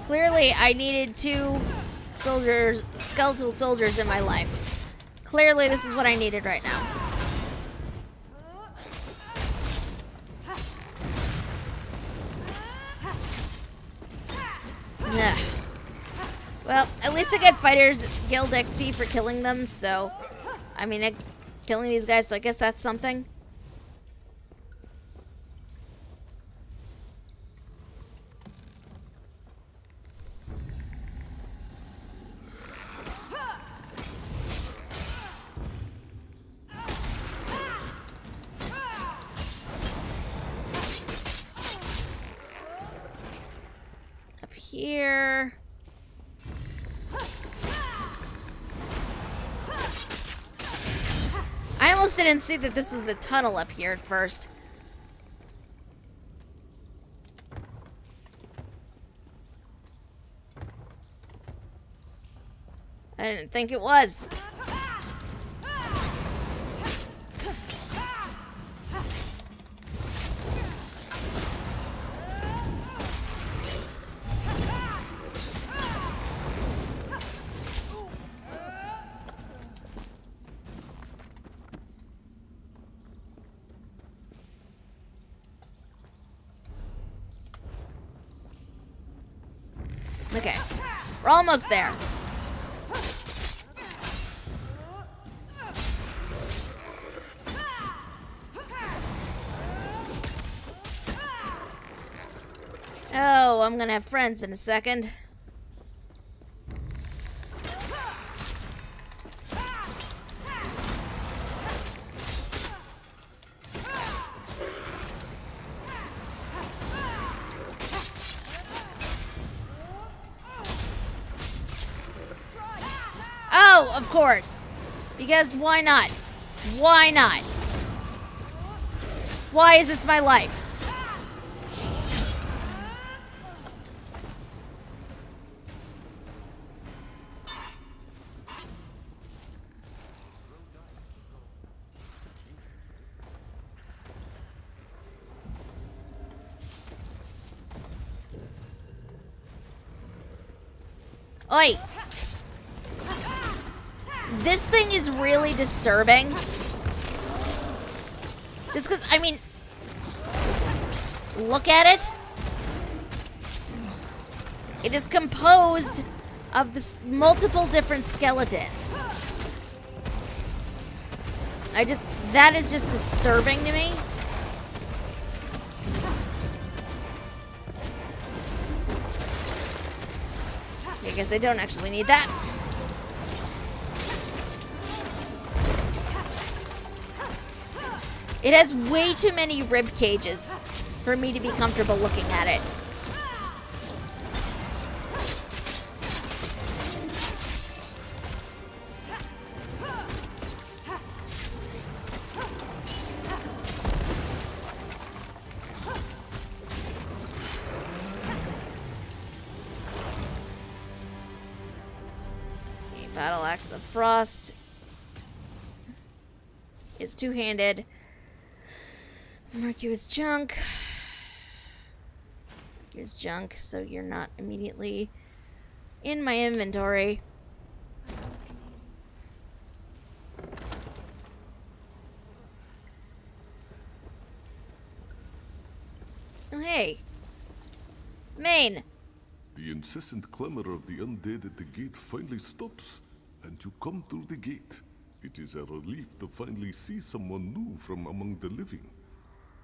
Clearly I needed 2 soldiers, skeletal soldiers in my life. Clearly this is what I needed right now. Ugh. Well, at least I get Fighters Guild XP for killing them, so... I mean, killing these guys, so I guess that's something. almost didn't see that this was the tunnel up here at first. I didn't think it was. Okay, we're almost there. Oh, I'm gonna have friends in a second. Oh, of course. Because why not? Why not? Why is this my life? Oi! This thing is really disturbing. Just because, I mean, look at it. It is composed of this multiple different skeletons. That is just disturbing to me. I guess I don't actually need that. It has way too many rib cages for me to be comfortable looking at it. Okay, Battle Axe of Frost is two-handed. Mark you as junk. Mark you as junk, so you're not immediately in my inventory. Oh, hey. It's Maine. The incessant clamor of the undead at the gate finally stops, and you come through the gate. It is a relief to finally see someone new from among the living.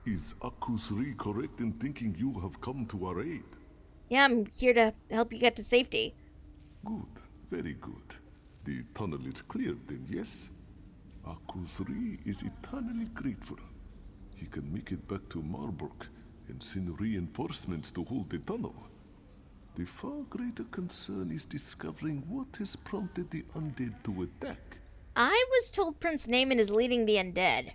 Is Akusri correct in thinking you have come to our aid? Yeah, I'm here to help you get to safety. Good, very good. The tunnel is clear then, yes? Akusri is eternally grateful. He can make it back to Marburg and send reinforcements to hold the tunnel. The far greater concern is discovering what has prompted the undead to attack. I was told Prince Naaman is leading the undead.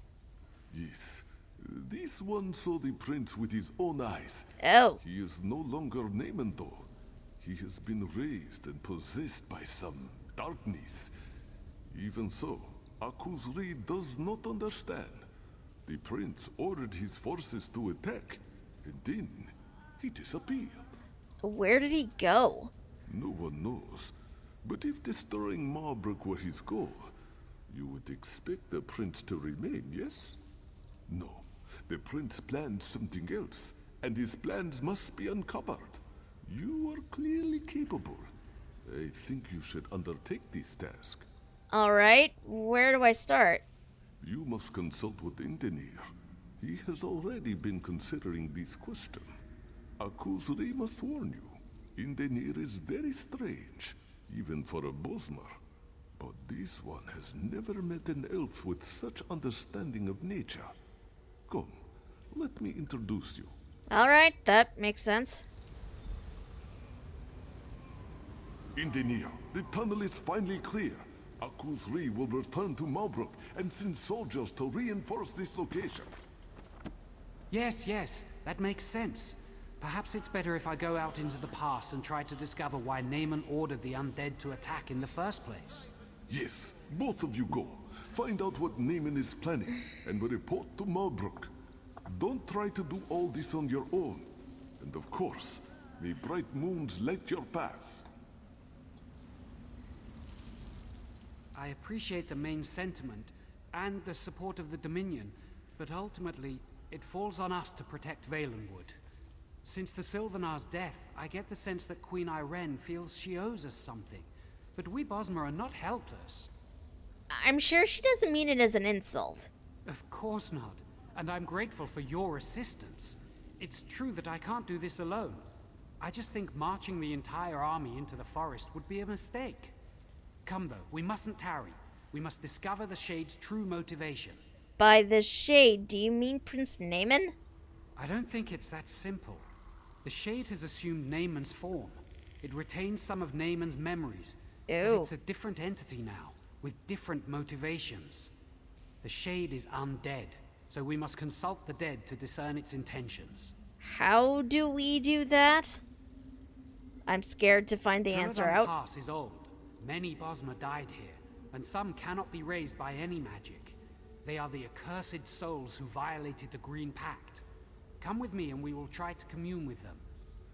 Yes. This one saw the prince with his own eyes. Oh. He is no longer Naaman, though. He has been raised and possessed by some darkness. Even so, Akusri does not understand. The prince ordered his forces to attack, and then he disappeared. Where did he go? No one knows. But if destroying Marburg were his goal, you would expect the prince to remain, yes? No. The prince planned something else, and his plans must be uncovered. You are clearly capable. I think you should undertake this task. Alright, where do I start? You must consult with Indenir. He has already been considering this question. Akusri must warn you. Indenir is very strange, even for a Bosmer. But this one has never met an elf with such understanding of nature. Come, let me introduce you. Alright, that makes sense. Indenir, the tunnel is finally clear. Akuzri will return to Malbrook and send soldiers to reinforce this location. Yes, that makes sense. Perhaps it's better if I go out into the pass and try to discover why Naaman ordered the undead to attack in the first place. Yes, both of you go. Find out what Naaman is planning and report to Malbrook. Don't try to do all this on your own. And of course, may bright moons light your path. I appreciate the main sentiment and the support of the Dominion, but ultimately, it falls on us to protect Valenwood. Since the Sylvanar's death, I get the sense that Queen Irene feels she owes us something. But we Bosmer are not helpless. I'm sure she doesn't mean it as an insult. Of course not. And I'm grateful for your assistance. It's true that I can't do this alone. I just think marching the entire army into the forest would be a mistake. Come though, we mustn't tarry. We must discover the Shade's true motivation. By the Shade, do you mean Prince Naaman? I don't think it's that simple. The Shade has assumed Naaman's form. It retains some of Naaman's memories. Ew. But it's a different entity now, with different motivations. The Shade is undead, so we must consult the dead to discern its intentions. How do we do that? I'm scared to find the answer out. Pass is old. Many Bosmer died here, and some cannot be raised by any magic. They are the accursed souls who violated the Green Pact. Come with me and we will try to commune with them.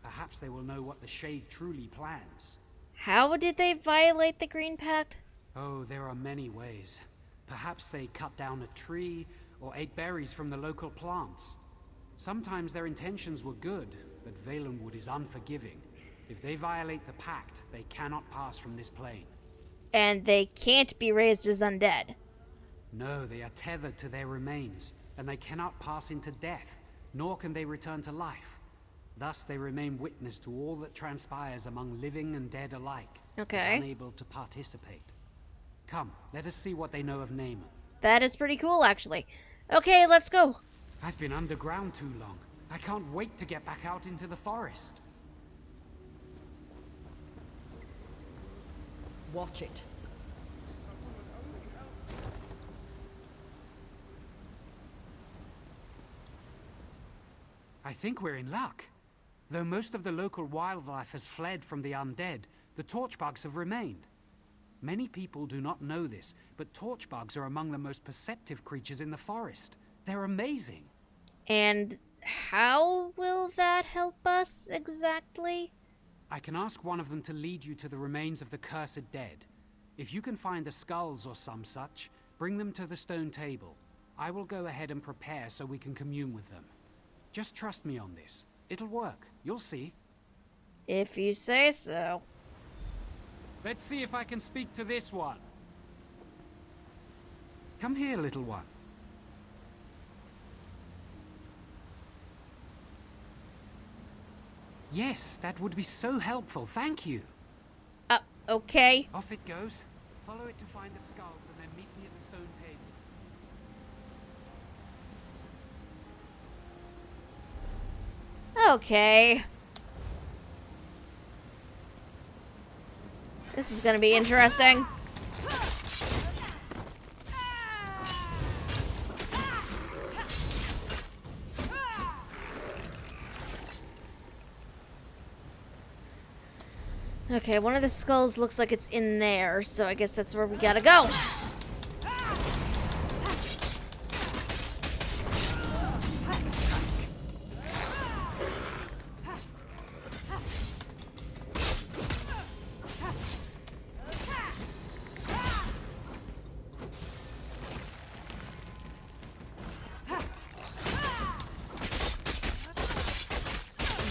Perhaps they will know what the Shade truly plans. How did they violate the Green Pact? Oh, there are many ways. Perhaps they cut down a tree or ate berries from the local plants. Sometimes their intentions were good, but Valenwood is unforgiving. If they violate the pact, they cannot pass from this plane. And they can't be raised as undead. No, they are tethered to their remains, and they cannot pass into death, nor can they return to life. Thus they remain witness to all that transpires among living and dead alike, okay, unable to participate. Come, let us see what they know of Naaman. That is pretty cool, actually. Okay, let's go. I've been underground too long. I can't wait to get back out into the forest. Watch it. I think we're in luck. Though most of the local wildlife has fled from the undead, the torchbugs have remained. Many people do not know this, but torchbugs are among the most perceptive creatures in the forest. They're amazing. And how will that help us exactly? I can ask one of them to lead you to the remains of the cursed dead. If you can find the skulls or some such, bring them to the stone table. I will go ahead and prepare so we can commune with them. Just trust me on this. It'll work. You'll see. If you say so. Let's see if I can speak to this one. Come here, little one. Yes, that would be so helpful. Thank you. Okay. Off it goes. Follow it to find the skulls and then meet me at the stone table. Okay. This is gonna be interesting. Okay, one of the skulls looks like it's in there, so I guess that's where we gotta go.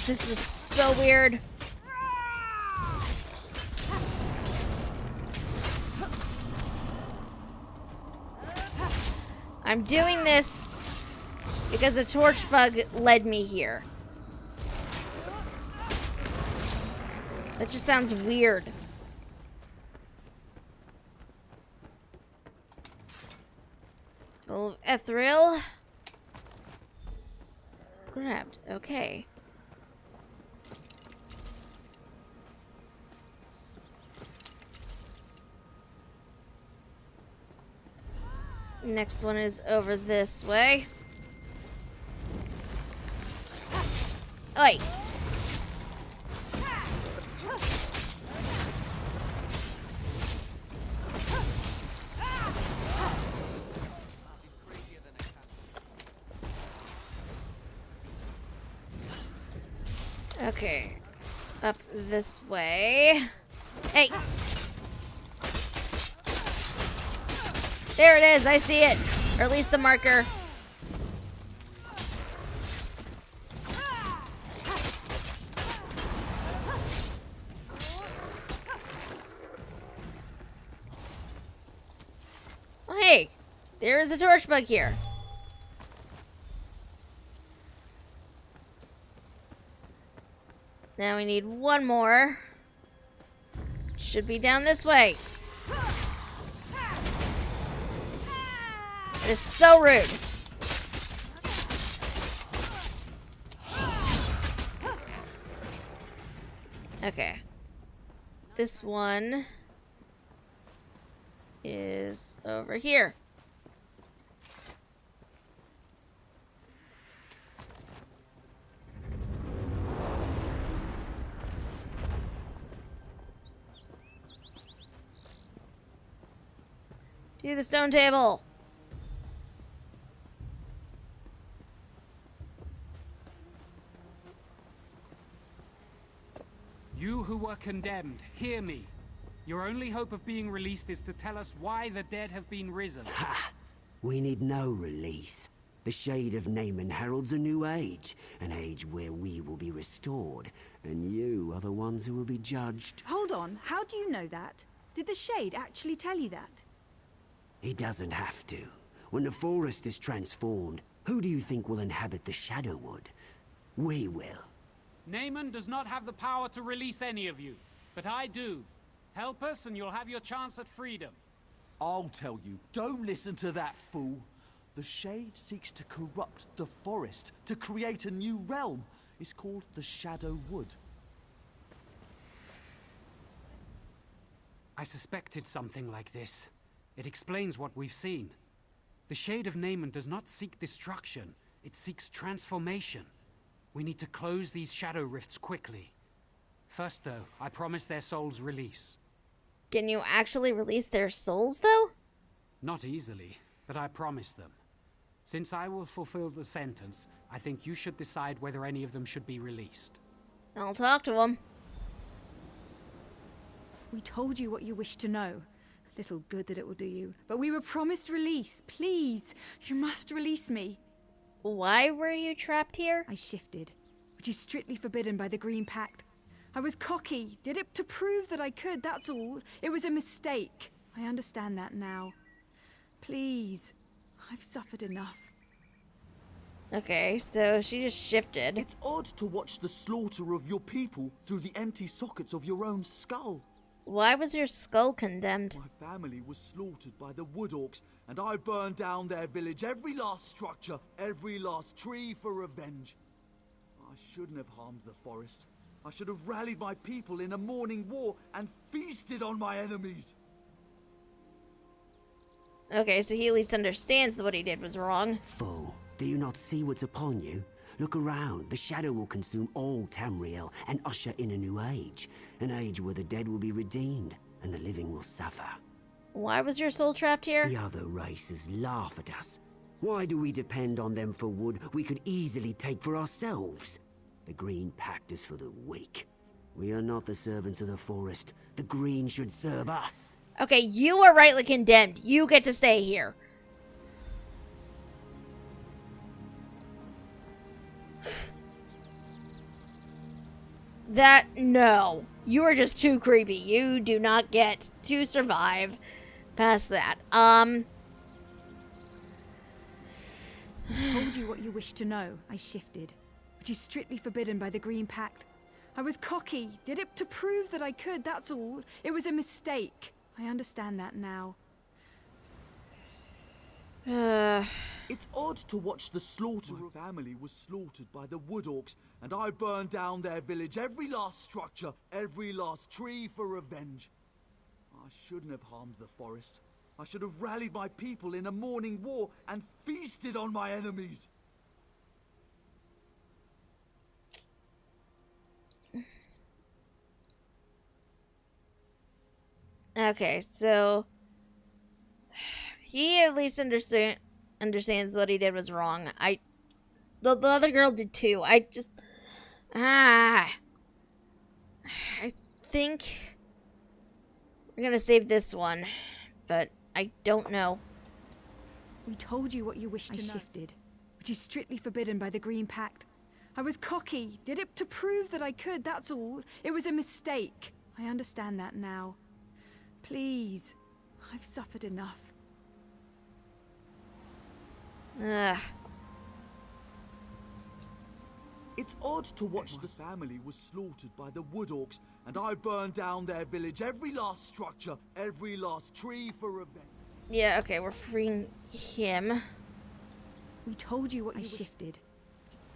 This is so weird. I'm doing this because a torch bug led me here. That just sounds weird. Full of ethereal. Grabbed. Okay. Next one is over this way. Oi! Okay, it's up this way. Hey! There it is, I see it! Or at least the marker. Oh, hey! There is a torch bug here. Now we need one more. Should be down this way. It is so rude. Okay. This one is over here. Do the stone table. You who were condemned, hear me. Your only hope of being released is to tell us why the dead have been risen. Ha! We need no release. The shade of Naaman heralds a new age. An age where we will be restored, and you are the ones who will be judged. Hold on, how do you know that? Did the Shade actually tell you that? He doesn't have to. When the forest is transformed, who do you think will inhabit the Shadowwood? We will. Naaman does not have the power to release any of you, but I do. Help us and you'll have your chance at freedom. I'll tell you, don't listen to that fool. The Shade seeks to corrupt the forest, to create a new realm. It's called the Shadowwood. I suspected something like this. It explains what we've seen. The Shade of Naaman does not seek destruction, it seeks transformation. We need to close these shadow rifts quickly. First, though, I promise their souls release. Can you actually release their souls, though? Not easily, but I promise them. Since I will fulfill the sentence, I think you should decide whether any of them should be released. I'll talk to them. We told you what you wished to know. Little good that it will do you. But we were promised release. Please, you must release me. Why were you trapped here? I shifted, which is strictly forbidden by the Green Pact. I was cocky, did it to prove that I could, that's all. It was a mistake. I understand that now. Please, I've suffered enough. Okay, so she just shifted. It's odd to watch the slaughter of your people through the empty sockets of your own skull. Why was your skull condemned? My family was slaughtered by the Wood Orcs, and I burned down their village, every last structure, every last tree for revenge. I shouldn't have harmed the forest. I should have rallied my people in a morning war and feasted on my enemies. Okay, so he at least understands that what he did was wrong. Fool, do you not see what's upon you? Look around. The shadow will consume all Tamriel and usher in a new age. An age where the dead will be redeemed and the living will suffer. Why was your soul trapped here? The other races laugh at us. Why do we depend on them for wood we could easily take for ourselves? The Green Pact is for the weak. We are not the servants of the forest. The Green should serve us. Okay, you are rightly condemned. You get to stay here. No. You are just too creepy. You do not get to survive past that. I told you what you wished to know. I shifted, which is strictly forbidden by the Green Pact. I was cocky, did it to prove that I could, that's all. It was a mistake. I understand that now. It's odd to watch the slaughter. My family was slaughtered by the Wood Orcs, and I burned down their village, every last structure, every last tree for revenge. I shouldn't have harmed the forest. I should have rallied my people in a morning war and feasted on my enemies. Okay, so he at least understands what he did was wrong. The other girl did too. I think we're gonna save this one, but I don't know. We told you what you wished to know. I shifted, which is strictly forbidden by the Green Pact. I was cocky, did it to prove that I could, that's all. It was a mistake. I understand that now. Please, I've suffered enough. Ugh. It's odd to watch the family was slaughtered by the Wood Orcs, and I burned down their village, every last structure, every last tree for revenge. Yeah, okay, we're freeing him. We told you what you shifted.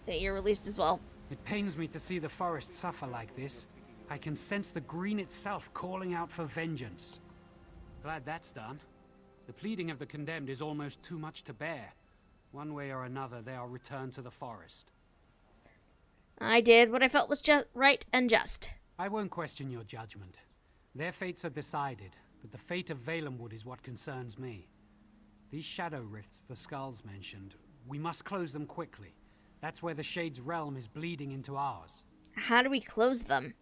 That you're released as well. It pains me to see the forest suffer like this. I can sense the green itself calling out for vengeance. Glad that's done. The pleading of the condemned is almost too much to bear. One way or another, they are returned to the forest. I did what I felt was just right and just. I won't question your judgment. Their fates are decided, but the fate of Valenwood is what concerns me. These shadow rifts the skulls mentioned, we must close them quickly. That's where the Shade's realm is bleeding into ours. How do we close them?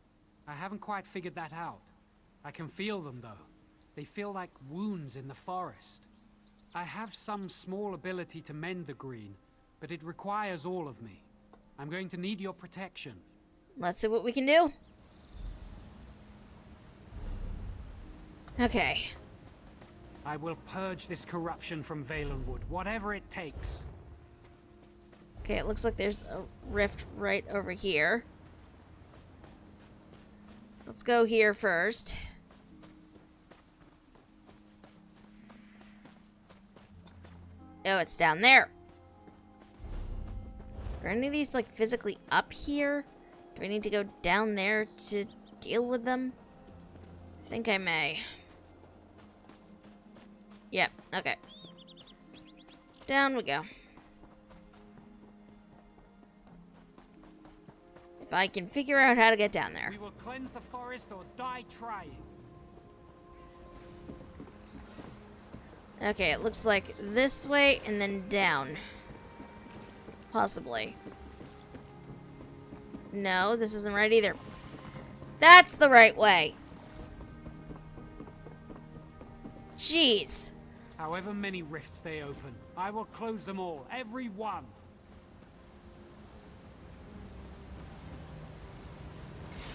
I haven't quite figured that out. I can feel them, though. They feel like wounds in the forest. I have some small ability to mend the green, but it requires all of me. I'm going to need your protection. Let's see what we can do. Okay. I will purge this corruption from Valenwood, whatever it takes. Okay, it looks like there's a rift right over here. So let's go here first. Oh, it's down there. Are any of these, like, physically up here? Do I need to go down there to deal with them? I think I may. Yep, okay. Down we go. If I can figure out how to get down there. We will cleanse the forest or die trying. Okay, it looks like this way and then down. Possibly. No, this isn't right either. That's the right way. Jeez. However many rifts they open, I will close them all, every one.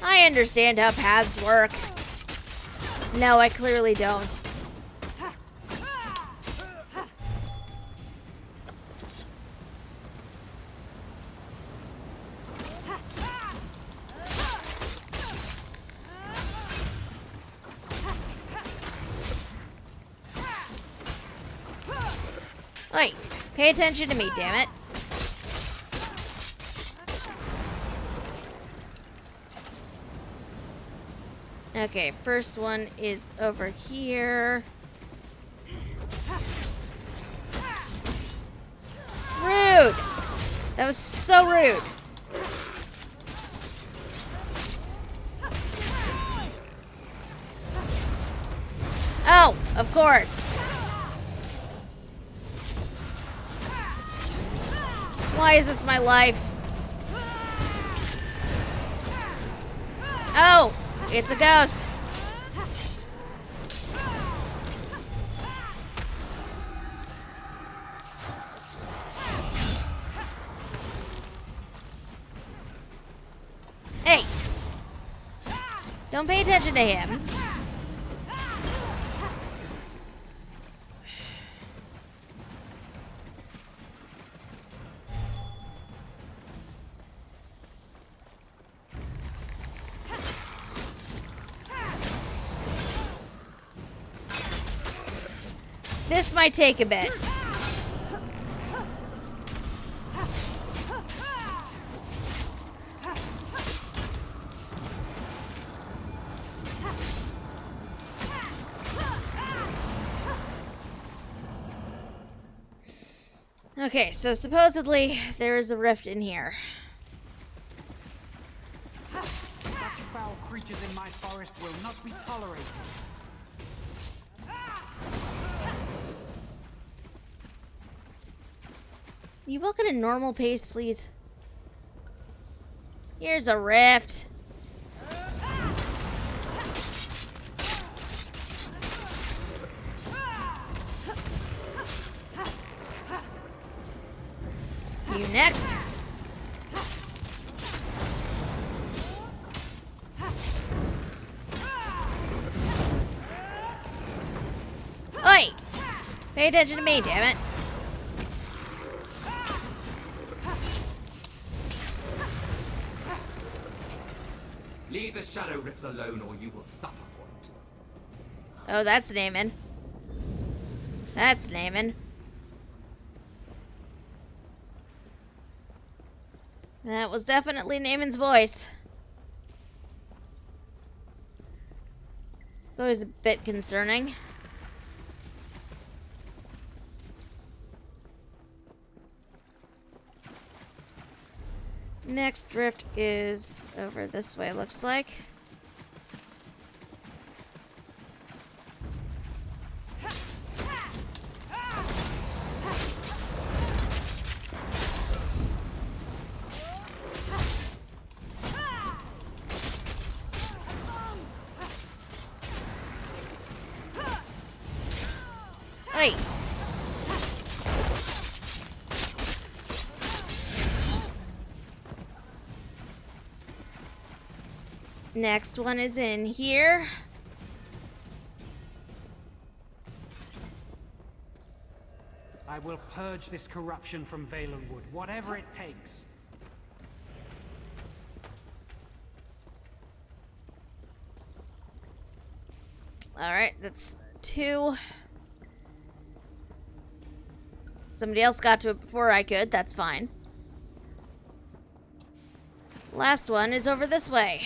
I understand how paths work. No, I clearly don't. Oi, pay attention to me, damn it. Okay, first one is over here. Rude! That was so rude. Oh, of course. Why is this my life? Oh, it's a ghost. Hey, don't pay attention to him. This might take a bit. Okay, so supposedly there is a rift in here. Such foul creatures in my forest will not be tolerated. You walk at a normal pace, please? Here's a rift. You next. Oi! Pay attention to me, damn it. Leave the shadow rifts alone or you will suffer for it. Oh, that's Naaman. That's Naaman. That was definitely Naaman's voice. It's always a bit concerning. Next rift is over this way, looks like. Hey. Next one is in here. I will purge this corruption from Veiled Wood, whatever it takes. Alright, that's 2. Somebody else got to it before I could, that's fine. Last one is over this way.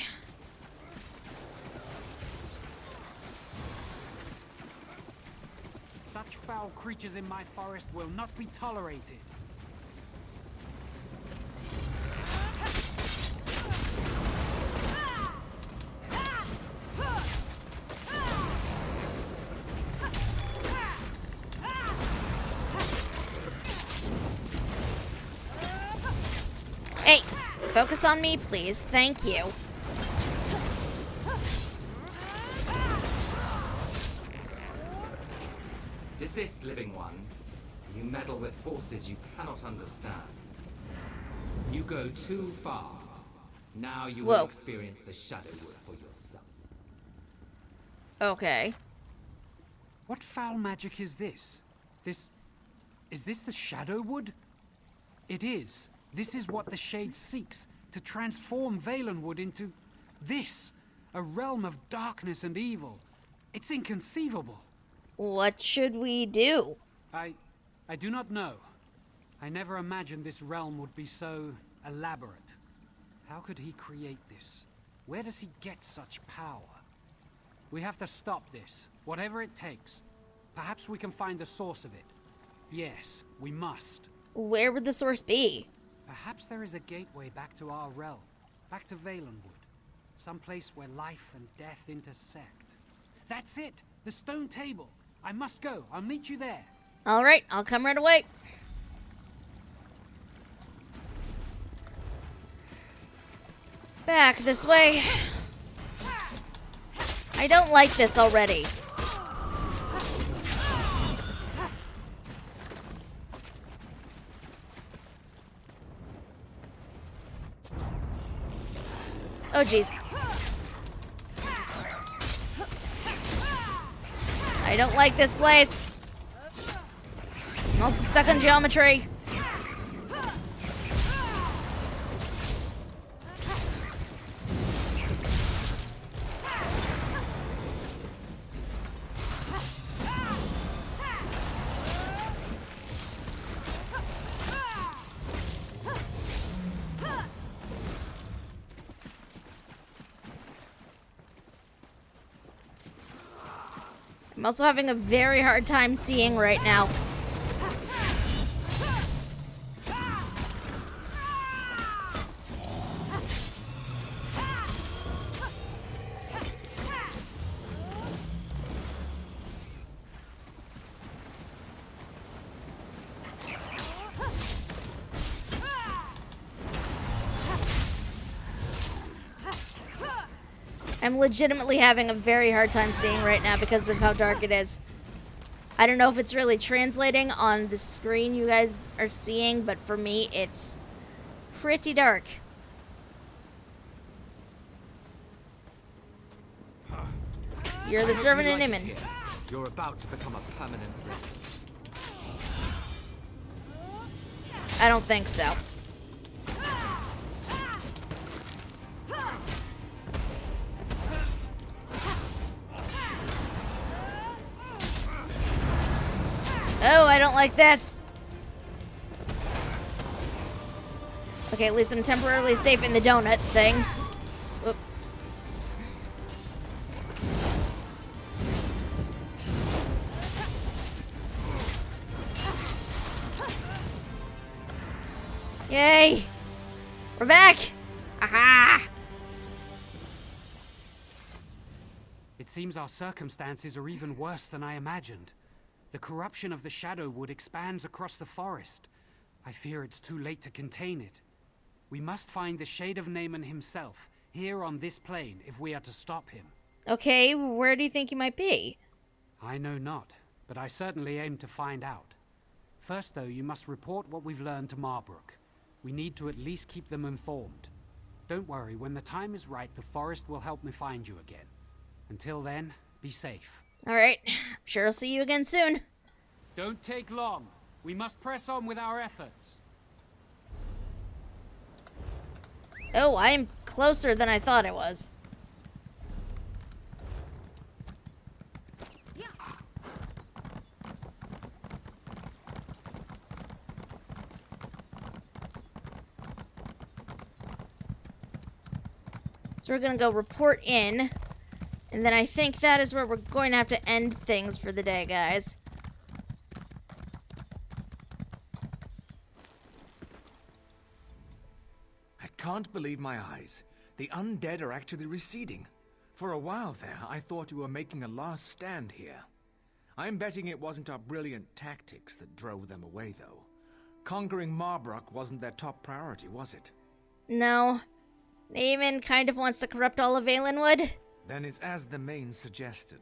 Such foul creatures in my forest will not be tolerated. Hey, focus on me, please. Thank you. Desist, living one. You meddle with forces you cannot understand. You go too far. Now you will experience the Shadow Wood for yourself. Okay. What foul magic is this? Is this the Shadow Wood? It is. This is what the Shade seeks, to transform Valenwood into this, a realm of darkness and evil. It's inconceivable. What should we do? I do not know. I never imagined this realm would be so elaborate. How could he create this? Where does he get such power? We have to stop this, whatever it takes. Perhaps we can find the source of it. Yes, we must. Where would the source be? Perhaps there is a gateway back to our realm, back to Valenwood. Someplace where life and death intersect. That's it! The stone table! I must go. I'll meet you there. Alright, I'll come right away. Back this way. I don't like this already. Oh, jeez. I don't like this place. I'm also stuck in geometry. I'm also having a very hard time seeing right now. I'm legitimately having a very hard time seeing right now because of how dark it is. I don't know if it's really translating on the screen you guys are seeing, but for me, it's pretty dark. You're the servant in Iman. You're about to become a permanent resident. I don't think so. Oh, I don't like this. Okay, at least I'm temporarily safe in the donut thing. Whoop. Yay! We're back! Aha! It seems our circumstances are even worse than I imagined. The corruption of the Shadowwood expands across the forest. I fear it's too late to contain it. We must find the Shade of Naaman himself, here on this plane, if we are to stop him. Okay, where do you think he might be? I know not, but I certainly aim to find out. First, though, you must report what we've learned to Marbrook. We need to at least keep them informed. Don't worry, when the time is right, the forest will help me find you again. Until then, be safe. Alright, I'm sure I'll see you again soon. Don't take long. We must press on with our efforts. Oh, I'm closer than I thought I was. So we're gonna go report in. And then I think that is where we're going to have to end things for the day, guys. I can't believe my eyes. The undead are actually receding. For a while there, I thought you were making a last stand here. I'm betting it wasn't our brilliant tactics that drove them away, though. Conquering Marbrook wasn't their top priority, was it? No. Naaman kind of wants to corrupt all of Valenwood. Then it's as the main suggested.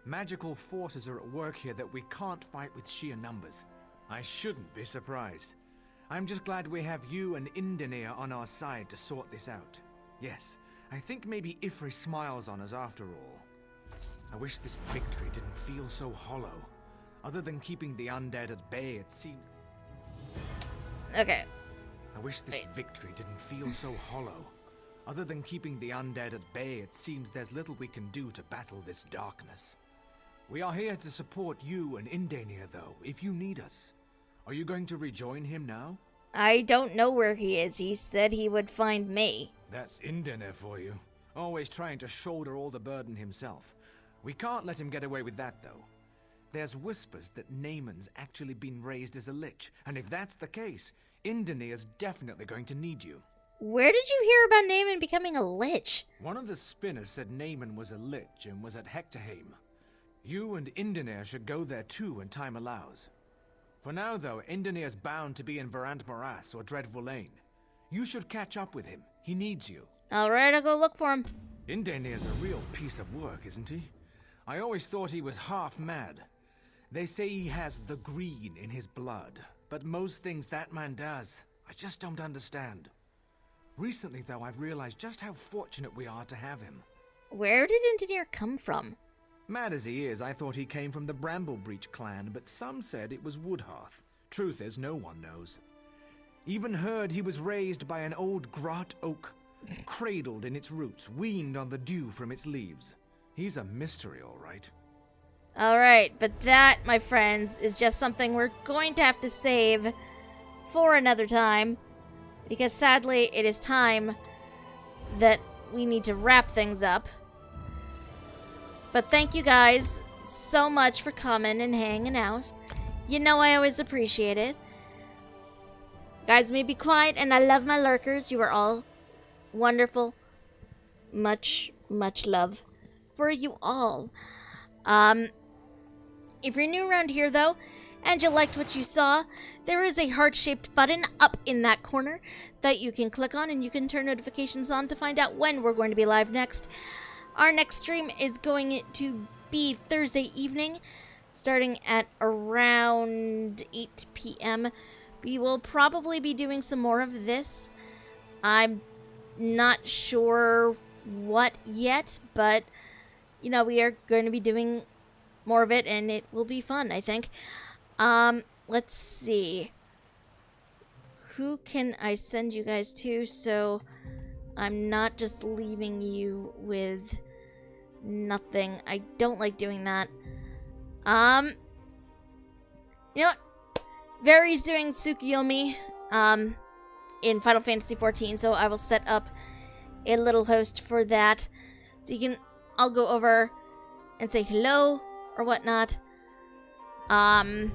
Magical forces are at work here that we can't fight with sheer numbers. I shouldn't be surprised. I'm just glad we have you and Indenir on our side to sort this out. Yes, I think maybe Ifri smiles on us after all. I wish this victory didn't feel so hollow. Other than keeping the undead at bay, it seems... Okay. I wish this victory didn't feel so hollow. Other than keeping the undead at bay, it seems there's little we can do to battle this darkness. We are here to support you and Indenir, though, if you need us. Are you going to rejoin him now? I don't know where he is. He said he would find me. That's Indenir for you. Always trying to shoulder all the burden himself. We can't let him get away with that, though. There's whispers that Naaman's actually been raised as a lich, and if that's the case, Indenir's definitely going to need you. Where did you hear about Naaman becoming a lich? One of the spinners said Naaman was a lich and was at Hectorheim. You and Indenir should go there too when time allows. For now, though, Indenir's bound to be in Verant Morass or Dreadful Lane. You should catch up with him. He needs you. Alright, I'll go look for him. Indenir's a real piece of work, isn't he? I always thought he was half mad. They say he has the green in his blood, but most things that man does, I just don't understand. Recently, though, I've realized just how fortunate we are to have him. Where did Indenir come from? Mad as he is, I thought he came from the Bramblebreach clan, but some said it was Woodhearth. Truth is, no one knows. Even heard he was raised by an old grot oak, cradled in its roots, weaned on the dew from its leaves. He's a mystery, all right. Alright, but that, my friends, is just something we're going to have to save for another time. Because sadly, it is time that we need to wrap things up. But thank you guys so much for coming and hanging out. You know I always appreciate it. Guys, may be quiet, and I love my lurkers. You are all wonderful. Much, much love for you all. If you're new around here, though, and you liked what you saw, there is a heart-shaped button up in that corner that you can click on, and you can turn notifications on to find out when we're going to be live next. Our next stream is going to be Thursday evening, starting at around 8 p.m. We will probably be doing some more of this. I'm not sure what yet, but, you know, we are going to be doing more of it, and it will be fun, I think. Let's see. Who can I send you guys to so I'm not just leaving you with nothing? I don't like doing that. You know what? Very's doing Tsukuyomi, in Final Fantasy XIV, so I will set up a little host for that. So you can all go over and say hello or whatnot. I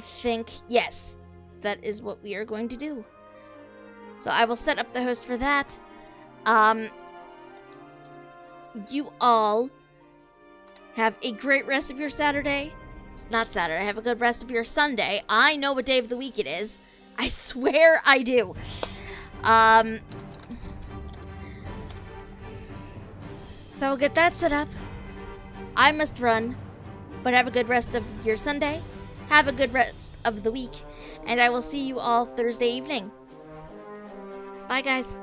think, yes, that is what we are going to do. So I will set up the host for that. You all have a great rest of your Saturday. It's not Saturday. Have a good rest of your Sunday. I know what day of the week it is. I swear I do. So I'll get that set up. I must run. But have a good rest of your Sunday. Have a good rest of the week. And I will see you all Thursday evening. Bye, guys.